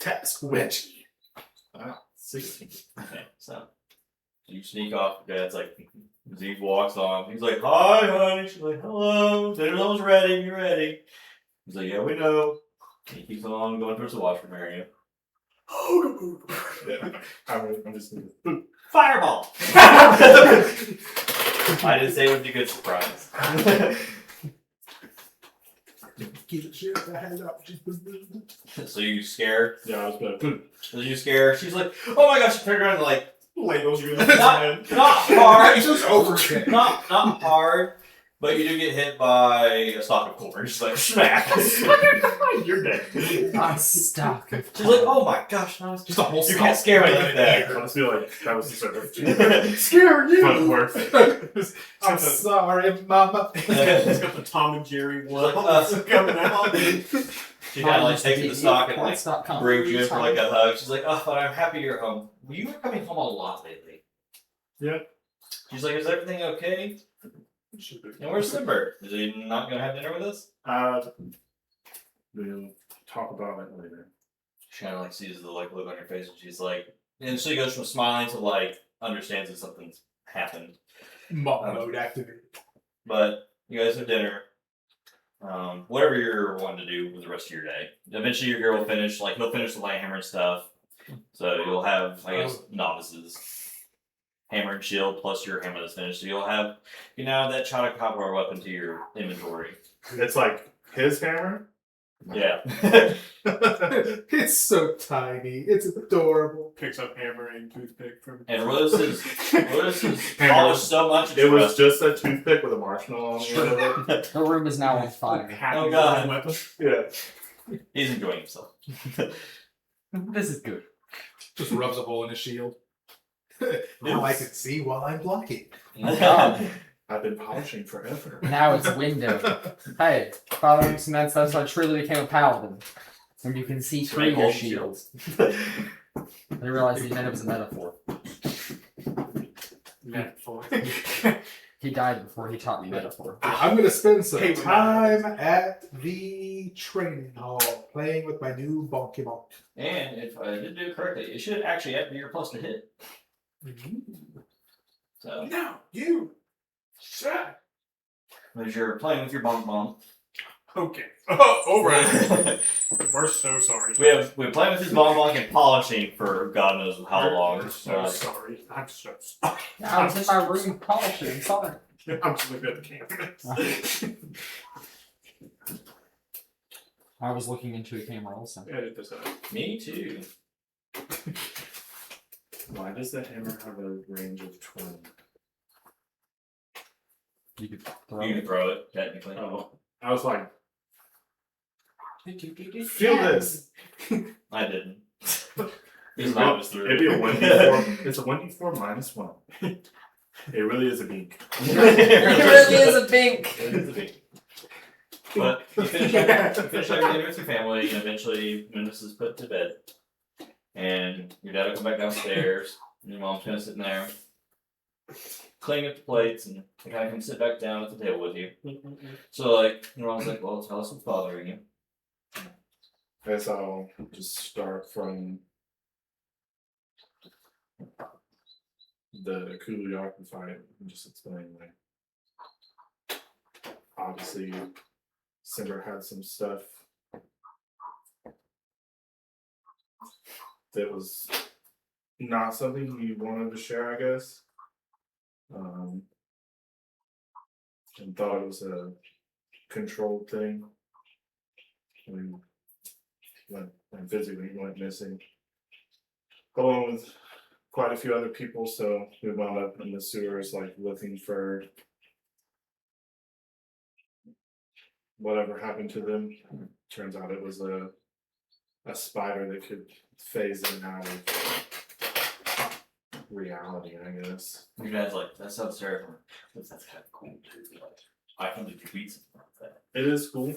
Task wedgie. 16. Okay, so you sneak off. Dad's like, Zeke walks on. He's like, "Hi, honey." She's like, "Hello. Dinner's almost ready. You ready?" He's like, "Yeah, we know." He keeps on going towards the washroom area. Yeah. I'm just gonna. Fireball! I didn't say it would be a good surprise. So you scare? Yeah, I was gonna. So you scare? She's like, "Oh my gosh!" She turned around and like, Labels you in the not hard, It's just over again. not hard, but you do get hit by a stalk of corn. She's like, smack. You're dead. I'm stuck. She's like, "Oh my gosh, no, Just a whole you can't scare me like I that." just feel like that was the sort of Scare you! fun work. I'm sorry, Mama. It's got the Tom and Jerry one coming out. She kind of like takes the stock and like brings you in for like a hug. She's like, "Oh, but I'm happy you're home. You were coming home a lot lately." Yeah. She's like, "Is everything okay? Should be. And where's Simber? Is he not gonna have dinner with us?" We'll talk about it later. She kind of like sees the like look on your face, and she's like, and so he goes from smiling to like understands that something's happened. Mom mode activated. But you guys have dinner. Whatever you're wanting to do with the rest of your day. Eventually, your girl will finish. Like he'll finish the light hammer and stuff. So you'll have, I guess, novices. Hammer and shield plus your hammer that's finished. So you'll have, that Chata copper weapon to your inventory. It's like his hammer. Yeah. It's so tiny. It's adorable. Picks up hammer and toothpick from. And Rose Hammer. polished so much. It was just a toothpick with a marshmallow on the end of it. The room is now on fire. Oh, God. Weapon. Yeah. He's enjoying himself. This is good. Just rubs a hole in his shield. Now I can see while I'm blocking. Oh God. I've been polishing forever. Now it's window. Hey, following some that stuff, so I truly became a paladin. And you can see through your shields. I realized he meant it was a metaphor. Metaphor. He died before he taught me metaphor. I'm gonna spend some Hey, time at the training hall playing with my new bonky bonk. And if I did do it correctly, it should actually add your plus to hit. So Now you shut. as you're playing with your bonk bomb, Okay. Oh, alright. We're so sorry. we've been playing with his bonk bonk and polishing for God knows how long. We're so sorry. I'm so sorry. I was in my room polishing. Sorry. I'm just looking at the camera. I was looking into a camera also. Edit this out. Me too. Why does the hammer have a range of 20? You could throw You can it. throw it technically. Oh, I was like, feel this. I didn't. His mouth was through. It'd be a 1d4. It's a 1d4 minus 1. It really is a beak. It really is a bink. It is a big. But you finish up your dinner with your family, and eventually Minus is put to bed. And your dad will come back downstairs, and your mom's kind of sitting there, cleaning up the plates, and they kind of come sit back down at the table with you. So, like, your mom's like, "Well, tell us what's bothering you." I guess I'll just start from the Greyhawk fight and just explain, like, obviously, Simber had some stuff that was not something he wanted to share, I guess. And thought it was a controlled thing. When physically went missing, along with quite a few other people. So we wound up in the sewers, like looking for whatever happened to them. Turns out it was a spider that could phase in and out of reality, I guess. Your dad's like, "That sounds terrifying. That's kind of cool, too. Like, I can leave your beat something like that." It is cool,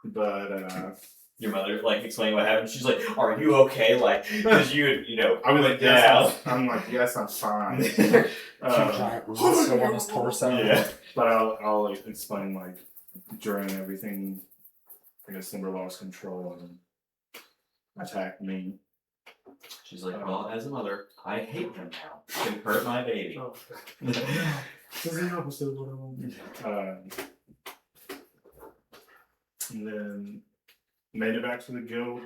but Your mother, like, explained what happened. She's like, "Are you okay?" Like, because I was like, yeah. yes, I'm like, yes, I'm fine. Two giant roots still on his torso. Yeah. But I'll like explain, like, during everything, I guess Simber lost control and attack me. She's like, well, as a mother, I hate him now. He can hurt my baby. Oh. This is the opposite of what I wanted. And then made it back to the guild,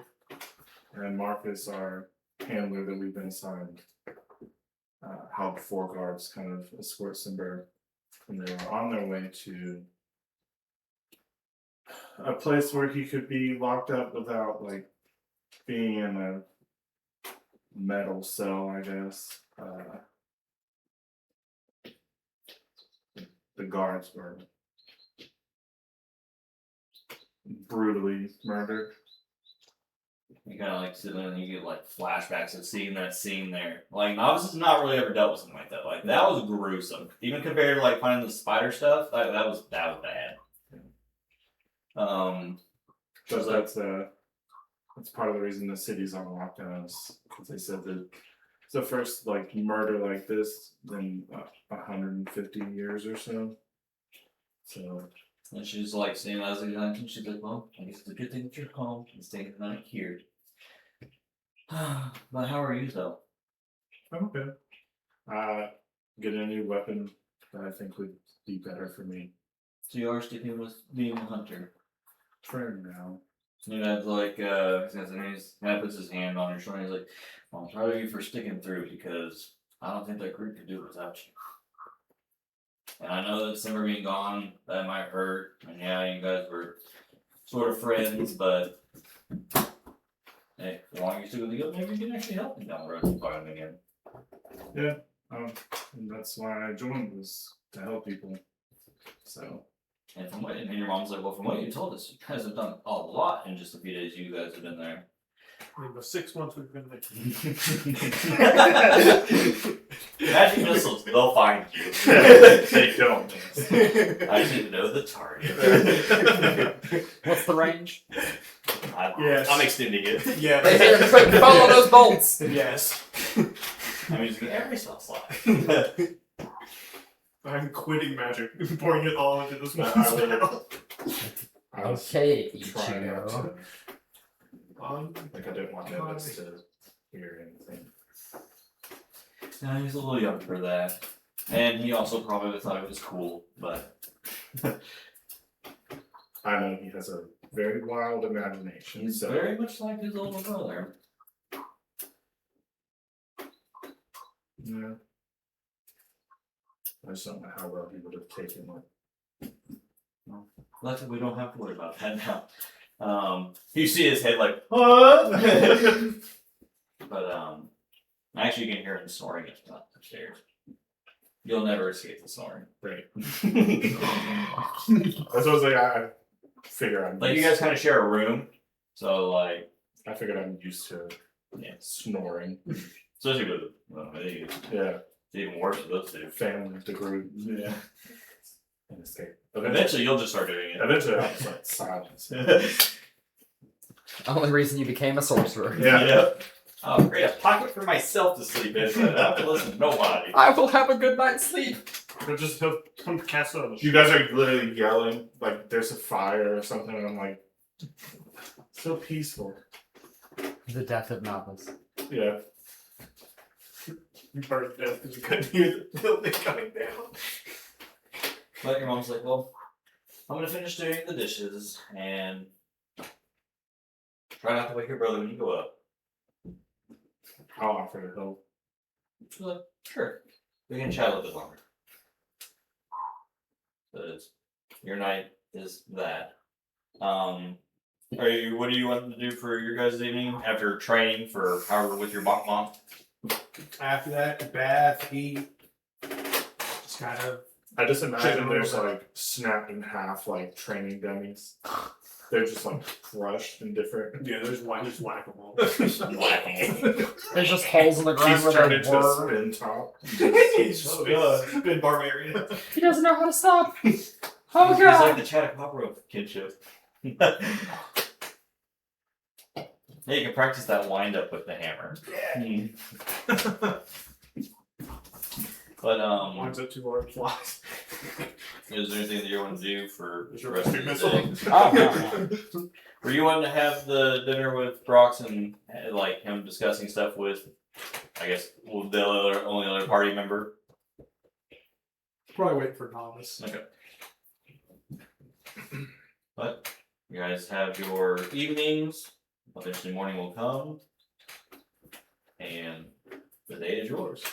and Marcus, our handler that we've been assigned, helped 4 guards kind of escort Simber, and they were on their way to a place where he could be locked up without like being in a metal cell, I guess. The guards were brutally murdered. You kind of like sit there and you get like flashbacks of seeing that scene there. Like novices not really ever dealt with something like that. Like that was gruesome. Even compared to like finding the spider stuff, that was bad. But that's part of the reason the city's on lockdown, is because they said that it's the first like murder like this in 150 years or so. So. And she's like saying as he's and she's like, well, I guess it's a good thing that you're home and staying the night here. But how are you though? I'm okay. Getting a new weapon that I think would be better for me. So you are sticking with being a hunter. For now. And that's like, he kind of puts his hand on your shoulder and he's like, well, I'm proud of you for sticking through because I don't think that group could do it without you. And I know that Simber being gone, that might hurt. And yeah, you guys were sort of friends, but hey, as long as you stick with the guild, maybe you can actually help me down the road to find him again. Yeah. And that's why I joined, was to help people. So. And from what, and your mom's like, well, from what you told us, you guys have done a lot in just a few days you guys have been there. In the 6 months we've been there. Magic missiles, they'll find you. They don't. I should know the target. What's the range? Yes. I'm extending it. Yeah. Quick, follow those bolts. Yes. I mean, every spell slot. I'm quitting magic and pouring it all into this one I spell. was Okay, trying not Ichigo. to. Like I didn't want Dennis to hear anything. No, he's a little young for that. And he also probably thought it was cool, but I know he has a very wild imagination. he's so very much like his older brother. yeah. I just don't know how well he would have taken it. Luckily, we don't have to worry about that now. You see his head like, what? But, actually, you can hear him snoring upstairs. You'll never escape the snoring. Right. That's what I was like. I figure I'm Like, you guys kind of share a room, so, like, I figured I'm used to snoring. especially with, Yeah. it's even worse with those two. Family the group. Yeah. And escape. Eventually, you'll just start doing it. Eventually, I'll just like silence. Only reason you became a sorcerer. Yeah. Oh, great, a pocket for myself to sleep in, so I don't have to listen to nobody. I will have a good night's sleep. He'll come cast it on the You guys are literally yelling like there's a fire or something, and I'm like, so peaceful. The death of Malthus. Yeah. You burned to death because you couldn't hear the building coming down. But your mom's like, well, I'm gonna finish doing the dishes and try not to wake your brother when you go up. I'll offer to help. She's like, sure. We can chat a little bit longer. But your night is that. What do you want to do for your guys' evening after training for however with your mom? After that, bath, eat. Just kind of. I just imagine Chicken there's roll. like snapped in half like training dummies. They're just like crushed in different. Yeah, there's whack-a-mole. There's just holes in the ground He's where turned they into a were. spin top. Spin barbarian. He doesn't know how to stop. Oh He's like god. the Chattahopper of kinship. Yeah, you can practice that wind up with the hammer. But Mine's at 2 large flies. is there anything that you want to do for Is the your rest of the missile? day? Oh, no. Were you wanting to have the dinner with Brox and like him discussing stuff with, I guess, the only other party member? Probably wait for novice. Okay. But you guys have your evenings. Eventually, morning will come, and the day is yours.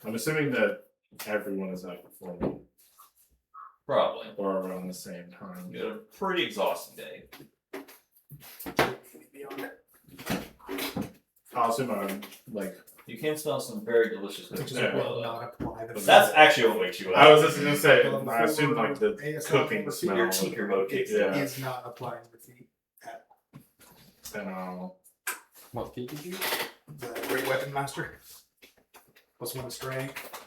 I'm assuming that everyone is up before me, Probably. or around the same time. You had a pretty exhausting day. I'll assume I'm like. You can smell some very delicious Which cookies. is Yeah. will not apply the That's actually what wakes you up. I was just gonna say. I assume like the ASL cooking number smell. Your tinker mode kicks in. Yeah. is not applying the feat. And I'll. What feat did you? The Great Weapon Master. +1 to strength.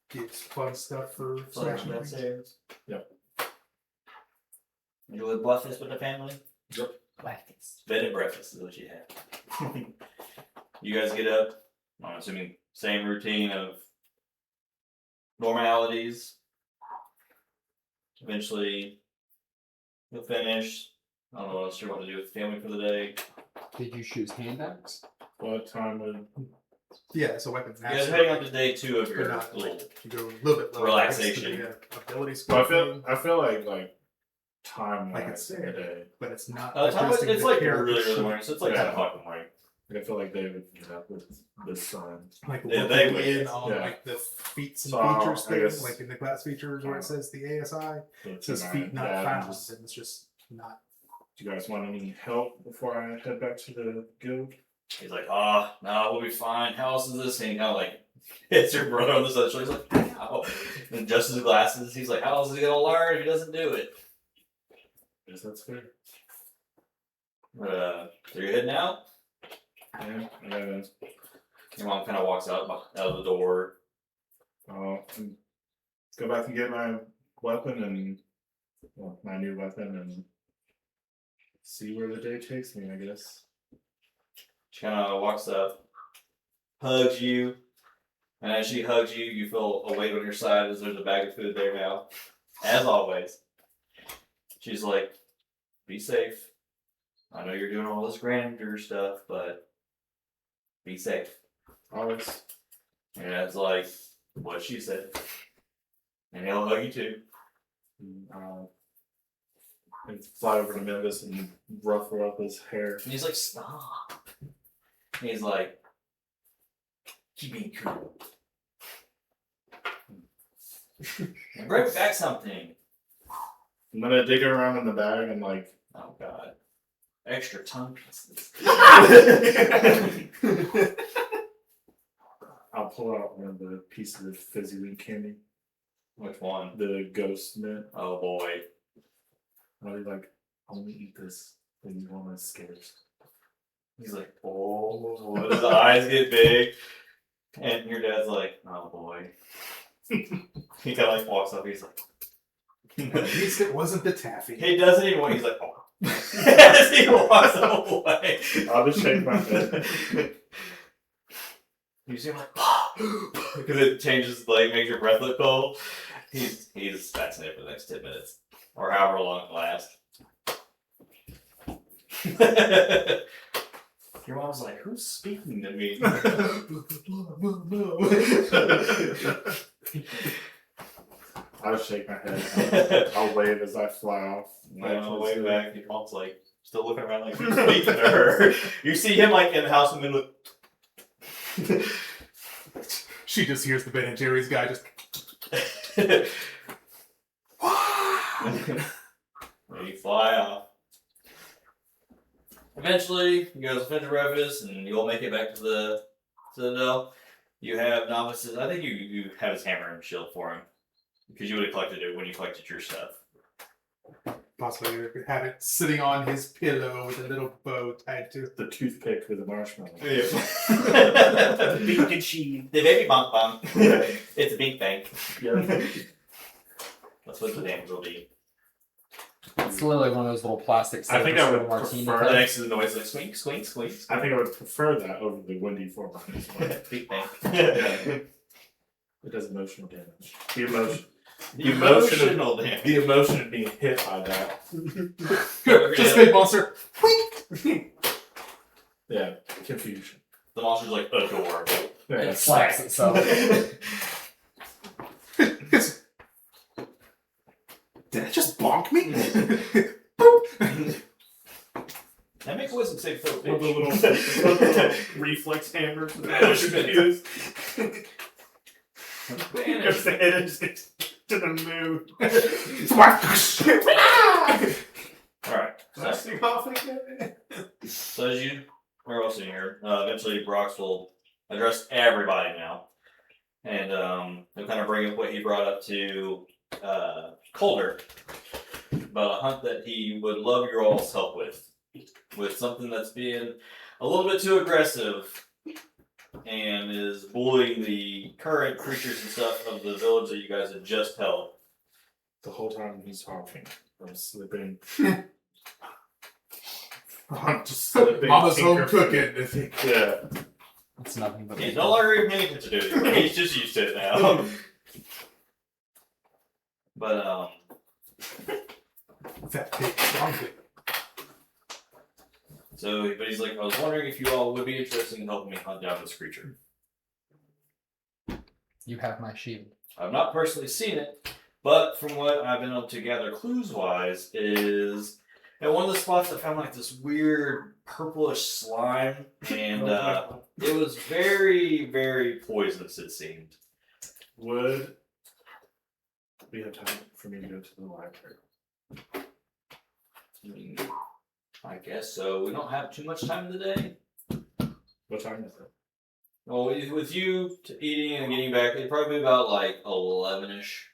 Gives fun stuff for smashing things. Downstairs. Yep. You would breakfast with the family? Breakfast. Bed and breakfast is what you have. You guys get up. I'm assuming same routine of normalities. Eventually, you'll finish. I don't know what else you want to do with the family for the day. Did you choose hand axe? What time would? Yeah, it's a weapon You guys master. are heading on to day 2 of But your not little. like, you go a little bit lower. Relaxation. Ability Well, score. I feel like time Like wise it's in the there. day. But it's not. It's adjusting the like character really early sheet. morning, so it's like Yeah. 10 o'clock in the morning. Like, I feel like they would get up with the sun. Like Yeah, looking they would, in on yeah. like the feats and So, features I thing, guess- like in the class features where it says the ASI, So it says tonight, feet not yeah, and found, just- and it's just not. Do you guys want any help before I head back to the guild? He's like, oh, no, we'll be fine. How else is this? And he kind of like hits your brother on the side of the shoulder. He's like, ow. And adjusts his glasses. He's like, how else is he going to learn if he doesn't do it? Guess that's fair. So you're heading out? Yeah. Your mom kind of walks out of the door. I'll go back and get my weapon and my new weapon and see where the day takes me, I guess. She kind of walks up, hugs you, and as she hugs you, you feel a weight on your side as there's a bag of food there now. As always. She's like, be safe. I know you're doing all this grandeur stuff, but be safe. Always. And Ed's like, what she said. And he'll hug you too. And fly over to Memphis and ruffle up his hair. And he's like, stop. And he's like, keep being cool. And bring back something. I'm gonna dig around in the bag and like. Oh god. Extra tongue pieces. I'll pull out one of the pieces of fizzy wing candy. Which one? The ghost mint. Oh boy. I'll be like, I only eat this when you want to scare. He's like, oh, his eyes get big. And your dad's like, oh boy. He kind of like walks up, he's like, At least it wasn't the taffy. he doesn't even want, he's like, oh. As he walks away. I'll just shake my head. You see him like, because it changes, like, makes your breath look cold. He's fascinated for the next 10 minutes. Or however long it lasts. Your mom's like, who's speaking to me? I'll shake my head. I'll wave as I fly off. Way back, your mom's like, still looking around like, who's speaking to her? You see him like in the house and then look. She just hears the Ben and Jerry's guy just. You fly off. Eventually, you guys finish breakfast and you'll make it back to the Citadel. You have novices. I think you have his hammer and shield for him. Because you would have collected it when you collected your stuff. Possibly have it sitting on his pillow with a little bow tied to it. The toothpick with the marshmallow. The bink and cheese. The baby bonk bonk. It's a bink bank. Yeah. That's what the name will be. It's literally one of those little plastic. I think I would martini prefer- The cups. next is the noise like squeak, squeak, squeak. I think I would prefer that over the Windy 4 Bink bank. Yeah. It does emotional damage. The emotion. Emotional damage. The emotion of being hit by that. Just big monster. Yeah, confusion. The monster's like adorable. Yeah, It slacks itself. Did it just bonk me? That makes a wisdom save throw. With the bitch. little reflex hammers. Goes Advantage. the head and just gets to the moon. Alright. Blasting off again. So as you are all sitting here, eventually Brox will address everybody now. And he'll kind of bring up what he brought up to Calder about a hunt that he would love your all's help with something that's being a little bit too aggressive and is bullying the current creatures and stuff of the village that you guys had just held. The whole time he's talking, I'm slipping. I'm just Big Mama's home tinker. cooking. Yeah. It's nothing but He's no longer even paying attention to it. He's just used to it now. But That big donkey. but he's like, I was wondering if you all would be interested in helping me hunt down this creature. You have my shield. I've not personally seen it, but from what I've been able to gather clues-wise is at one of the spots I found like this weird purplish slime, and it was very, very poisonous, it seemed. Would we have time for me to go to the library? I guess so. We don't have too much time in the day. What time is it? Well, with you eating and getting back, it'd probably be about like 11-ish.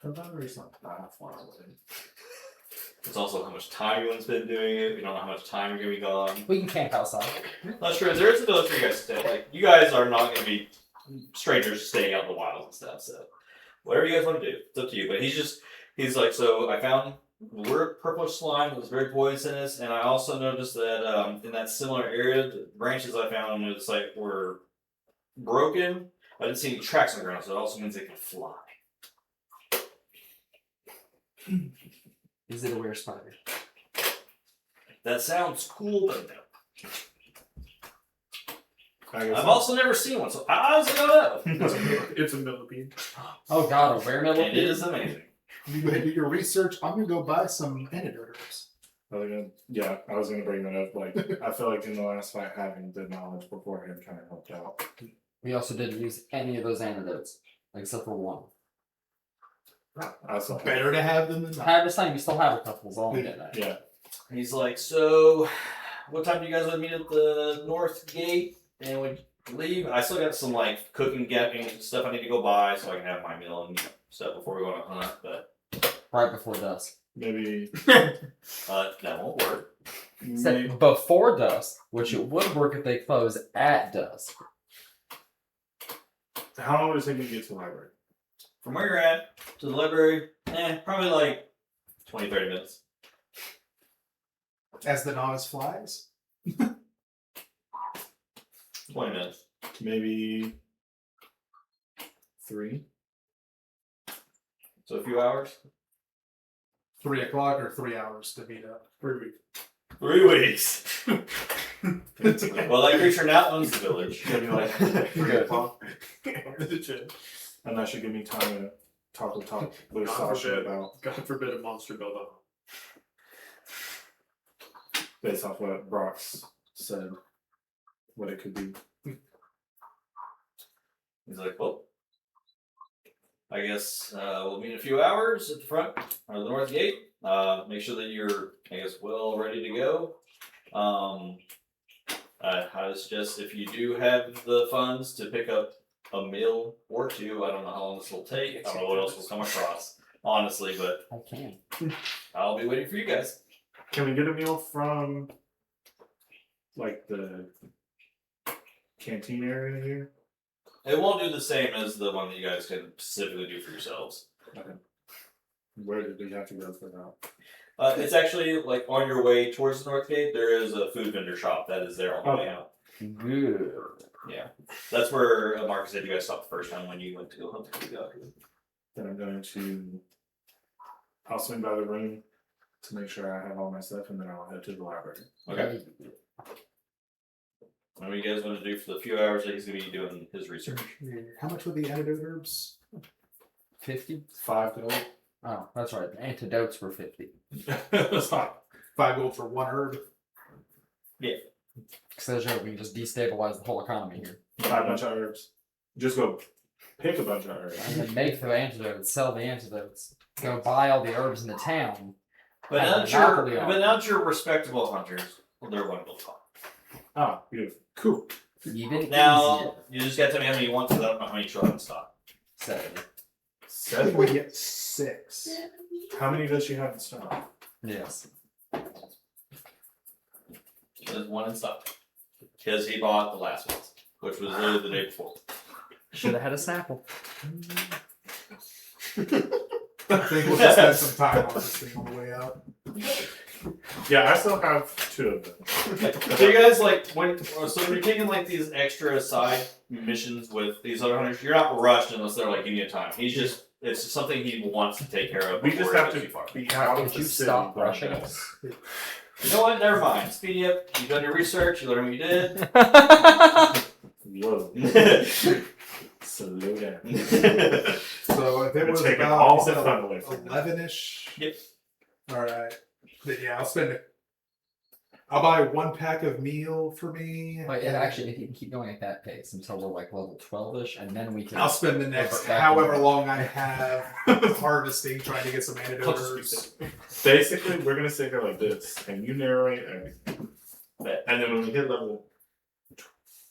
The library's not that far away. It's also how much time you want to spend doing it. We don't know how much time you're going to be gone. We can camp outside. That's true. There is a village for you guys to stay. Like, you guys are not going to be strangers staying out in the wilds and stuff, so whatever you guys want to do, it's up to you. But he's like, so I found the word purplish slime that was very poisonous, and I also noticed that in that similar area, the branches I found on the site were broken. I didn't see any tracks on the ground, so it also means they can fly. Is it a weird spider? That sounds cool, but no. I guess I've also never seen one, so I honestly don't know. It's a millipede. Oh god, a rare And it millipede? is amazing. You go ahead and do your research. I'm gonna go buy some antidotes. I was gonna bring that up. Like, I feel like in the last fight, having the knowledge beforehand kind of helped out. We also didn't use any of those antidotes, except for one. I saw Better to have them than not. Have this time, you still have a couple, is all I'm getting at. Yeah. He's like, so what time do you guys want to meet at the north gate? And we leave. I still got some like cooking, gapping stuff I need to go buy so I can have my meal and stuff before we go on a hunt. But Right before dusk. Maybe. that won't work. Said before dusk, which it would work if they close at dusk. How long would it take me to get to the library? From where you're at to the library, probably like 20, 30 minutes. As the novice flies. 20 minutes. Maybe 3. So a few hours. 3 o'clock or 3 hours to meet up. 3 weeks. 3 weeks. Well, that creature now owns the village. Maybe like Good. 3:00. And that should give me time to talk with God Sasha forbid. about, God forbid a monster build up. based off what Brox said, what it could be. He's like, well, I guess we'll meet in a few hours at the front or the north gate. Make sure that you're, I guess, well ready to go. I suggest if you do have the funds to pick up a meal or two. I don't know how long this will take. I don't know what else will come across, honestly, but I can. I'll be waiting for you guys. Can we get a meal from, like, the canteen area here? It won't do the same as the one that you guys can specifically do for yourselves. Okay. Where did we have to go for that? It's actually like on your way towards the north gate. There is a food vendor shop that is there on the way out. Good. Yeah, that's where Marcus said you guys stopped the first time when you went to go hunt the Greyhawk. Then I'm going to. I'll swing by the room to make sure I have all my stuff, and then I'll head to the library. Okay. What do you guys want to do for the few hours that he's going to be doing his research? How much were the antidote herbs? 50? 5 gold. Oh, that's right. The antidotes were 50. That's fine. 5 gold for 1 herb. Because we can just destabilize the whole economy here. Buy a bunch of herbs. Just go pick a bunch of herbs. And then make the antidotes, sell the antidotes, go buy all the herbs in the town. But have now a that you're, monopoly on but it. now that you're respectable hunters, well, they're one gold top. Ah, beautiful. Cool. Even Now easier. you just got to tell me how many you want, because I don't know how many you have in stock. 7. I think we get 6. How many does she have in stock? Yes. There's 1 in stock, because he bought the last one, which was literally the day before. Should have had a Snapple. I think we'll just spend some time on this thing on the way out. Yeah, I still have 2 of them. So you guys like when you're taking like these extra side missions with these other hunters, you're not rushed unless they're like giving you time. He's just it's just something he wants to take care of. We just before it have goes to too far. be out of Could the you city. stop by rushing then. us? You know what? Never mind. Speedy up. You've done your research. You learned what you did. Whoa. Slow down. So if it We're was taking about all you said the fun away from them. 11-ish. Yep. Alright. Then yeah, I'll spend it. I'll buy 1 pack of meal for me. Wait, actually, if you can keep going at that pace until we're like level 12-ish, and then we can. I'll spend the next Back however in. long I have harvesting trying to get some antidote herbs. Basically, we're gonna sit here like this, and you narrate everything. And then when we hit level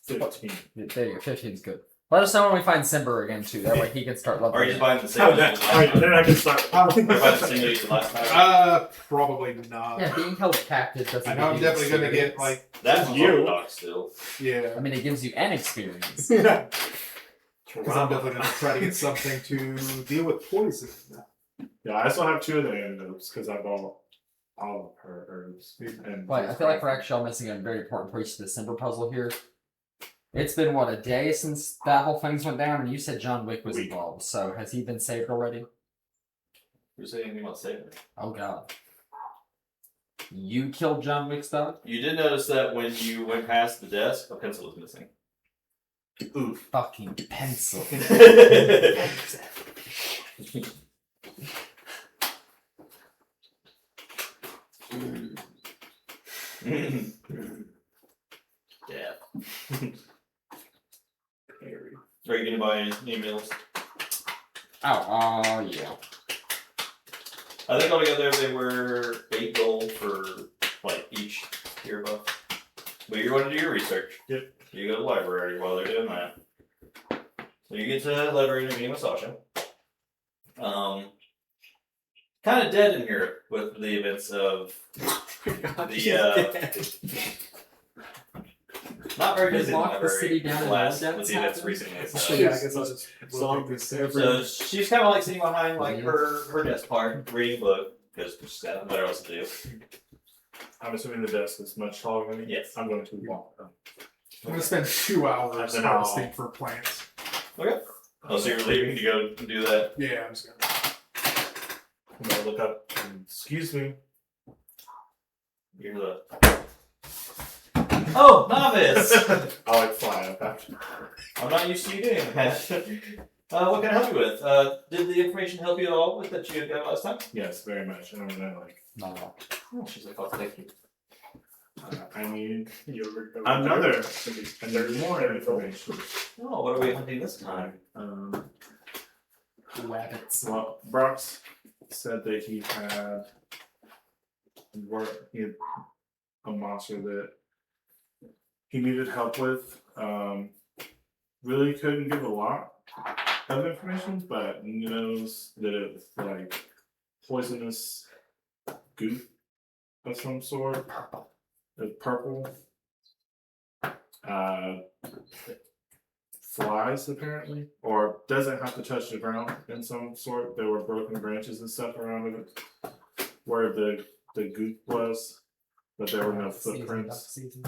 15, There you go. 15 is good. Let us know when we find Simber again too. That way he can start Are you leveling. just buying the same? oh, one that, as all right, last then time? I can start. Are you buying the same one as last time? Probably not. Yeah, being held captive doesn't. I know I'm give you definitely gonna get experience. like That's You. dog still. yeah. I mean, it gives you an experience. Because I'm definitely gonna try to get something to deal with poison. Yeah, I still have 2 of the antidotes because I bought all of her herbs. And But I feel like we're actually all missing a very important piece to the Simber puzzle here. It's been what, a day since that whole thing's went down, and you said John Wick was Week. involved. So has he been saved already? Who's saying anything about saving? Oh god. You killed John Wick's dog? You did notice that when you went past the desk, a pencil was missing. Ooh, fucking pencil. Yeah. Are you gonna buy any meals? Oh, yeah. I think altogether they were 8 gold for like each tier buff. But you're going to do your research. Yep. You go to the library while they're doing that. So you get to the library to meet with Sasha. Kind of dead in here with the events of not very busy in the Lock the city library. down and Last let with that the events happen. recently. So yeah, I guess I'll just So- take this So she's kind of like sitting behind like her desk part, reading a book because she's got nothing else to do. I'm assuming the desk is much taller than me. Yes. I'm going to walk. I'm gonna spend 2 hours And then I'll- harvesting for plants. Okay. Oh, so you're leaving to go do that? Yeah, I'm just gonna. I'm gonna look up. And, excuse me. You're the. Oh, novice! I'll like fly up after. I'm not used to you doing that. What can I help you with? Did the information help you at all with that you had got last time? Yes, very much. And I'm gonna like. No. Oh, she's like, oh, thank you. I need You're another. And there's more information. Oh, what are we hunting this time? Rabbits. Well, Brox said that he had a monster that he needed help with. Really couldn't give a lot of information, but knows that it's like poisonous goop of some sort. It's purple. Flies apparently, or doesn't have to touch the ground in some sort. There were broken branches and stuff around it, where the the goop was, but there were no Season, footprints. season.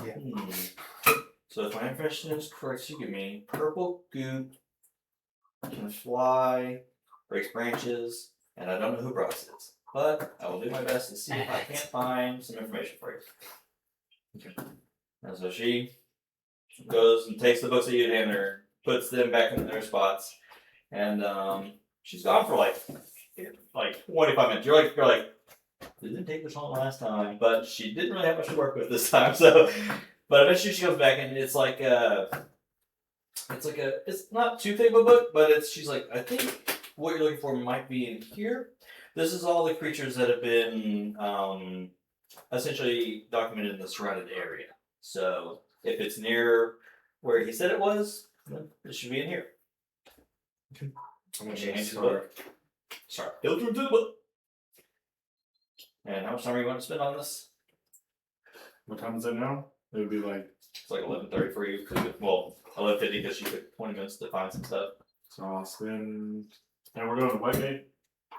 So if my information is correct, you give me purple goop, can fly, breaks branches, and I don't know who Bryce is. But I will do my best to see if I can't find some information for you. Okay. And so she goes and takes the books that you hand her, puts them back in their spots, and she's gone for like 25 minutes. You're like, didn't take this long last time, but she didn't really have much to work with this time. So, but eventually she comes back and it's not too thick of a book, but she's like, I think what you're looking for might be in here. This is all the creatures that have been essentially documented in the surrounded area. So if it's near where he said it was, then it should be in here. I'm gonna She hands you the start. book. Start filtering through the book. And how much time are you going to spend on this? What time is it now? It would be like, It's like 11:30 for you. Well, 11:50 because she took 20 minutes to find some stuff. so I'll spend. And we're going to what gate?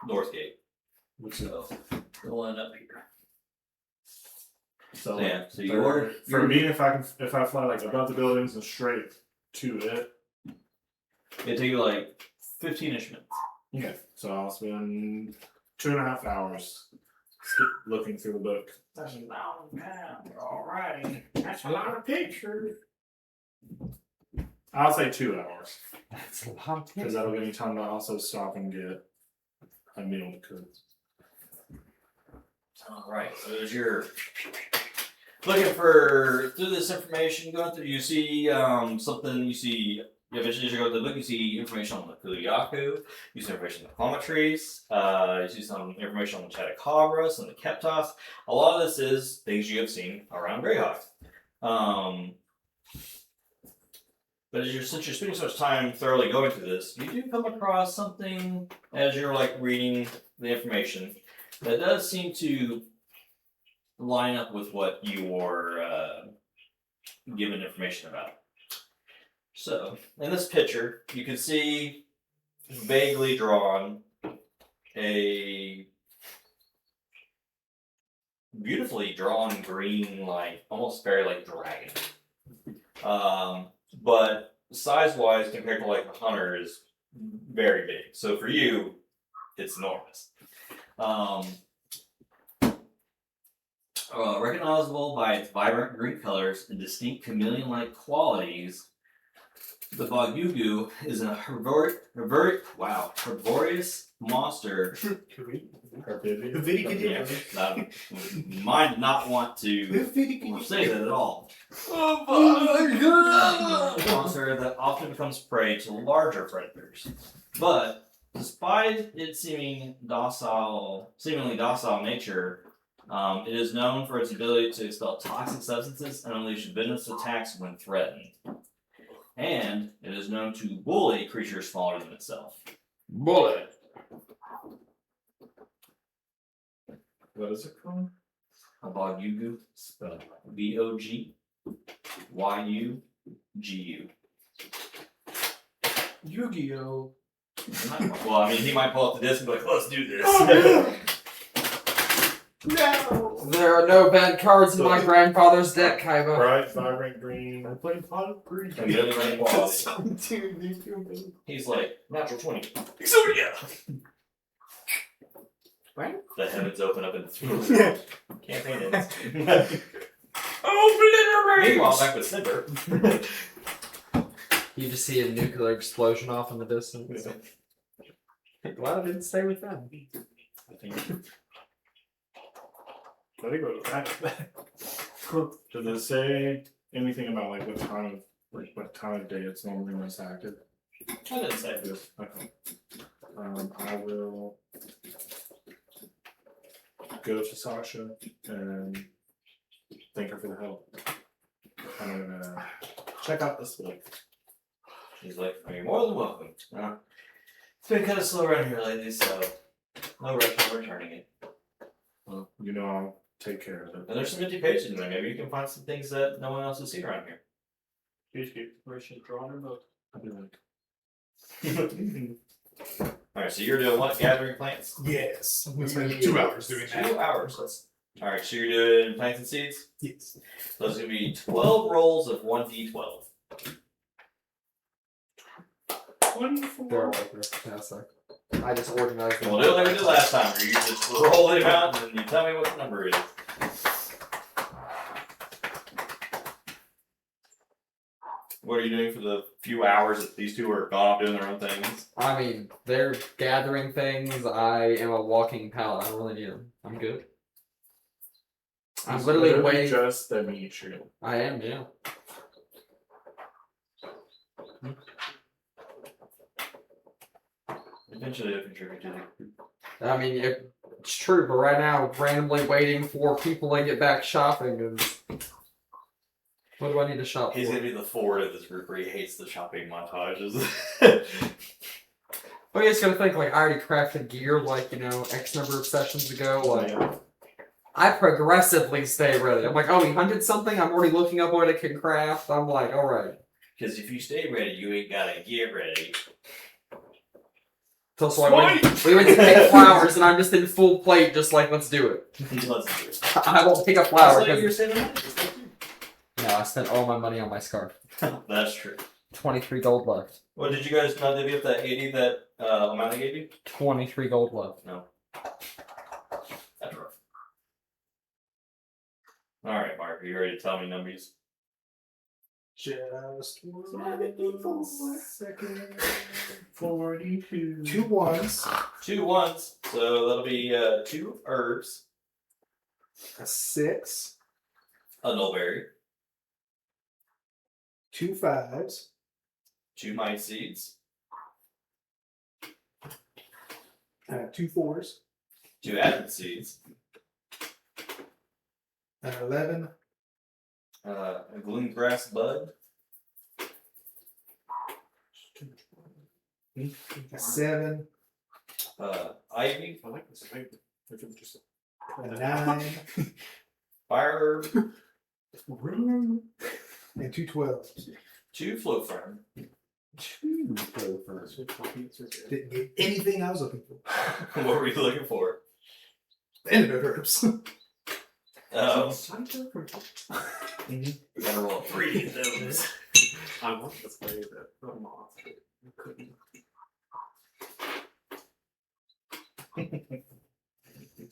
North Gate. Which is So the one up here. so. Yeah. So For me, if I fly like above the buildings and straight to it. it take you like 15ish minutes. Okay. So I'll spend 2.5 hours looking through the book. That's a long time. Alrighty. That's a lot of pictures. I'll say 2 hours That's a lot. because that'll give me time to also stop and get a meal to cook. Alright. So as you're looking for through this information, going through, you see something. You see. Eventually, as you go to the book, you see information on the Kuliaku, you see information on the Clometries, you see some information on the Chatacabras and the Keptos. A lot of this is things you have seen around Greyhawk. But since you're spending so much time thoroughly going through this, you do come across something as you're like reading the information that does seem to line up with what you're given information about. So, in this picture, you can see vaguely drawn a beautifully drawn green, like almost fairy like dragon. But size-wise, compared to like the hunter, is very big. So for you, it's enormous. Recognizable by its vibrant green colors and distinct chameleon-like qualities. The Bagugu is a herbivorous monster. Yeah, mine did not want to say that at all. A monster that often becomes prey to larger predators. But despite its seemingly docile nature, it is known for its ability to expel toxic substances and unleash venomous attacks when threatened. And it is known to bully creatures smaller than itself. Bully. What is it called? A Bagugu, spelled Bogyugu. Yu-Gi-Oh! Well, I mean, he might pull up the disc and be like, let's do this. No! There are no bad cards in my grandfather's deck, Kaiba. Bright, vibrant green. I played pot of green. And really great quality. Dude, you feel me? He's like, natural 20. Exodia! What? The heavens open up and campaign ends. Obliterate! Meanwhile, back with Snipper. You just see a nuclear explosion off in the distance. Glad I didn't stay with them. I think. Let it go back. Does it say anything about like what time of day it's normally most active? I didn't say. Okay. I will go to Sasha and thank her for the help. I'm gonna check out this book. He's like, you're more than welcome. It's been kind of slow around here lately, so no rush on returning it. Well, you know I'll take care of it. And there's some empty pages in there. Maybe you can find some things that no one else has seen around here. Where should draw her book? I'll be like, Alright, so you're doing what? Gathering plants? Yes. I'm going to spend 2 hours doing that. 2 hours. Alright, so you're doing plants and seeds? Yes. So it's going to be 12 rolls of 1d12. 1 They're 4. like this. Yeah, sorry. I just organized them. We'll do it like we did last time, where you just roll them out and then you tell me what the number is. What are you doing for the few hours that these two are gone off doing their own things? I mean, they're gathering things. I am a walking pallet. I don't really need them. I'm good. I'm It's literally waiting. just the meat you. I am, yeah. Eventually they'll contribute to the group. I mean, it's true, but right now, randomly waiting for people to get back shopping is. What do I need to shop He's for? going to be the Ford of this group where he hates the shopping montages. But you just gotta think, like, I already crafted gear, like, you know, X number of sessions ago. Like, I progressively stay ready. I'm like, oh, he hunted something? I'm already looking up what it can craft. I'm like, alright. Because if you stay ready, you ain't got to get ready. So we went to pick flowers, and I'm just in full plate, just like, let's do it. Let's do it. I won't pick up I flowers. thought you were 'cause- saving money. Just like No, I spent all my money on my scarf. you. That's true. 23 gold left. Well, did you guys not divvy up that 80 that Amanda gave you? 23 gold left. No. That's rough. Alright, Mark, are you ready to tell me numbers? Just 1 second. 42. 2 ones, 2 ones, so that'll be 2 herbs, a 6, a nullberry, 2 5s, 2 mite seeds, 2 4s, 2 apple seeds, an 11, a gloom grass bud, a 7, ivy, I like this. I can just. a 9, fire herb, and 2 12s. 2 flow fern. Didn't get anything I was looking for. What were you looking for? Antidote herbs. You gotta roll 3 of those. I want to say that the moth couldn't.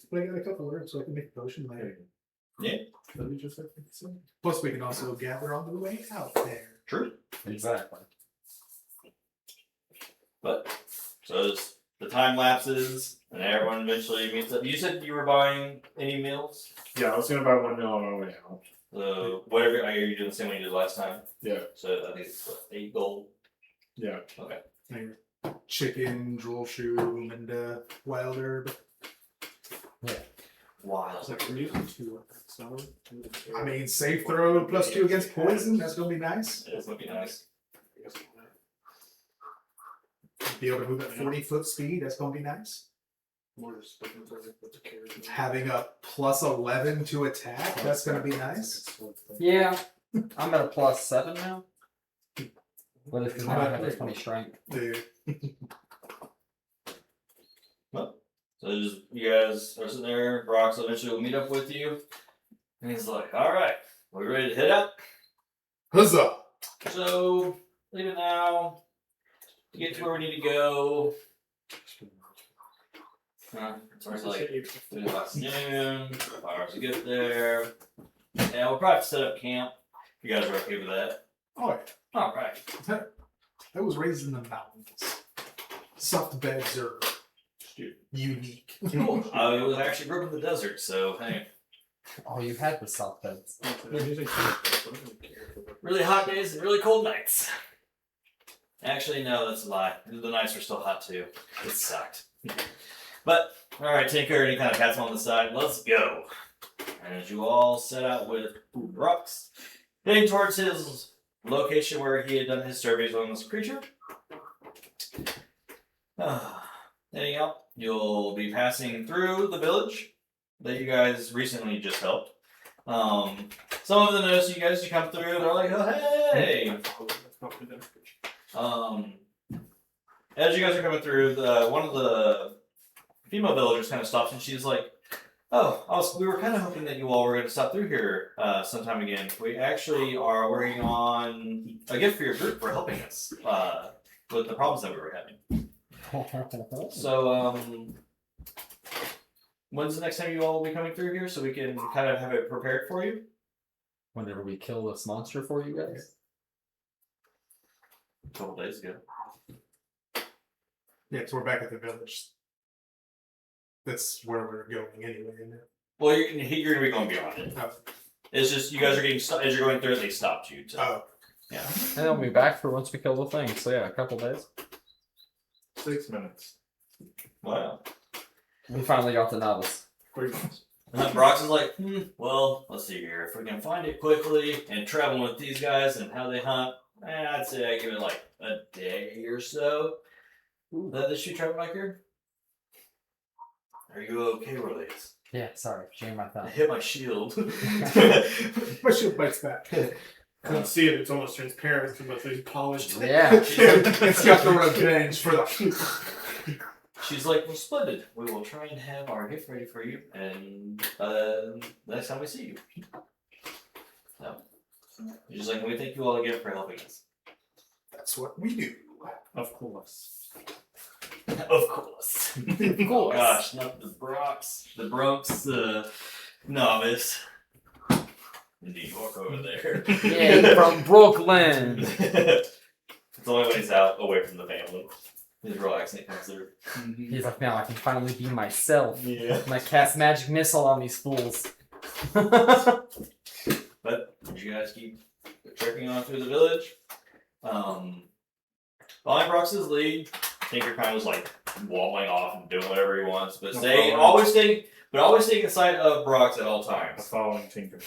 But I got a couple herbs so I can make a potion later. Let me just Plus, we can also gather on the way out there. True. Exactly. But, so as the time lapses, and everyone eventually meets up. You said you were buying any meals? Yeah, I was gonna buy 1 meal on my way out. So, whatever, are you doing the same one you did last time? Yeah. So, I think it's what, 8 gold? Yeah. Okay. Chicken, droll shoe, and wild herb. Wow. It's like we're using 2 so. I mean, safe throw +2 against poison. That's gonna be nice. It's gonna be nice. Be able to move at 40-foot speed. That's gonna be nice. More just looking for what the character. Having a +11 to attack. That's gonna be nice. Yeah. I'm at a +7 now. But it's because I have a 20 strength. Dude. So just, you guys are sitting there, Brox eventually will meet up with you. And he's like, alright, we ready to hit up? Huzzah! So, leave it now. To get to where we need to go. It's already like 2 o'clock noon, 5 hours to get there. Yeah, we'll probably have to set up camp. If you guys are okay with that. Oh, Alright. yeah. I was raised in the mountains. Soft beds are unique. Cool. I was actually grew up in the desert, so hey. Oh, you had the soft beds. Really hot days and really cold nights. Actually, no, that's a lie. The nights were still hot too. It sucked. But, alright, Tinker, and he kind of pats him on the side. Let's go. And as you all set out with Brooks, heading towards his location where he had done his surveys on this creature. Heading out, you'll be passing through the village that you guys recently just helped. Some of them notice you guys, you come through, they're like, oh, hey! As you guys are coming through, one of the female villagers kind of stops and she's like, We were kind of hoping that you all were going to stop through here sometime again. We actually are working on a gift for your group for helping us with the problems that we were having. So, when's the next time you all will be coming through here so we can kind of have it prepared for you? Whenever we kill this monster for you guys. A couple days ago. Yeah, because we're back at the village. That's where we're going anyway, isn't it? Well, you're going to be going beyond it. Oh. It's just you guys are getting stuck as you're going through it. They stopped you. So. Oh. Yeah. And they'll be back for once we kill the thing. So yeah, a couple days. 6 minutes. Wow. We finally got the novice. 3 months. And then Brox is like, well, let's see here. If we can find it quickly and travel with these guys and how they hunt, I'd say I give it like a day or so. Let the shoot travel back here. Are you okay, Release? Yeah, sorry, jammed my I thumb. hit my shield. My shield bites back. I don't see it. It's almost transparent. It's about to be polished. Yeah. It's got the revenge for the. She's like, well, splendid. We will try and have our gift ready for you, and next time we see you. So, she's like, we thank you all again for helping us. That's what we do. Of course. Of course. Of course. Gosh, not the Bronx novice. New York over there. Yeah, from Brooklyn. It's only when he's out away from the family. His real accent comes through. He's like, now I can finally be myself. Yeah. And I cast magic missile on these fools. But you guys keep trekking on through the village. Following Brox's lead, Tinker kind of was like waddling off and doing whatever he wants, but always staying in sight of Brox at all I'm times. following Tinker.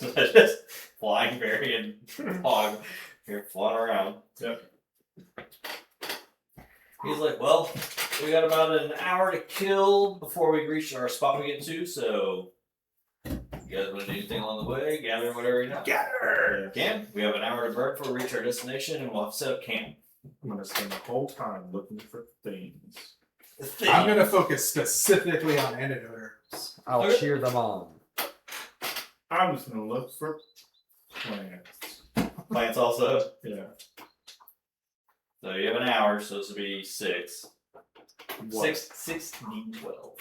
Just flying Barry and Hog here flying around. Yep. He's like, well, we got about an hour to kill before we reach our spot we get to, so you guys want to do anything along the way? Gather whatever you know. Gather! Camp. We have an hour to burn before we reach our destination, and we'll have to set up camp. I'm gonna spend the whole time looking for things. I'm gonna focus specifically on antidotes. I'll Okay. cheer them on. I'm just gonna look for plants. Plants also. Yeah. So you have an hour, so this will be 6. What? 6 D12.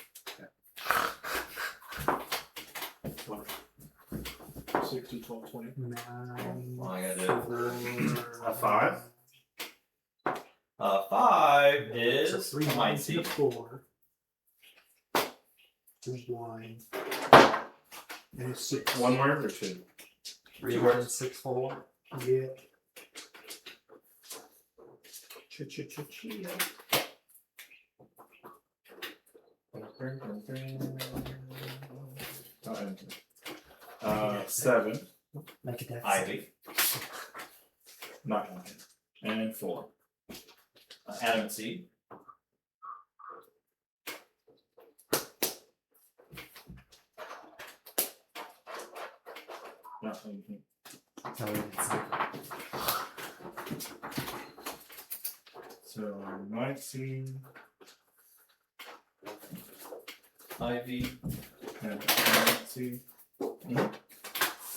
60, 12, 20. Well, I gotta do A 5? 5 is three might lines see. to 4. There's 1. And it's 6. One word or two? 3 words, 6 4. Yeah. Oh, 7. Make it Ivy. 9. And 4. Adamant seed. Nothing. So 19 Ivy. and 19.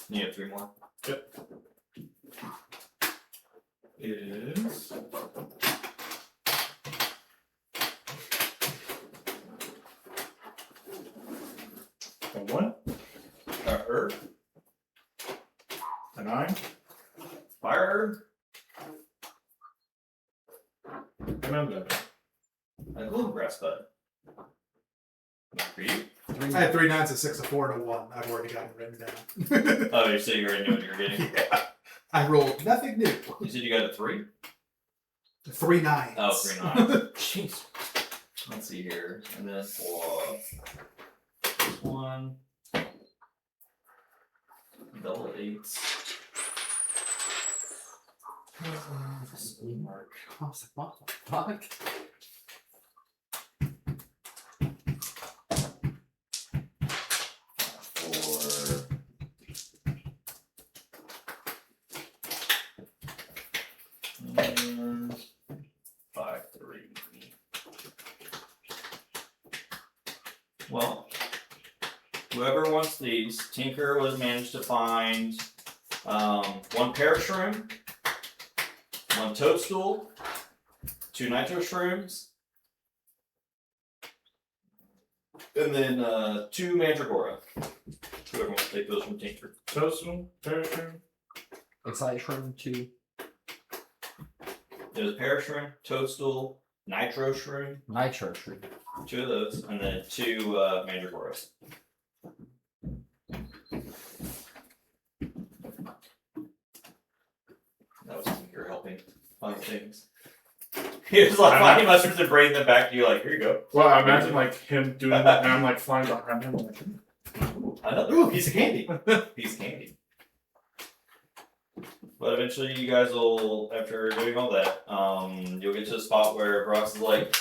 You have 3 more. Yep. Is a 1, Herb. a 9, Fire herb. and a 11. A bluegrass bud. For you. I had 3 9s, a 6, a 4, and a 1. I've already got it written down. Oh, you said you already knew what you were getting. Yeah. I rolled nothing new. You said you got a 3? 3 9s. Oh, 3 9. Jeez. Let's see here. And then for 1. Double 8s. Mark. I was like, what the fuck? For 5 3. Well, whoever wants these, Tinker was managed to find 1 Parashroom, 1 Toadstool, 2 Nitro Shrooms, and then 2 Mandragora. Whoever wants to take those from Tinker. Toadstool, Parashroom. Excite Shroom 2. There's Parashroom, Toadstool, Nitro Shroom, Nitro Shroom. 2 of those, and then 2 Mandragoras. That was Tinker helping find things. He was like finding mushrooms and bringing them back to you, like, here you go. Well, I imagine like him doing that, and I'm like flying behind him, like. Another piece of candy. Piece of candy. But eventually, you guys will, after doing all that, you'll get to a spot where Brox is like,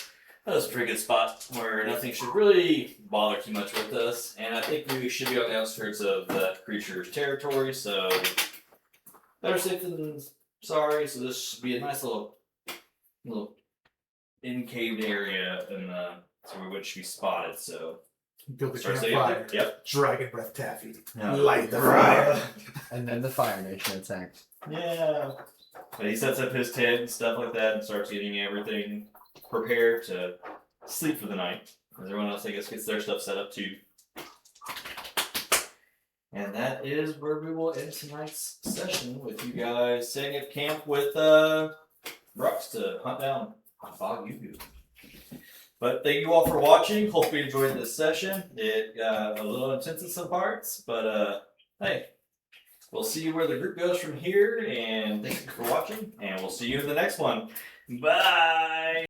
"That's a pretty good spot where nothing should really bother too much with us, and I think we should be on the outskirts of that creature's territory. So better safe than sorry. So this should be a nice little encaved area, and so we wouldn't be spotted. So." Build a Start staying campfire. there. Yep. Dragon breath taffy. Yeah. Light the fire. And then the Fire Nation attacked. Yeah. But he sets up his tent and stuff like that and starts getting everything prepared to sleep for the night. Everyone else, I guess, gets their stuff set up too. And that is where we will end tonight's session with you guys setting up camp with Brooks to hunt down Bog Yugu. But thank you all for watching. Hope you enjoyed this session. It got a little intense in some parts, but hey, we'll see where the group goes from here. And thank you for watching, and we'll see you in the next one. Bye!